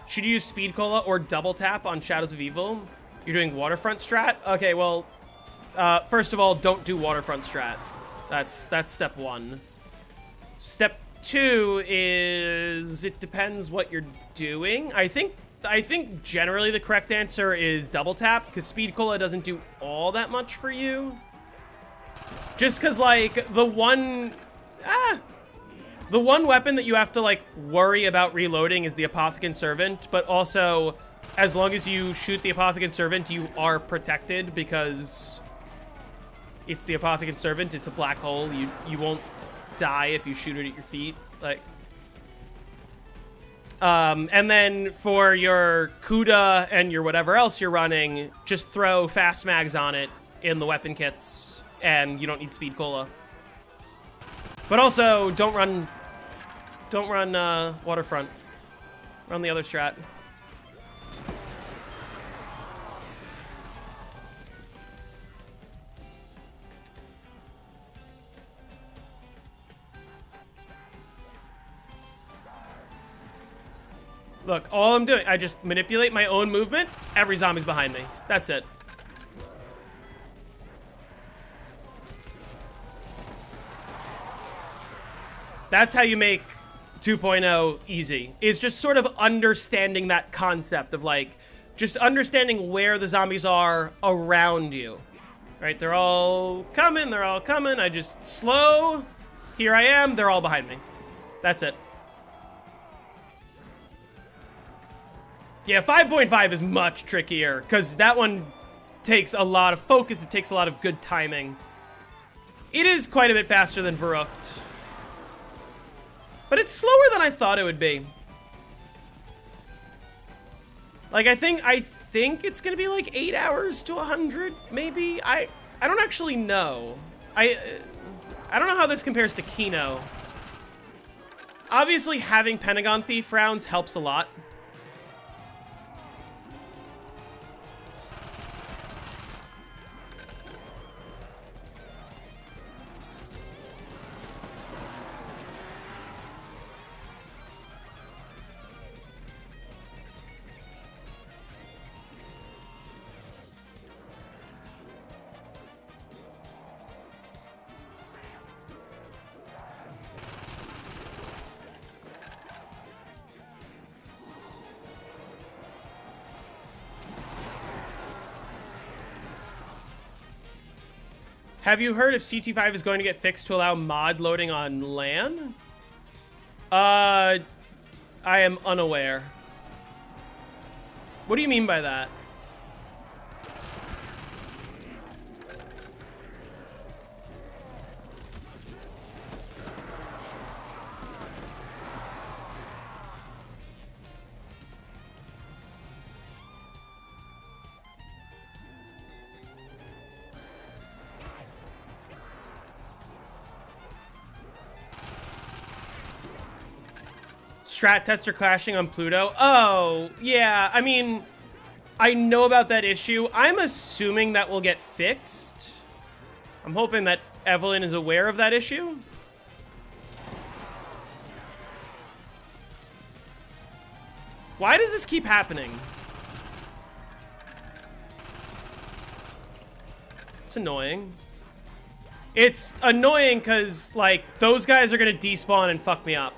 Speaker 1: Should you use Speed Cola or double tap on Shadows of Evil? You're doing waterfront strat? Okay, well, first of all, don't do waterfront strat. That's step 1. Step 2 is it depends what you're doing. I think generally the correct answer is double tap, because Speed Cola doesn't do all that much for you. Just because, like, the one weapon that you have to, like, worry about reloading is the Apothicon Servant, but also, as long as you shoot the Apothicon Servant, you are protected, because it's the Apothicon Servant. It's a black hole. You won't die if you shoot it at your feet. Like, and then for your Kuda and your whatever else you're running, just throw fast mags on it in the weapon kits, and you don't need Speed Cola. But also, don't run waterfront. Run the other strat. Look, all I'm doing, I just manipulate my own movement. Every zombie's behind me. That's it. That's how you make 2.0 easy. Is just sort of understanding that concept of, like, just understanding where the zombies are around you. Right? They're all coming. I just slow. Here I am. They're all behind me. That's it. Yeah, 5.5 is much trickier, because that one takes a lot of focus, it takes a lot of good timing. It is quite a bit faster than Verrückt. But it's slower than I thought it would be. Like, I think it's gonna be like 8 hours to 100, maybe? I don't actually know. I don't know how this compares to Kino. Obviously, having Pentagon Thief rounds helps a lot. Have you heard if CT5 is going to get fixed to allow mod loading on LAN? I am unaware. What do you mean by that? Strat tester clashing on Pluto. Oh, yeah. I mean, I know about that issue. I'm assuming that will get fixed. I'm hoping that Evelyn is aware of that issue. Why does this keep happening? It's annoying. It's annoying because, like, those guys are going to despawn and fuck me up.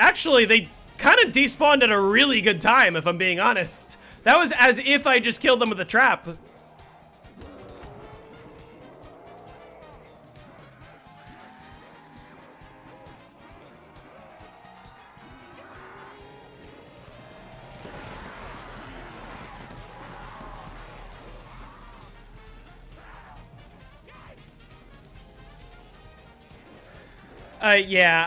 Speaker 1: Actually, they kind of despawned at a really good time, if I'm being honest. That was as if I just killed them with a trap. Yeah,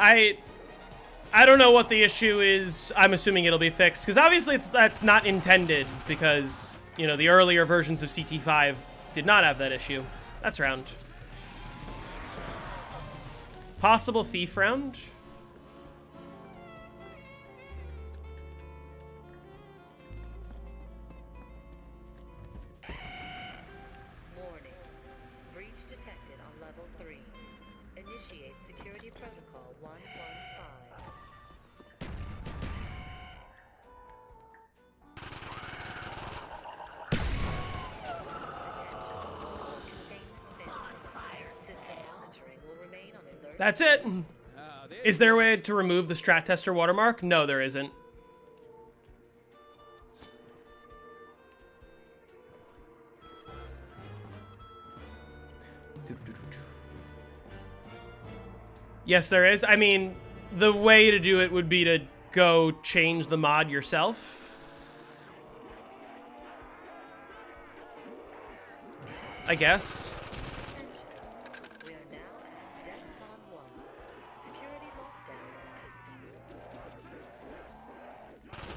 Speaker 1: I don't know what the issue is. I'm assuming it'll be fixed, because obviously that's not intended, because, you know, the earlier versions of CT5 did not have that issue. That's round. Possible thief round?
Speaker 4: Warning. Breach detected on level 3. Initiate security protocol 115.
Speaker 1: That's it. Is there a way to remove the strat tester watermark? No, there isn't. Yes, there is. I mean, the way to do it would be to go change the mod yourself. I guess.
Speaker 4: We are now at DEFCON 1. Security lockdown active.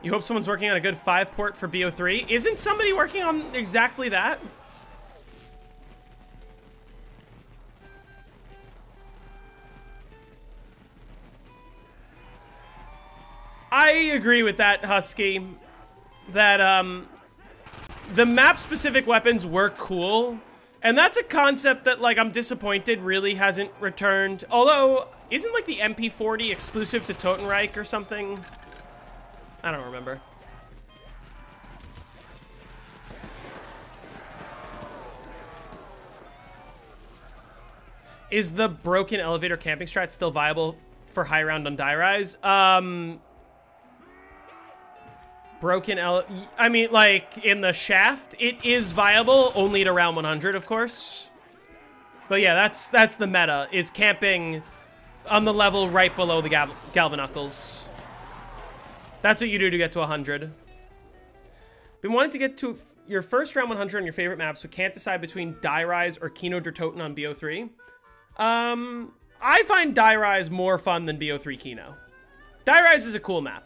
Speaker 1: You hope someone's working on a good 5-port for BO3. Isn't somebody working on exactly that? I agree with that, Husky. That, the map-specific weapons were cool. And that's a concept that, like, I'm disappointed really hasn't returned. Although, isn't, like, the MP40 exclusive to Totenreich or something? I don't remember. Is the broken elevator camping strat still viable for high round on die rise? I mean, like, in the shaft, it is viable, only at around 100, of course. But yeah, that's the meta, is camping on the level right below the Galvanuckles. That's what you do to get to 100. Been wanting to get to your first round 100 on your favorite maps, but can't decide between Die Rise or Kino der Toten on BO3. I find Die Rise more fun than BO3 Kino. Die Rise is a cool map.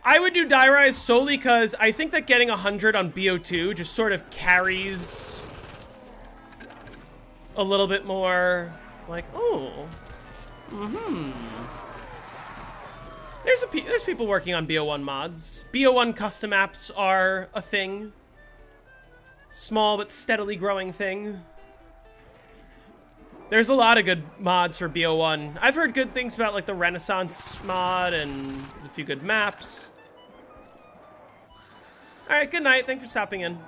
Speaker 1: I would do Die Rise solely because I think that getting 100 on BO2 just sort of carries a little bit more, like, oh, There's people working on BO1 mods. BO1 custom apps are a thing. Small but steadily growing thing. There's a lot of good mods for BO1. I've heard good things about like the Renaissance mod, and there's a few good maps. All right, good night. Thanks for stopping in.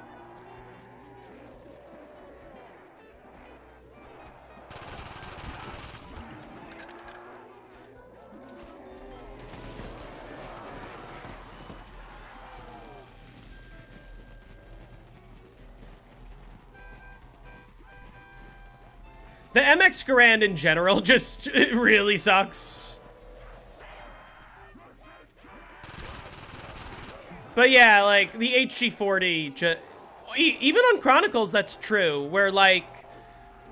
Speaker 1: The MX Garand in general just it really sucks. But yeah, like the HG40, even on Chronicles, that's true. Where like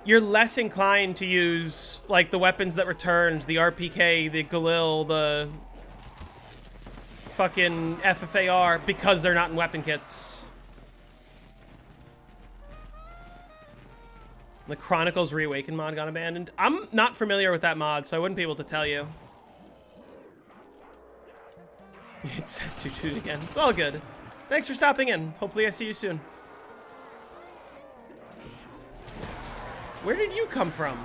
Speaker 1: you're less inclined to use like the weapons that returned, the RPK, the Galil, the fucking FFAR, because they're not in weapon kits. The Chronicles Reawaken mod got abandoned. I'm not familiar with that mod, so I wouldn't be able to tell you. It's set to shoot again. It's all good. Thanks for stopping in. Hopefully I see you soon. Where did you come from?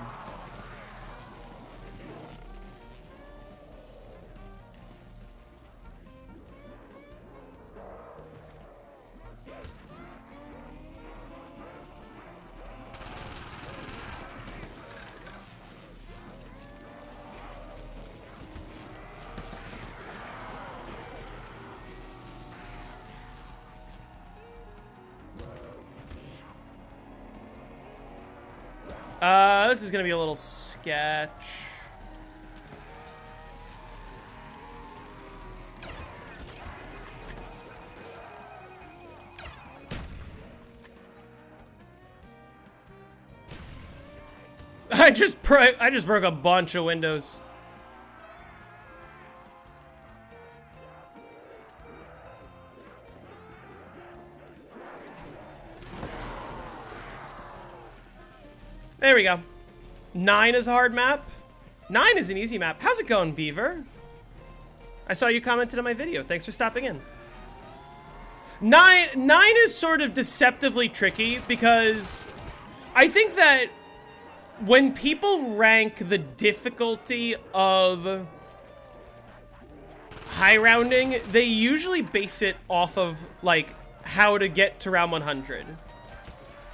Speaker 1: This is gonna be a little sketch. I just broke a bunch of windows. There we go. 9 is a hard map. 9 is an easy map. How's it going, Beaver? I saw you commented on my video. Thanks for stopping in. 9 is sort of deceptively tricky because I think that when people rank the difficulty of high rounding, they usually base it off of like how to get to round 100.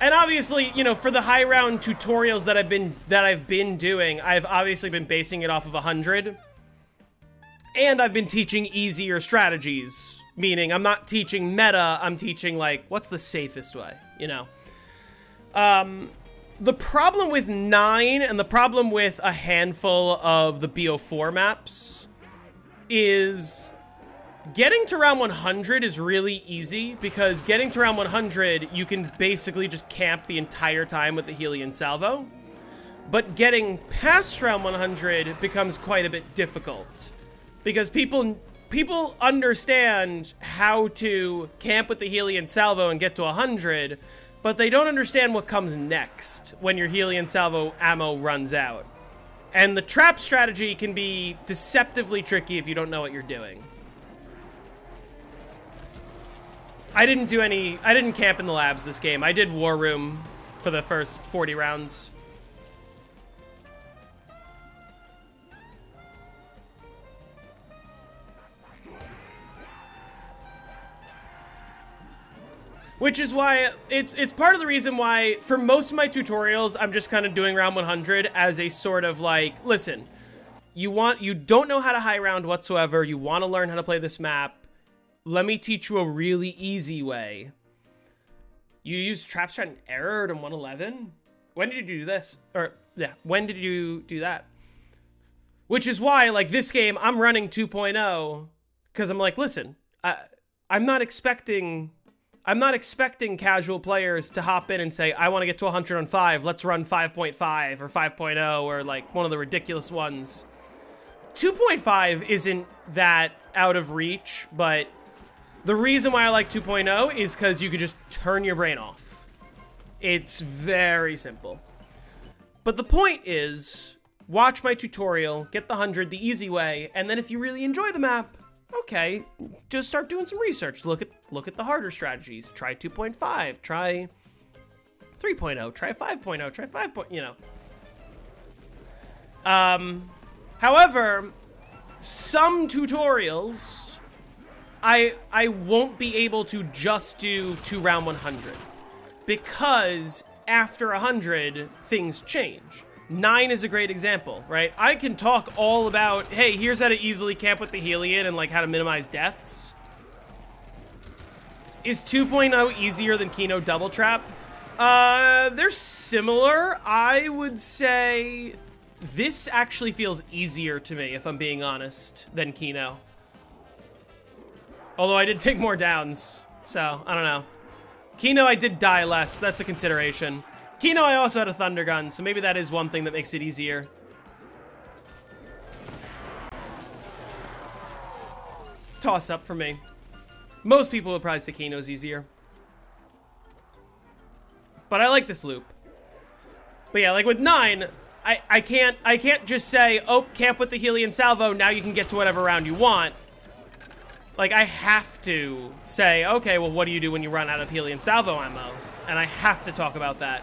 Speaker 1: And obviously, you know, for the high round tutorials that I've been doing, I've obviously been basing it off of 100. And I've been teaching easier strategies, meaning I'm not teaching meta, I'm teaching like what's the safest way, you know. The problem with 9 and the problem with a handful of the BO4 maps is getting to round 100 is really easy because getting to round 100, you can basically just camp the entire time with the Helion Salvo. But getting past round 100 becomes quite a bit difficult because people understand how to camp with the Helion Salvo and get to 100, but they don't understand what comes next when your Helion Salvo ammo runs out. And the trap strategy can be deceptively tricky if you don't know what you're doing. I didn't camp in the labs this game. I did War Room for the first 40 rounds. Which is why it's part of the reason why for most of my tutorials I'm just kind of doing round 100 as a sort of like, listen, you don't know how to high round whatsoever, you want to learn how to play this map. Let me teach you a really easy way. You use trap strat and error in 111? When did you do this? Or, yeah, when did you do that? Which is why, like, this game, I'm running 2.0, because I'm like, listen, I'm not expecting casual players to hop in and say, I want to get to 100 on 5, let's run 5.5 or 5.0 or, like, one of the ridiculous ones. 2.5 isn't that out of reach, but the reason why I like 2.0 is because you could just turn your brain off. It's very simple. But the point is, watch my tutorial, get the 100 the easy way, and then if you really enjoy the map, okay, just start doing some research. Look at the harder strategies. Try 2.5, try 3.0, try 5.0, try 5. You know. However, some tutorials, I won't be able to just do to round 100 because after 100, things change. 9 is a great example, right? I can talk all about, hey, here's how to easily camp with the Helion and like how to minimize deaths. Is 2.0 easier than Kino Double Trap? They're similar. I would say this actually feels easier to me, if I'm being honest, than Kino. Although I did take more downs, so I don't know. Kino, I did die less. That's a consideration. Kino, I also had a Thunder Gun, so maybe that is one thing that makes it easier. Toss up for me. Most people would probably say Kino's easier. But I like this loop. But yeah, like with 9, I can't just say, oh, camp with the Helion Salvo, now you can get to whatever round you want. Like, I have to say, okay, well, what do you do when you run out of Helion Salvo ammo? And I have to talk about that.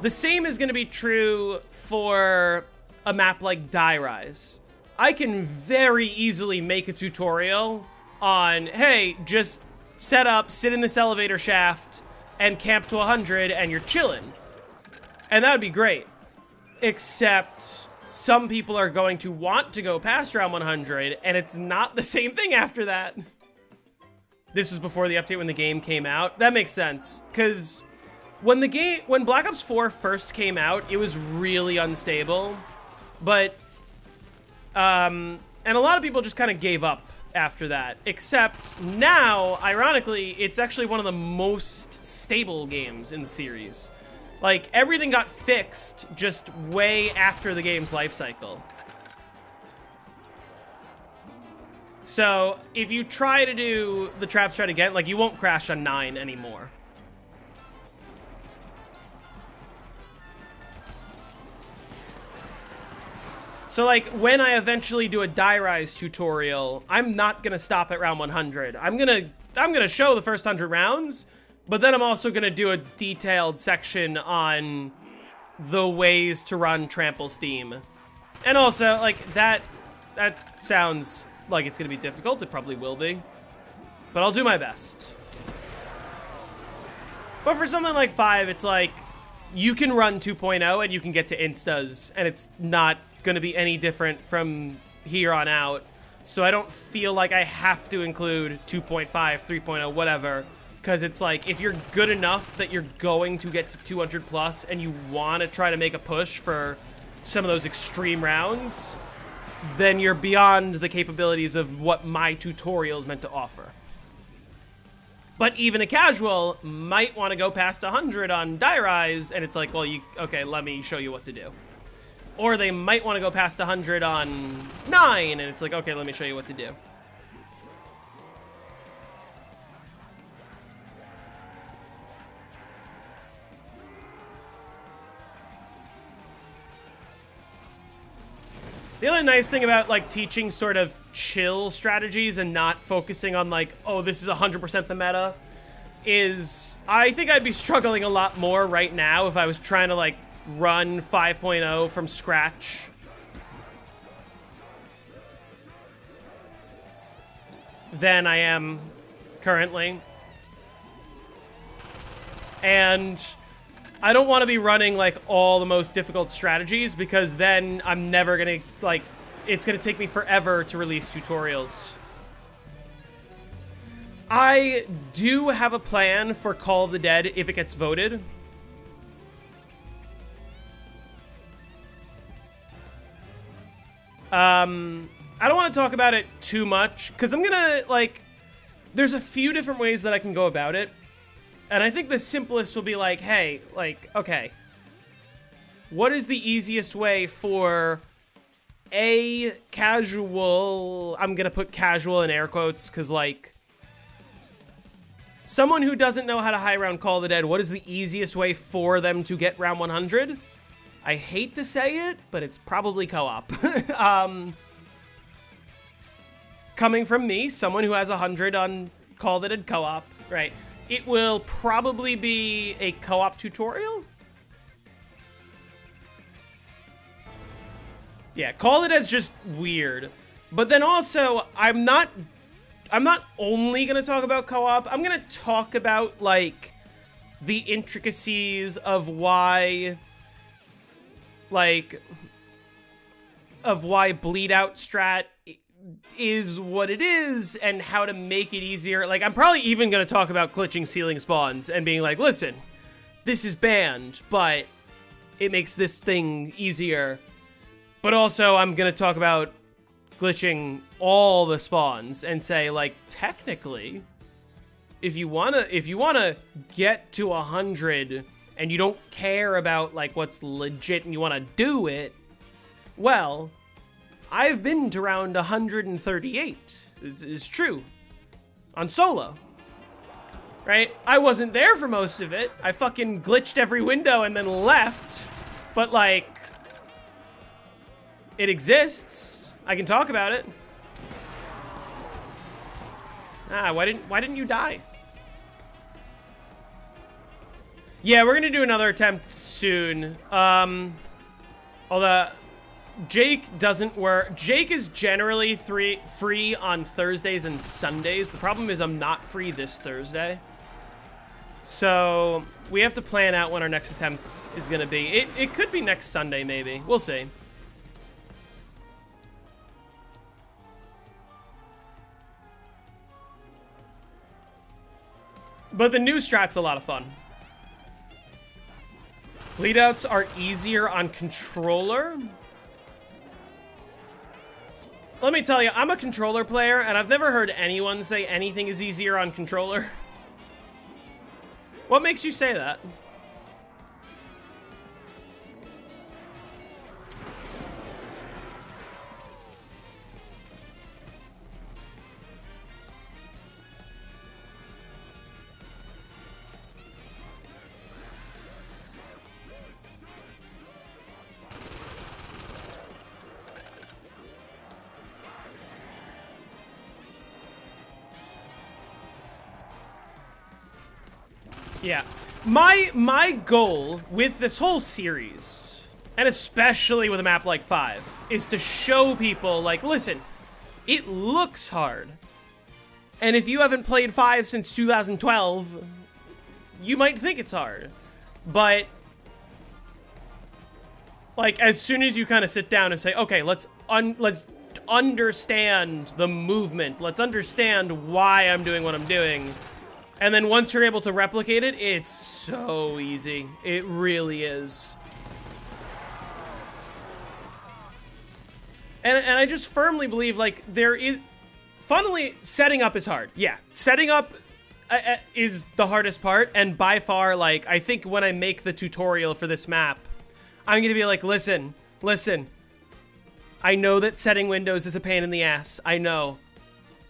Speaker 1: The same is going to be true for a map like Die Rise. I can very easily make a tutorial on, hey, just set up, sit in this elevator shaft, and camp to 100, and you're chilling. And that would be great. Except some people are going to want to go past round 100, and it's not the same thing after that. This was before the update when the game came out. That makes sense, because when Black Ops 4 first came out, it was really unstable. But, and a lot of people just kind of gave up after that. Except now, ironically, it's actually one of the most stable games in the series. Like, everything got fixed just way after the game's life cycle. So, if you try to do the trap strat again, like, you won't crash on 9 anymore. So, like, when I eventually do a Die Rise tutorial, I'm not gonna stop at round 100. I'm gonna show the first 100 rounds, but then I'm also gonna do a detailed section on the ways to run Trample Steam. And also, like, that sounds like it's gonna be difficult. It probably will be. But I'll do my best. But for something like 5, it's like, you can run 2.0 and you can get to instas, and it's not gonna be any different from here on out. So I don't feel like I have to include 2.5, 3.0, whatever. Because it's like, if you're good enough that you're going to get to 200 plus and you want to try to make a push for some of those extreme rounds, then you're beyond the capabilities of what my tutorial is meant to offer. But even a casual might want to go past 100 on Die Rise, and it's like, well, okay, let me show you what to do. Or they might want to go past 100 on 9, and it's like, okay, let me show you what to do. The other nice thing about, like, teaching sort of chill strategies and not focusing on, like, oh, this is 100% the meta, is I think I'd be struggling a lot more right now if I was trying to, like, run 5.0 from scratch. Than I am currently. And I don't want to be running, like, all the most difficult strategies, because then I'm never gonna, like, it's gonna take me forever to release tutorials. I do have a plan for Call of the Dead if it gets voted. I don't want to talk about it too much, because I'm gonna, like, there's a few different ways that I can go about it. And I think the simplest will be like, hey, like, okay, what is the easiest way for a casual, I'm gonna put casual in air quotes, because, like, someone who doesn't know how to high round Call of the Dead, what is the easiest way for them to get round 100? I hate to say it, but it's probably co-op. Coming from me, someone who has 100 on Call of the Dead co-op, right? It will probably be a co-op tutorial. Yeah, call it as just weird. But then also, I'm not only gonna talk about co-op. I'm gonna talk about like the intricacies of why, like, of why bleed out strat is what it is and how to make it easier. Like, I'm probably even gonna talk about glitching ceiling spawns and being like, listen, this is banned, but it makes this thing easier. But also, I'm gonna talk about glitching all the spawns and say, like, technically, if you wanna get to 100 and you don't care about like what's legit and you wanna do it, well, I've been to round 138. Is true on solo, right? I wasn't there for most of it. I fucking glitched every window and then left, but like, it exists. I can talk about it. Ah, why didn't you die? Yeah, we're gonna do another attempt soon. Although Jake doesn't work. Jake is generally free on Thursdays and Sundays. The problem is I'm not free this Thursday. So we have to plan out when our next attempt is gonna be. It could be next Sunday, maybe. We'll see. But the new strat's a lot of fun. Bleedouts are easier on controller. Let me tell you, I'm a controller player, and I've never heard anyone say anything is easier on controller. What makes you say that? Yeah. My goal with this whole series, and especially with a map like 5, is to show people, like, listen, it looks hard. And if you haven't played 5 since 2012, you might think it's hard. But, like, as soon as you kind of sit down and say, okay, let's understand the movement. Let's understand why I'm doing what I'm doing. And then once you're able to replicate it, it's so easy. It really is. And I just firmly believe, like, there is... Funnily, setting up is hard. Yeah, setting up is the hardest part. And by far, like, I think when I make the tutorial for this map, I'm going to be like, listen. I know that setting windows is a pain in the ass. I know.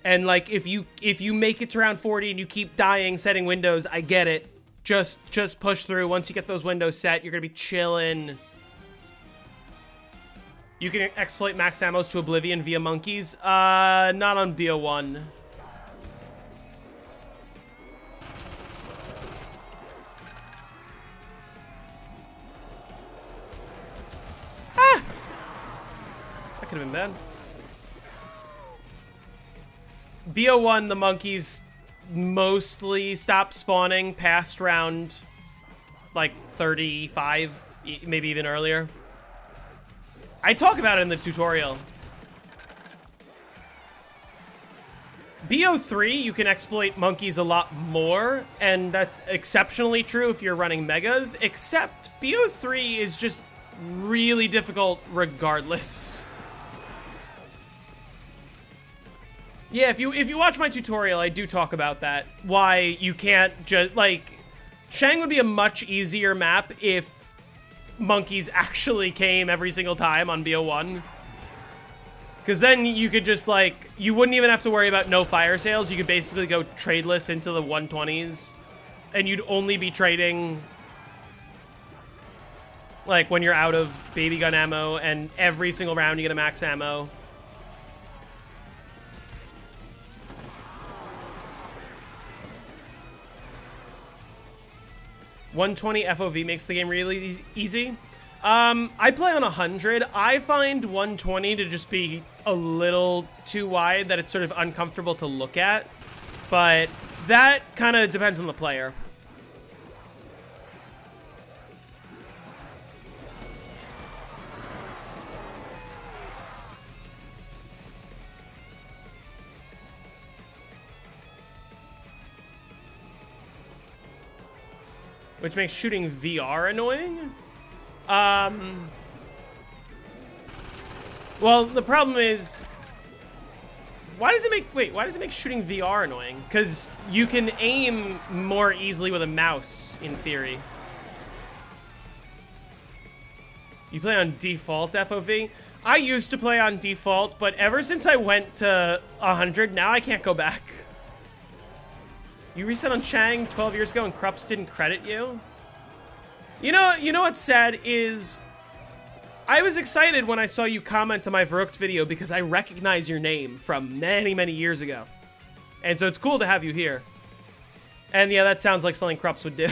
Speaker 1: And like, if you make it to round 40 and you keep dying setting windows, I get it. Just push through. Once you get those windows set, you're gonna be chilling. You can exploit max ammos to oblivion via monkeys. Not on BO1. Ah! That could have been bad. BO1, the monkeys mostly stop spawning past round, like, 35, maybe even earlier. I talk about it in the tutorial. BO3, you can exploit monkeys a lot more, and that's exceptionally true if you're running megas, except BO3 is just really difficult regardless. Yeah, if you watch my tutorial, I do talk about that. Why you can't just, like, Shang would be a much easier map if monkeys actually came every single time on BO1. Because then you could just, like, you wouldn't even have to worry about no fire sales. You could basically go tradeless into the 120s. And you'd only be trading, like, when you're out of baby gun ammo, and every single round you get a max ammo. $120 FOV makes the game really easy. I play on 100. I find 120 to just be a little too wide, that it's sort of uncomfortable to look at. But that kind of depends on the player. Which makes shooting VR annoying? Well, the problem is, why does it make shooting VR annoying? Because you can aim more easily with a mouse, in theory. You play on default FOV? I used to play on default, but ever since I went to 100, now I can't go back. You reset on Chang 12 years ago and Krups didn't credit you? You know what's sad is, I was excited when I saw you comment on my Verrückt video because I recognize your name from many, many years ago. And so it's cool to have you here. And yeah, that sounds like something Krups would do.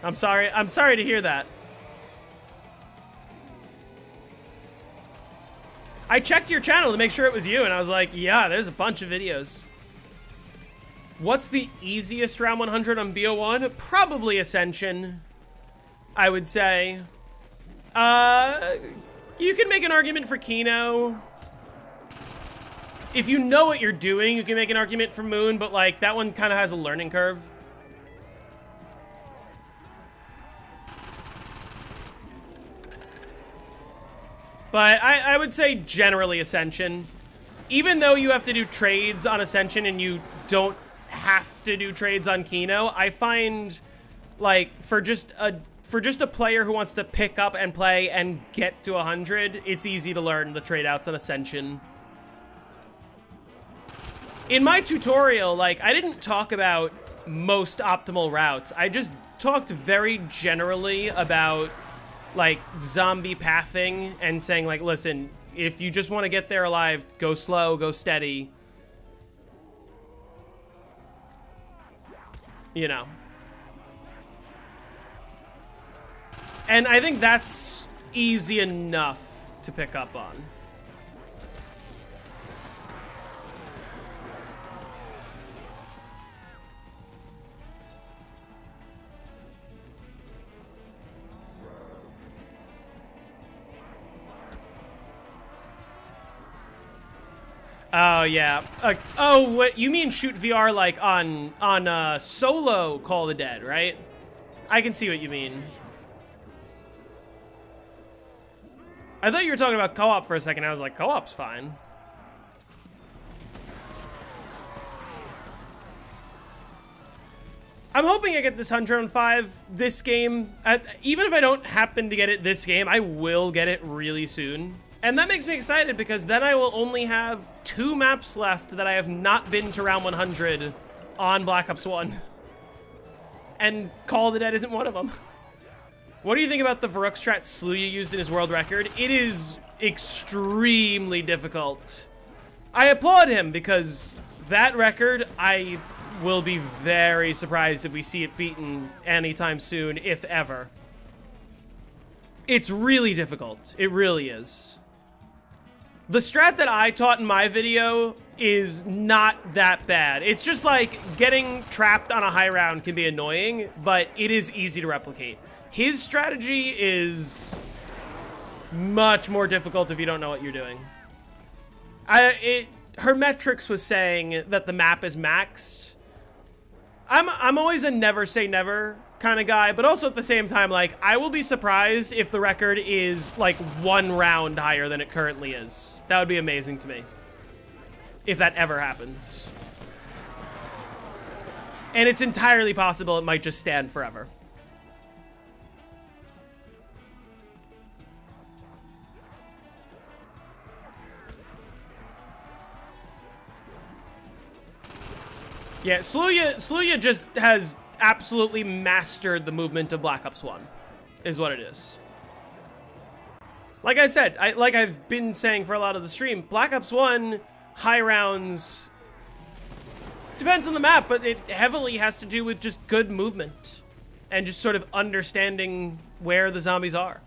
Speaker 1: I'm sorry to hear that. I checked your channel to make sure it was you, and I was like, yeah, there's a bunch of videos. What's the easiest round 100 on BO1? Probably Ascension, I would say. You can make an argument for Kino. If you know what you're doing, you can make an argument for Moon, but like, that one kind of has a learning curve. But I would say generally Ascension. Even though you have to do trades on Ascension and you don't have to do trades on Kino, I find, like, for just a player who wants to pick up and play and get to 100, it's easy to learn the trade outs on Ascension. In my tutorial, like, I didn't talk about most optimal routes. I just talked very generally about, like, zombie pathing and saying, like, listen, if you just want to get there alive, go slow, go steady. You know. And I think that's easy enough to pick up on. Oh, yeah. Oh, what, you mean shoot VR like on solo Call of the Dead, right? I can see what you mean. I thought you were talking about co-op for a second. I was like, co-op's fine. I'm hoping I get this 105 this game. Even if I don't happen to get it this game, I will get it really soon. And that makes me excited because then I will only have 2 maps left that I have not been to round 100 on Black Ops 1. And Call of the Dead isn't one of them. What do you think about the Verrückt strat Sluya used in his world record? It is extremely difficult. I applaud him because that record, I will be very surprised if we see it beaten anytime soon, if ever. It's really difficult. It really is. The strat that I taught in my video is not that bad. It's just like getting trapped on a high round can be annoying, but it is easy to replicate. His strategy is much more difficult if you don't know what you're doing. Hermetrics was saying that the map is maxed. I'm always a never say never kind of guy, but also at the same time, like, I will be surprised if the record is like 1 round higher than it currently is. That would be amazing to me. If that ever happens. And it's entirely possible it might just stand forever. Yeah, Sluya just has absolutely mastered the movement of Black Ops 1, is what it is. Like I said, like I've been saying for a lot of the stream, Black Ops 1, high rounds, depends on the map, but it heavily has to do with just good movement and just sort of understanding where the zombies are.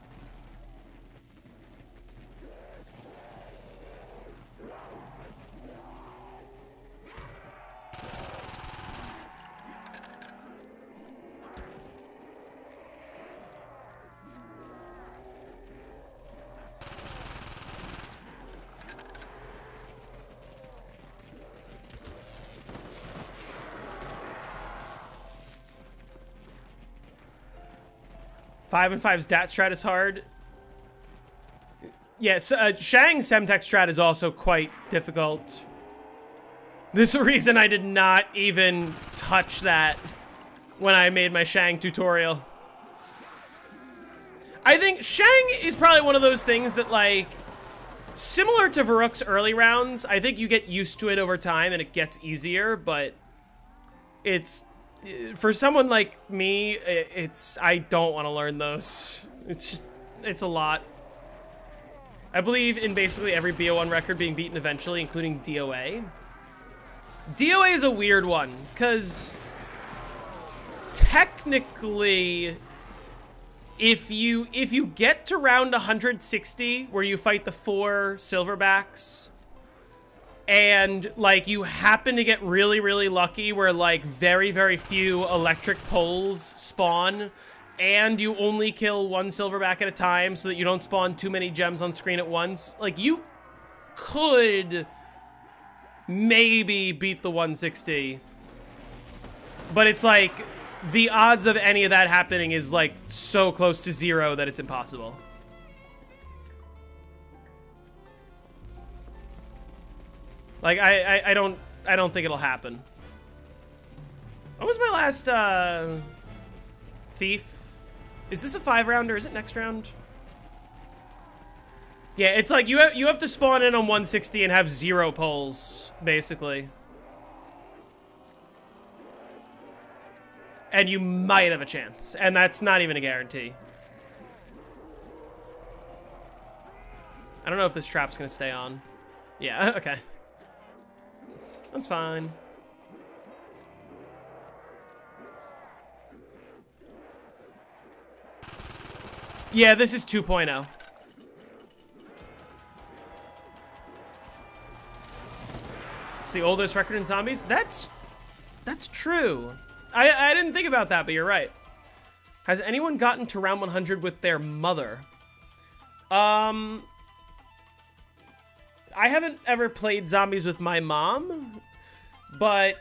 Speaker 1: 5 and 5 stat strat is hard. Yes, Shang's Semtex strat is also quite difficult. There's a reason I did not even touch that when I made my Shang tutorial. I think Shang is probably one of those things that, like, similar to Varrook's early rounds, I think you get used to it over time and it gets easier, but it's, for someone like me, I don't want to learn those. It's a lot. I believe in basically every BO1 record being beaten eventually, including DOA. DOA is a weird one, because technically, if you get to round 160, where you fight the 4 silverbacks, and, like, you happen to get really, really lucky where, like, very, very few electric poles spawn, and you only kill 1 silverback at a time so that you don't spawn too many gems on screen at once, like, you could maybe beat the 160. But it's like, the odds of any of that happening is, like, so close to 0 that it's impossible. Like, I don't think it'll happen. What was my last, Thief? Is this a 5-rounder? Is it next round? Yeah, it's like, you have to spawn in on 160 and have 0 pulls, basically. And you might have a chance, and that's not even a guarantee. I don't know if this trap's gonna stay on. Yeah, okay. That's fine. Yeah, this is 2.0. It's the oldest record in zombies? That's true. I didn't think about that, but you're right. Has anyone gotten to round 100 with their mother? I haven't ever played zombies with my mom, but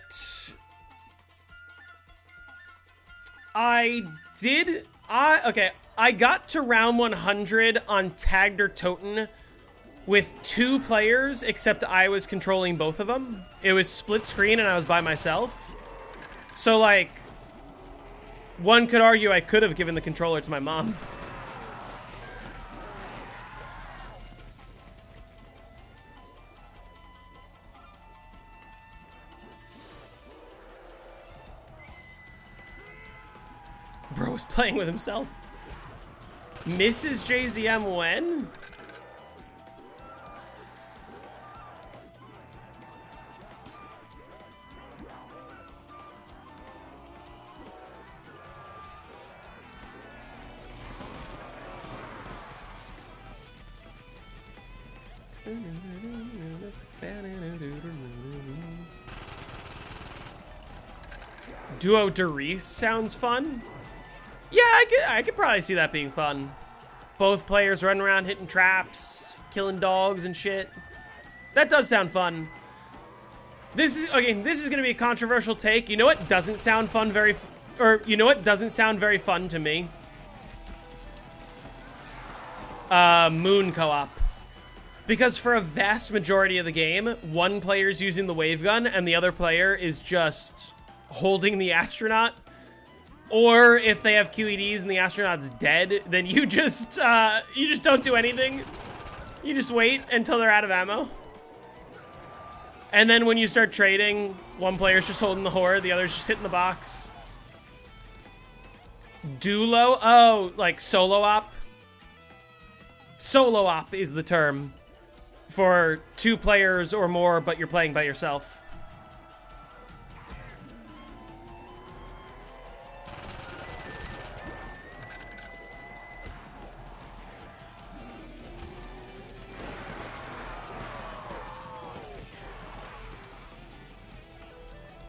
Speaker 1: I got to round 100 on Tagged or Toten with 2 players, except I was controlling both of them. It was split screen and I was by myself. So, like, one could argue I could have given the controller to my mom. Bro was playing with himself. Mrs. JZM when? Duo Derice sounds fun. Yeah, I could probably see that being fun. Both players running around hitting traps, killing dogs and shit. That does sound fun. This is gonna be a controversial take. You know what doesn't sound fun doesn't sound very fun to me? Moon co-op. Because for a vast majority of the game, one player's using the wave gun and the other player is just holding the astronaut. Or if they have QEDs and the astronaut's dead, then you just don't do anything. You just wait until they're out of ammo. And then when you start trading, one player's just holding the horde, the other's just hitting the box. Dulo? Oh, like solo op? Solo op is the term for 2 players or more, but you're playing by yourself.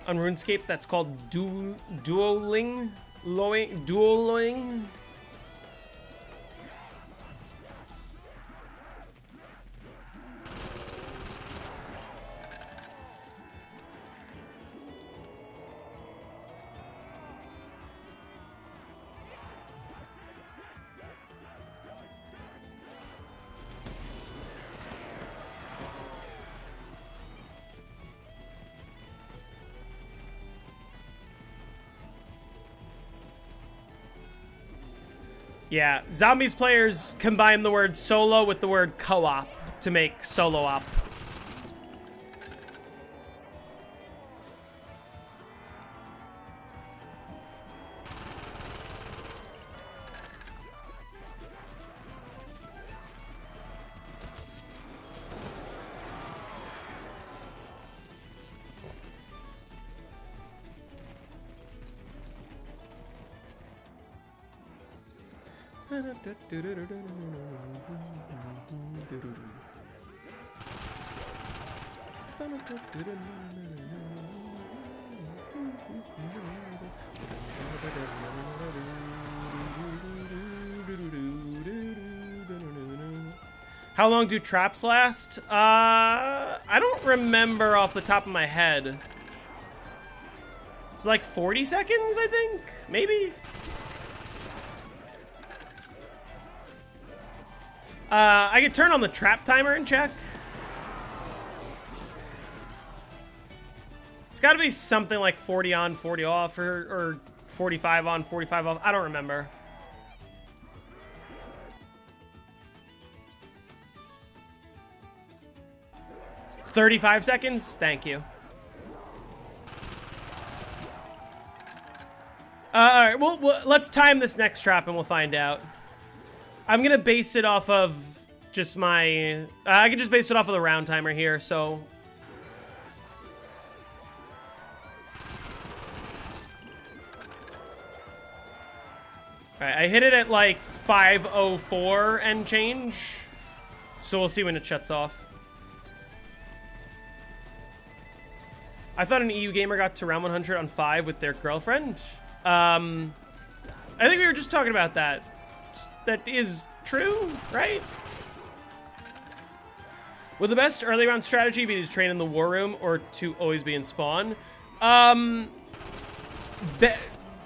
Speaker 1: On RuneScape, that's called dueling. Yeah, Zombies players combine the word solo with the word co-op to make solo op. How long do traps last? I don't remember off the top of my head. It's like 40 seconds, I think? Maybe? I could turn on the trap timer and check. It's gotta be something like 40 on, 40 off, or 45 on, 45 off. I don't remember. It's 35 seconds? Thank you. Alright, well, let's time this next trap and we'll find out. I'm gonna base it off of just my... I can just base it off of the round timer here, so... Alright, I hit it at like 5:04 and change. So we'll see when it shuts off. I thought an EU gamer got to round 100 on 5 with their girlfriend. I think we were just talking about that. That is true, right? Would the best early round strategy be to train in the war room or to always be in spawn?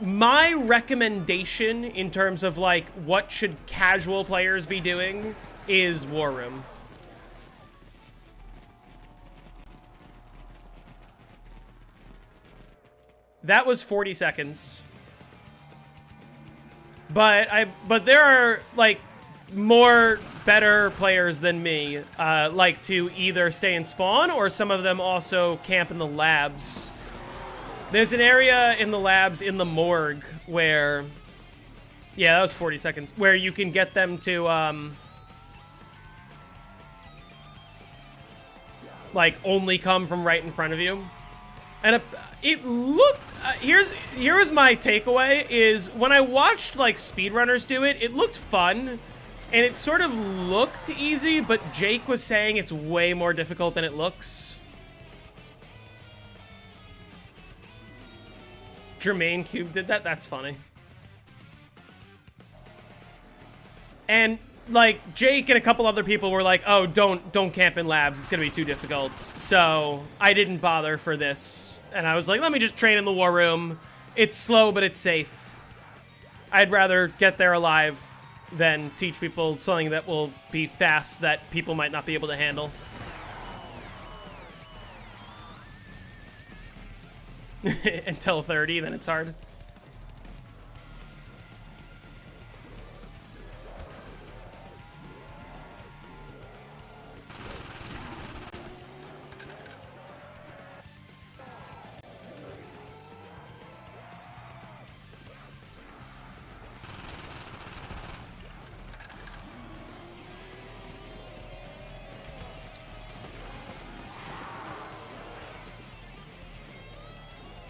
Speaker 1: My recommendation in terms of like what should casual players be doing is war room. That was 40 seconds. But there are like more better players than me like to either stay in spawn or some of them also camp in the labs. There's an area in the labs in the morgue where, yeah, that was 40 seconds, where you can get them to like only come from right in front of you. And it looked, here was my takeaway, is when I watched like speedrunners do it, it looked fun, and it sort of looked easy, but Jake was saying it's way more difficult than it looks. Jermaine Cube did that? That's funny. And like Jake and a couple other people were like, oh, don't camp in labs, it's gonna be too difficult. So I didn't bother for this. And I was like, let me just train in the war room. It's slow, but it's safe. I'd rather get there alive than teach people something that will be fast that people might not be able to handle. Until 30, then it's hard.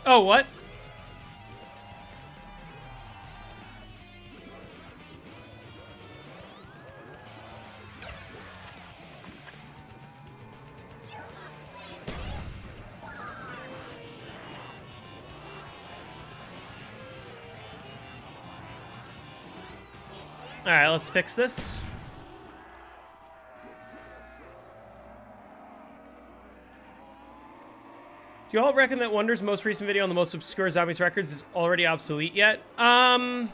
Speaker 1: Oh, what? All right, let's fix this. Do you all reckon that Wonder's most recent video on the most obscure Zombies records is already obsolete yet? I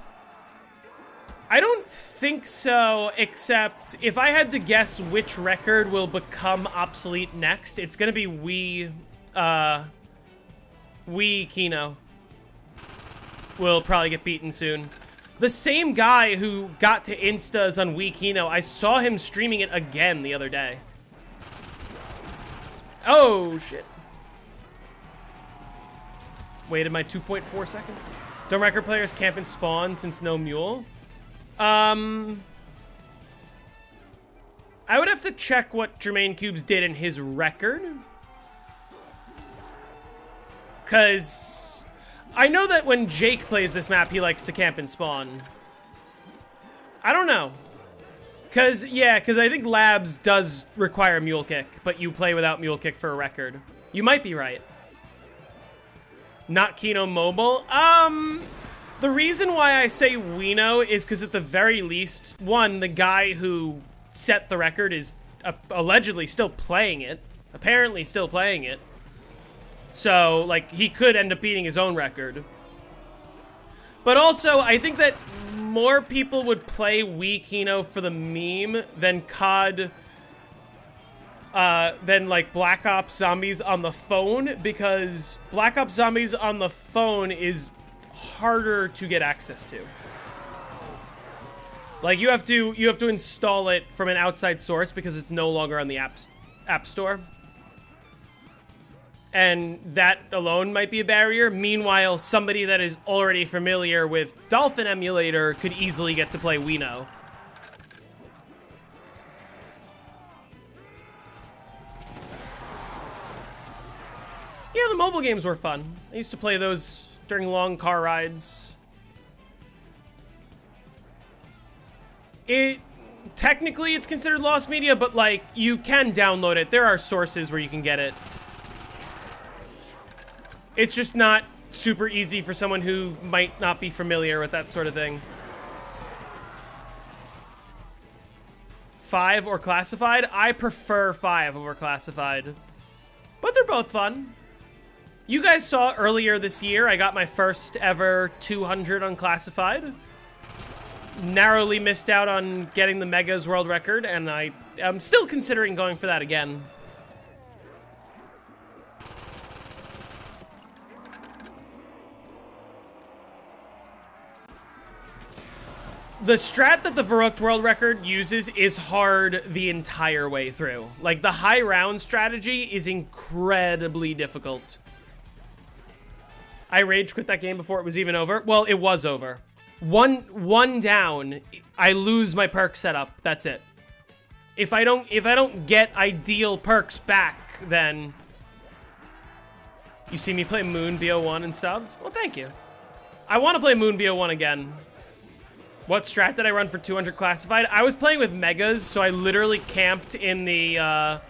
Speaker 1: don't think so, except if I had to guess which record will become obsolete next, it's gonna be Wii Kino. Will probably get beaten soon. The same guy who got to instas on Wii Kino, I saw him streaming it again the other day. Oh, shit. Waited my 2.4 seconds. Don't record players camp and spawn since no mule? I would have to check what Jermaine Cubes did in his record. Because I know that when Jake plays this map, he likes to camp and spawn. I don't know. Because I think Labs does require Mule Kick, but you play without Mule Kick for a record. You might be right. Not Kino Mobile? The reason why I say we know is because at the very least, one, the guy who set the record is allegedly still playing it. Apparently still playing it. So, like, he could end up beating his own record. But also, I think that more people would play Wii Kino for the meme than COD, than, like, Black Ops Zombies on the phone, because Black Ops Zombies on the phone is harder to get access to. Like, you have to install it from an outside source because it's no longer on the App Store. And that alone might be a barrier. Meanwhile, somebody that is already familiar with Dolphin Emulator could easily get to play Weeno. Yeah, the mobile games were fun. I used to play those during long car rides. Technically, it's considered lost media, but, like, you can download it. There are sources where you can get it. It's just not super easy for someone who might not be familiar with that sort of thing. 5 or Classified? I prefer 5 over Classified. But they're both fun. You guys saw earlier this year, I got my first ever 200 on Classified. Narrowly missed out on getting the Megas world record, and I am still considering going for that again. The strat that the Varrocked world record uses is hard the entire way through. Like, the high round strategy is incredibly difficult. I rage quit that game before it was even over. Well, it was over. One down, I lose my perk setup. That's it. If I don't get ideal perks back, then you see me play Moon BO1 and subbed? Well, thank you. I want to play Moon BO1 again. What strat did I run for 200 Classified? I was playing with Megas, so I literally camped in the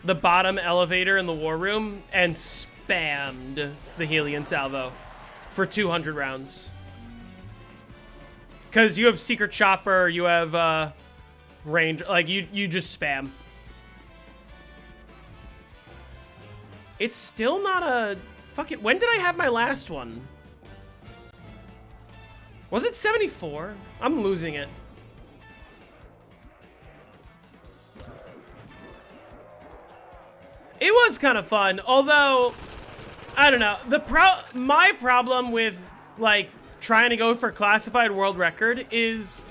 Speaker 1: bottom elevator in the war room and spammed the Helion Salvo for 200 rounds. Because you have Secret Chopper, you have range, like you just spam. It's still not a fucking, when did I have my last one? Was it 74? I'm losing it. It was kind of fun, although, I don't know. My problem with, like, trying to go for Classified world record is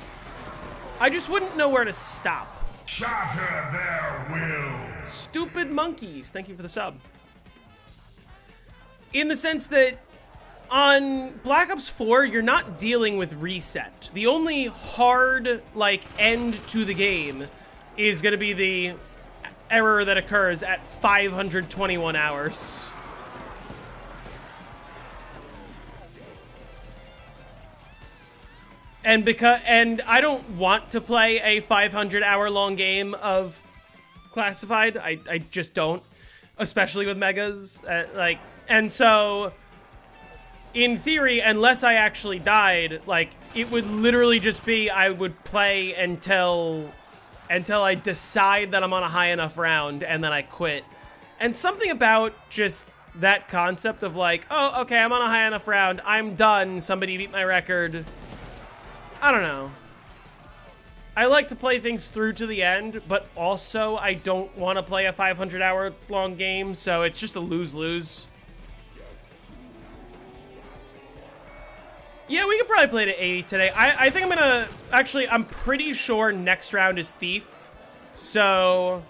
Speaker 1: I just wouldn't know where to stop.
Speaker 3: Shatter their will.
Speaker 1: Stupid monkeys. Thank you for the sub. In the sense that on Black Ops 4, you're not dealing with reset. The only hard, like, end to the game is going to be the error that occurs at 521 hours. And I don't want to play a 500-hour long game of Classified. I just don't, especially with Megas. And so, in theory, unless I actually died, like, it would literally just be I would play until I decide that I'm on a high enough round, and then I quit. And something about just that concept of, like, oh, okay, I'm on a high enough round, I'm done, somebody beat my record. I don't know. I like to play things through to the end, but also I don't want to play a 500-hour long game, so it's just a lose-lose. Yeah, we could probably play to 80 today. I think I'm gonna... Actually, I'm pretty sure next round is Thief. So...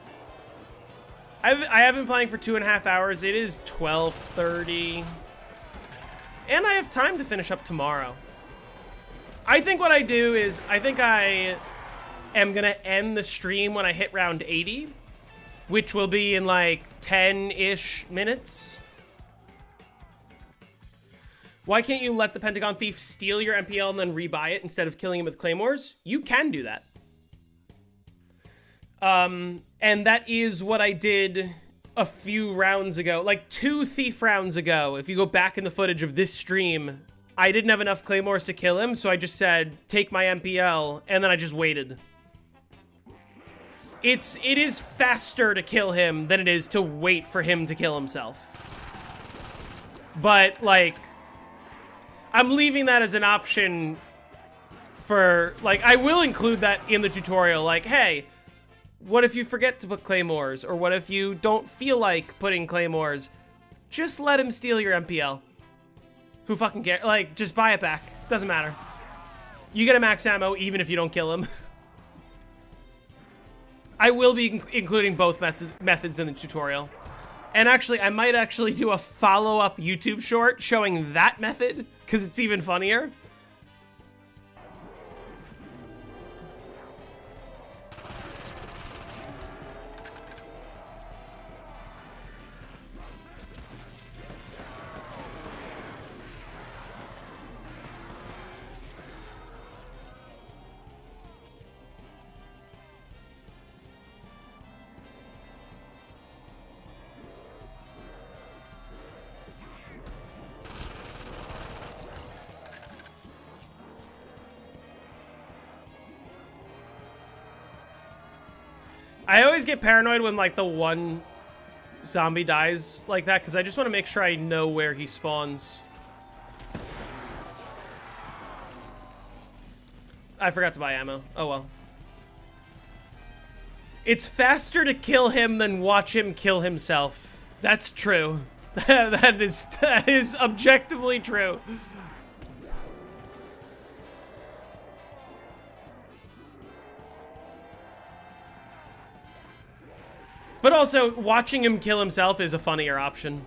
Speaker 1: I have been playing for 2.5 hours. It is 12:30. And I have time to finish up tomorrow. I think what I do is... I think I am gonna end the stream when I hit round 80. Which will be in like 10-ish minutes. Why can't you let the Pentagon Thief steal your MPL and then rebuy it instead of killing him with claymores? You can do that. And that is what I did a few rounds ago. Like 2 Thief rounds ago. If you go back in the footage of this stream, I didn't have enough claymores to kill him, so I just said, take my MPL, and then I just waited. It is faster to kill him than it is to wait for him to kill himself. But, like... I'm leaving that as an option for, like, I will include that in the tutorial. Like, hey, what if you forget to put claymores? Or what if you don't feel like putting claymores? Just let him steal your MPL. Who fucking cares? Like, just buy it back. Doesn't matter. You get a max ammo even if you don't kill him. I will be including both methods in the tutorial. And actually, I might actually do a follow-up YouTube short showing that method, because it's even funnier. I always get paranoid when, like, the one zombie dies like that, because I just want to make sure I know where he spawns. I forgot to buy ammo. Oh, well. It's faster to kill him than watch him kill himself. That's true. that is objectively true. But also, watching him kill himself is a funnier option.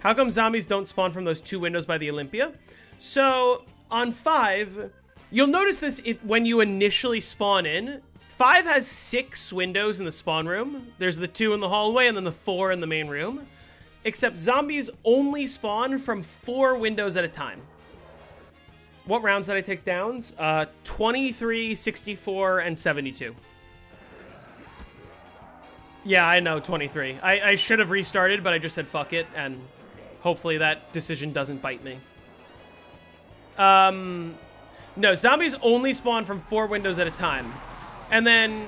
Speaker 1: How come zombies don't spawn from those 2 windows by the Olympia? So, on 5, you'll notice this when you initially spawn in. 5 has 6 windows in the spawn room. There's the 2 in the hallway and then the 4 in the main room. Except zombies only spawn from 4 windows at a time. What rounds did I take downs? 23, 64, and 72. Yeah, I know, 23. I should have restarted, but I just said fuck it, and hopefully that decision doesn't bite me. No, zombies only spawn from 4 windows at a time. And then,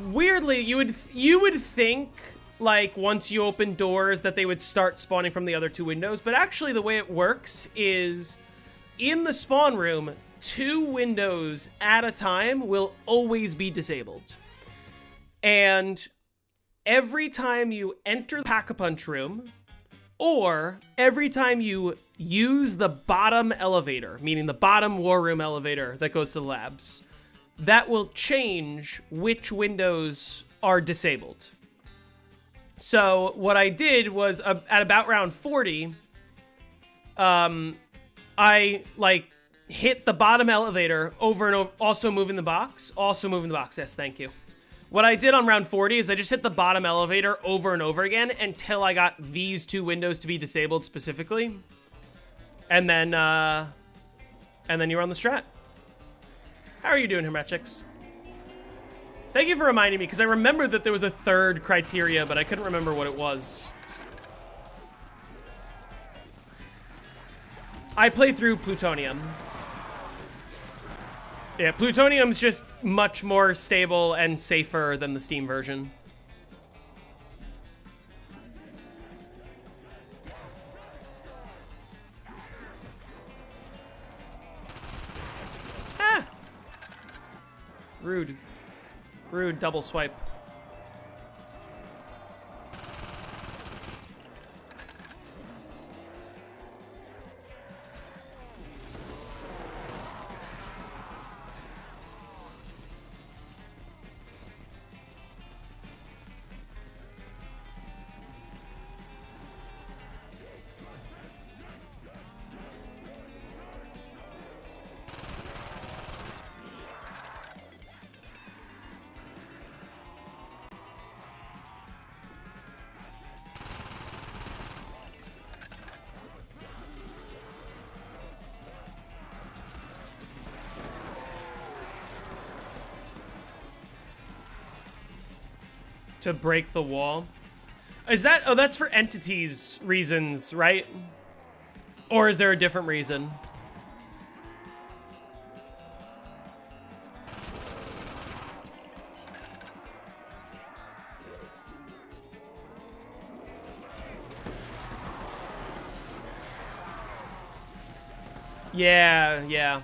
Speaker 1: weirdly, you would think, like, once you open doors that they would start spawning from the other 2 windows. But actually, the way it works is, in the spawn room, 2 windows at a time will always be disabled. And every time you enter the Pack-a-Punch room, or every time you use the bottom elevator, meaning the bottom war room elevator that goes to the labs, that will change which windows are disabled. So what I did was, at about round 40, I, like, hit the bottom elevator over and over, also moving the box, yes, thank you. What I did on round 40 is I just hit the bottom elevator over and over again until I got these 2 windows to be disabled specifically. And then you run the strat. How are you doing, Hermetrix? Thank you for reminding me, because I remembered that there was a 3rd criteria, but I couldn't remember what it was. I play through Plutonium. Yeah, Plutonium's just much more stable and safer than the Steam version. Rude. Rude double swipe. To break the wall. Is that... Oh, that's for entities reasons, right? Or is there a different reason? Yeah, yeah.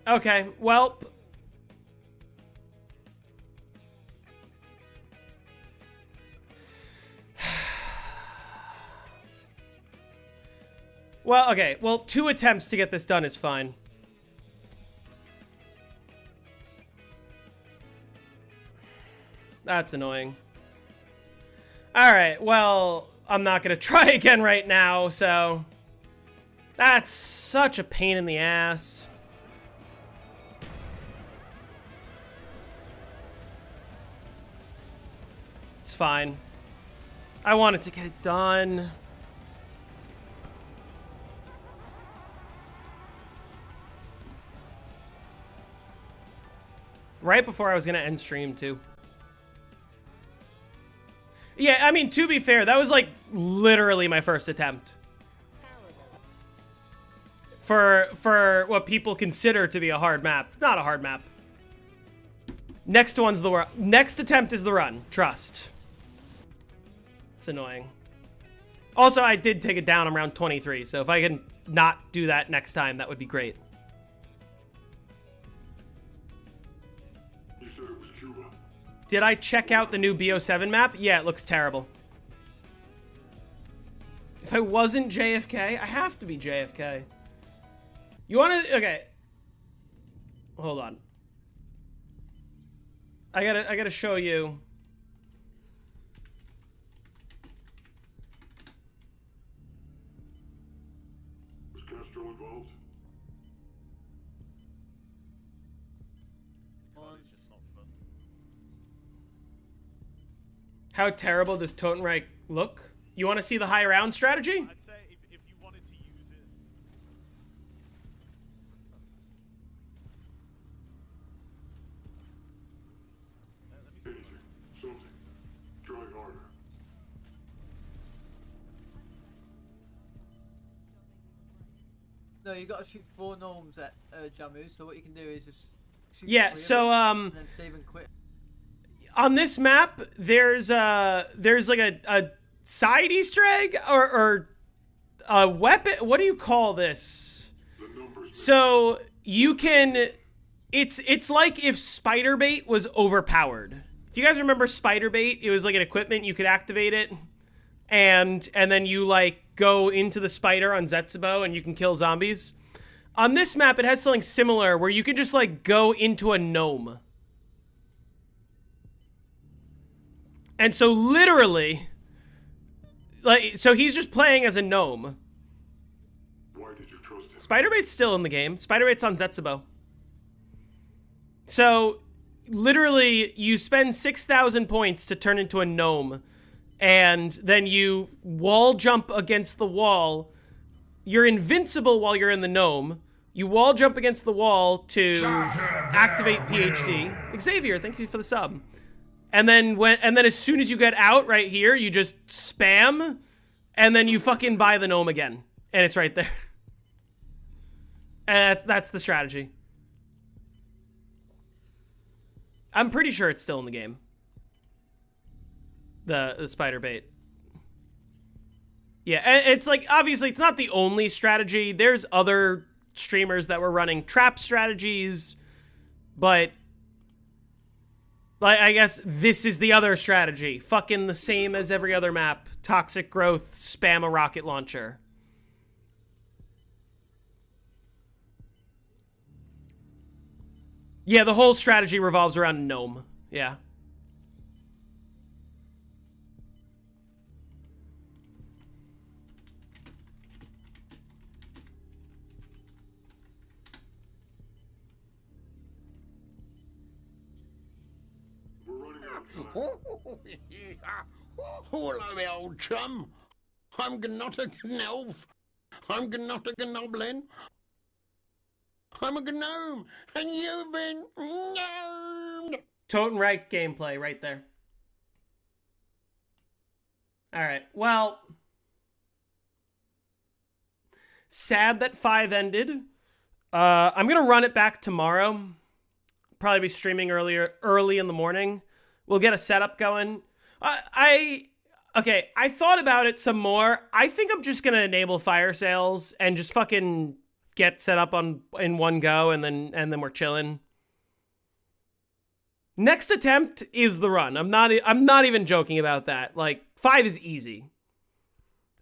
Speaker 1: Okay, well... Well, okay. Well, 2 attempts to get this done is fine. That's annoying. Alright, well, I'm not gonna try again right now, so... That's such a pain in the ass. It's fine. I wanted to get it done. Right before I was gonna end stream, too. Yeah, I mean, to be fair, that was, like, literally my first attempt. For what people consider to be a hard map. Not a hard map. Next one's the run. Next attempt is the run. Trust. It's annoying. Also, I did take it down around 23, so if I can not do that next time, that would be great.
Speaker 3: You said it was Cuba.
Speaker 1: Did I check out the new BO7 map? Yeah, it looks terrible. If I wasn't JFK, I have to be JFK. You want to... Okay. Hold on. I gotta show you.
Speaker 3: Was Castro involved?
Speaker 1: How terrible does Totenreich look? You want to see the high round strategy?
Speaker 5: I'd say if you wanted to use it. Let me see.
Speaker 3: Anything. Something. Try harder.
Speaker 6: No, you got to shoot 4 gnomes at Jammu. So what you can do is just shoot
Speaker 1: Yeah.
Speaker 6: 3 of
Speaker 1: So
Speaker 6: them and then save and quit.
Speaker 1: on this map, there's like a side Easter egg or a weapon. What do you call this?
Speaker 3: The numbers.
Speaker 1: So you can, it's like if Spiderbait was overpowered. If you guys remember Spiderbait, it was like an equipment, you could activate it, and then you like go into the spider on Zetsubo and you can kill zombies. On this map, it has something similar where you can just like go into a gnome. And so literally, like, so he's just playing as a gnome.
Speaker 3: Why did you trust him?
Speaker 1: Spiderbait's still in the game. Spiderbait's on Zetsubo. So, literally, you spend 6,000 points to turn into a gnome. and then you wall jump against the wall. You're invincible while you're in the gnome. You wall jump against the wall to activate PhD. Xavier, thank you for the sub. And then as soon as you get out right here, you just spam, and then you fucking buy the gnome again, and it's right there. And that's the strategy. I'm pretty sure it's still in the game. The spider bait. Yeah, and it's like, obviously it's not the only strategy. There's other streamers that were running trap strategies, but like, I guess this is the other strategy. Fucking the same as every other map. Toxic growth, spam a rocket launcher. Yeah, the whole strategy revolves around gnome. Yeah.
Speaker 3: We're running out of time.
Speaker 7: Hello, my old chum. I'm Gnotta Gnolf. I'm Gnotta Gnoblin. I'm a gnome, and you've been gnomed.
Speaker 1: Totenreich gameplay right there. Alright, well, sad that 5 ended. I'm gonna run it back tomorrow. Probably be streaming early in the morning. We'll get a setup going. Okay, I thought about it some more. I think I'm just gonna enable fire sales and just fucking get set up in one go, and then we're chilling. Next attempt is the run. I'm not even joking about that. Like, 5 is easy.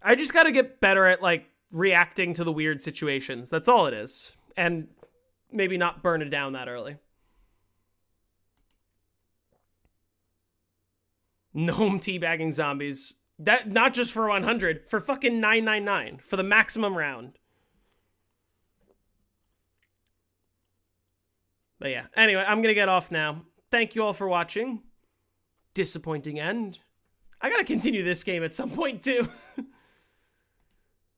Speaker 1: I just gotta get better at, like, reacting to the weird situations. That's all it is. And maybe not burn it down that early. Gnome teabagging zombies. That, not just for 100, for fucking 999. For the maximum round. But yeah, anyway, I'm gonna get off now. Thank you all for watching. Disappointing end. I gotta continue this game at some point too.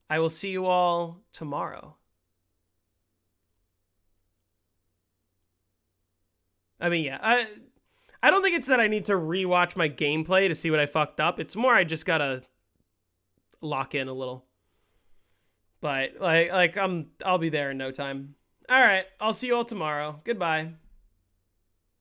Speaker 1: I will see you all tomorrow. I mean, yeah, I don't think it's that I need to rewatch my gameplay to see what I fucked up. It's more I just gotta lock in a little. But like I'll be there in no time. All right, I'll see you all tomorrow. Goodbye.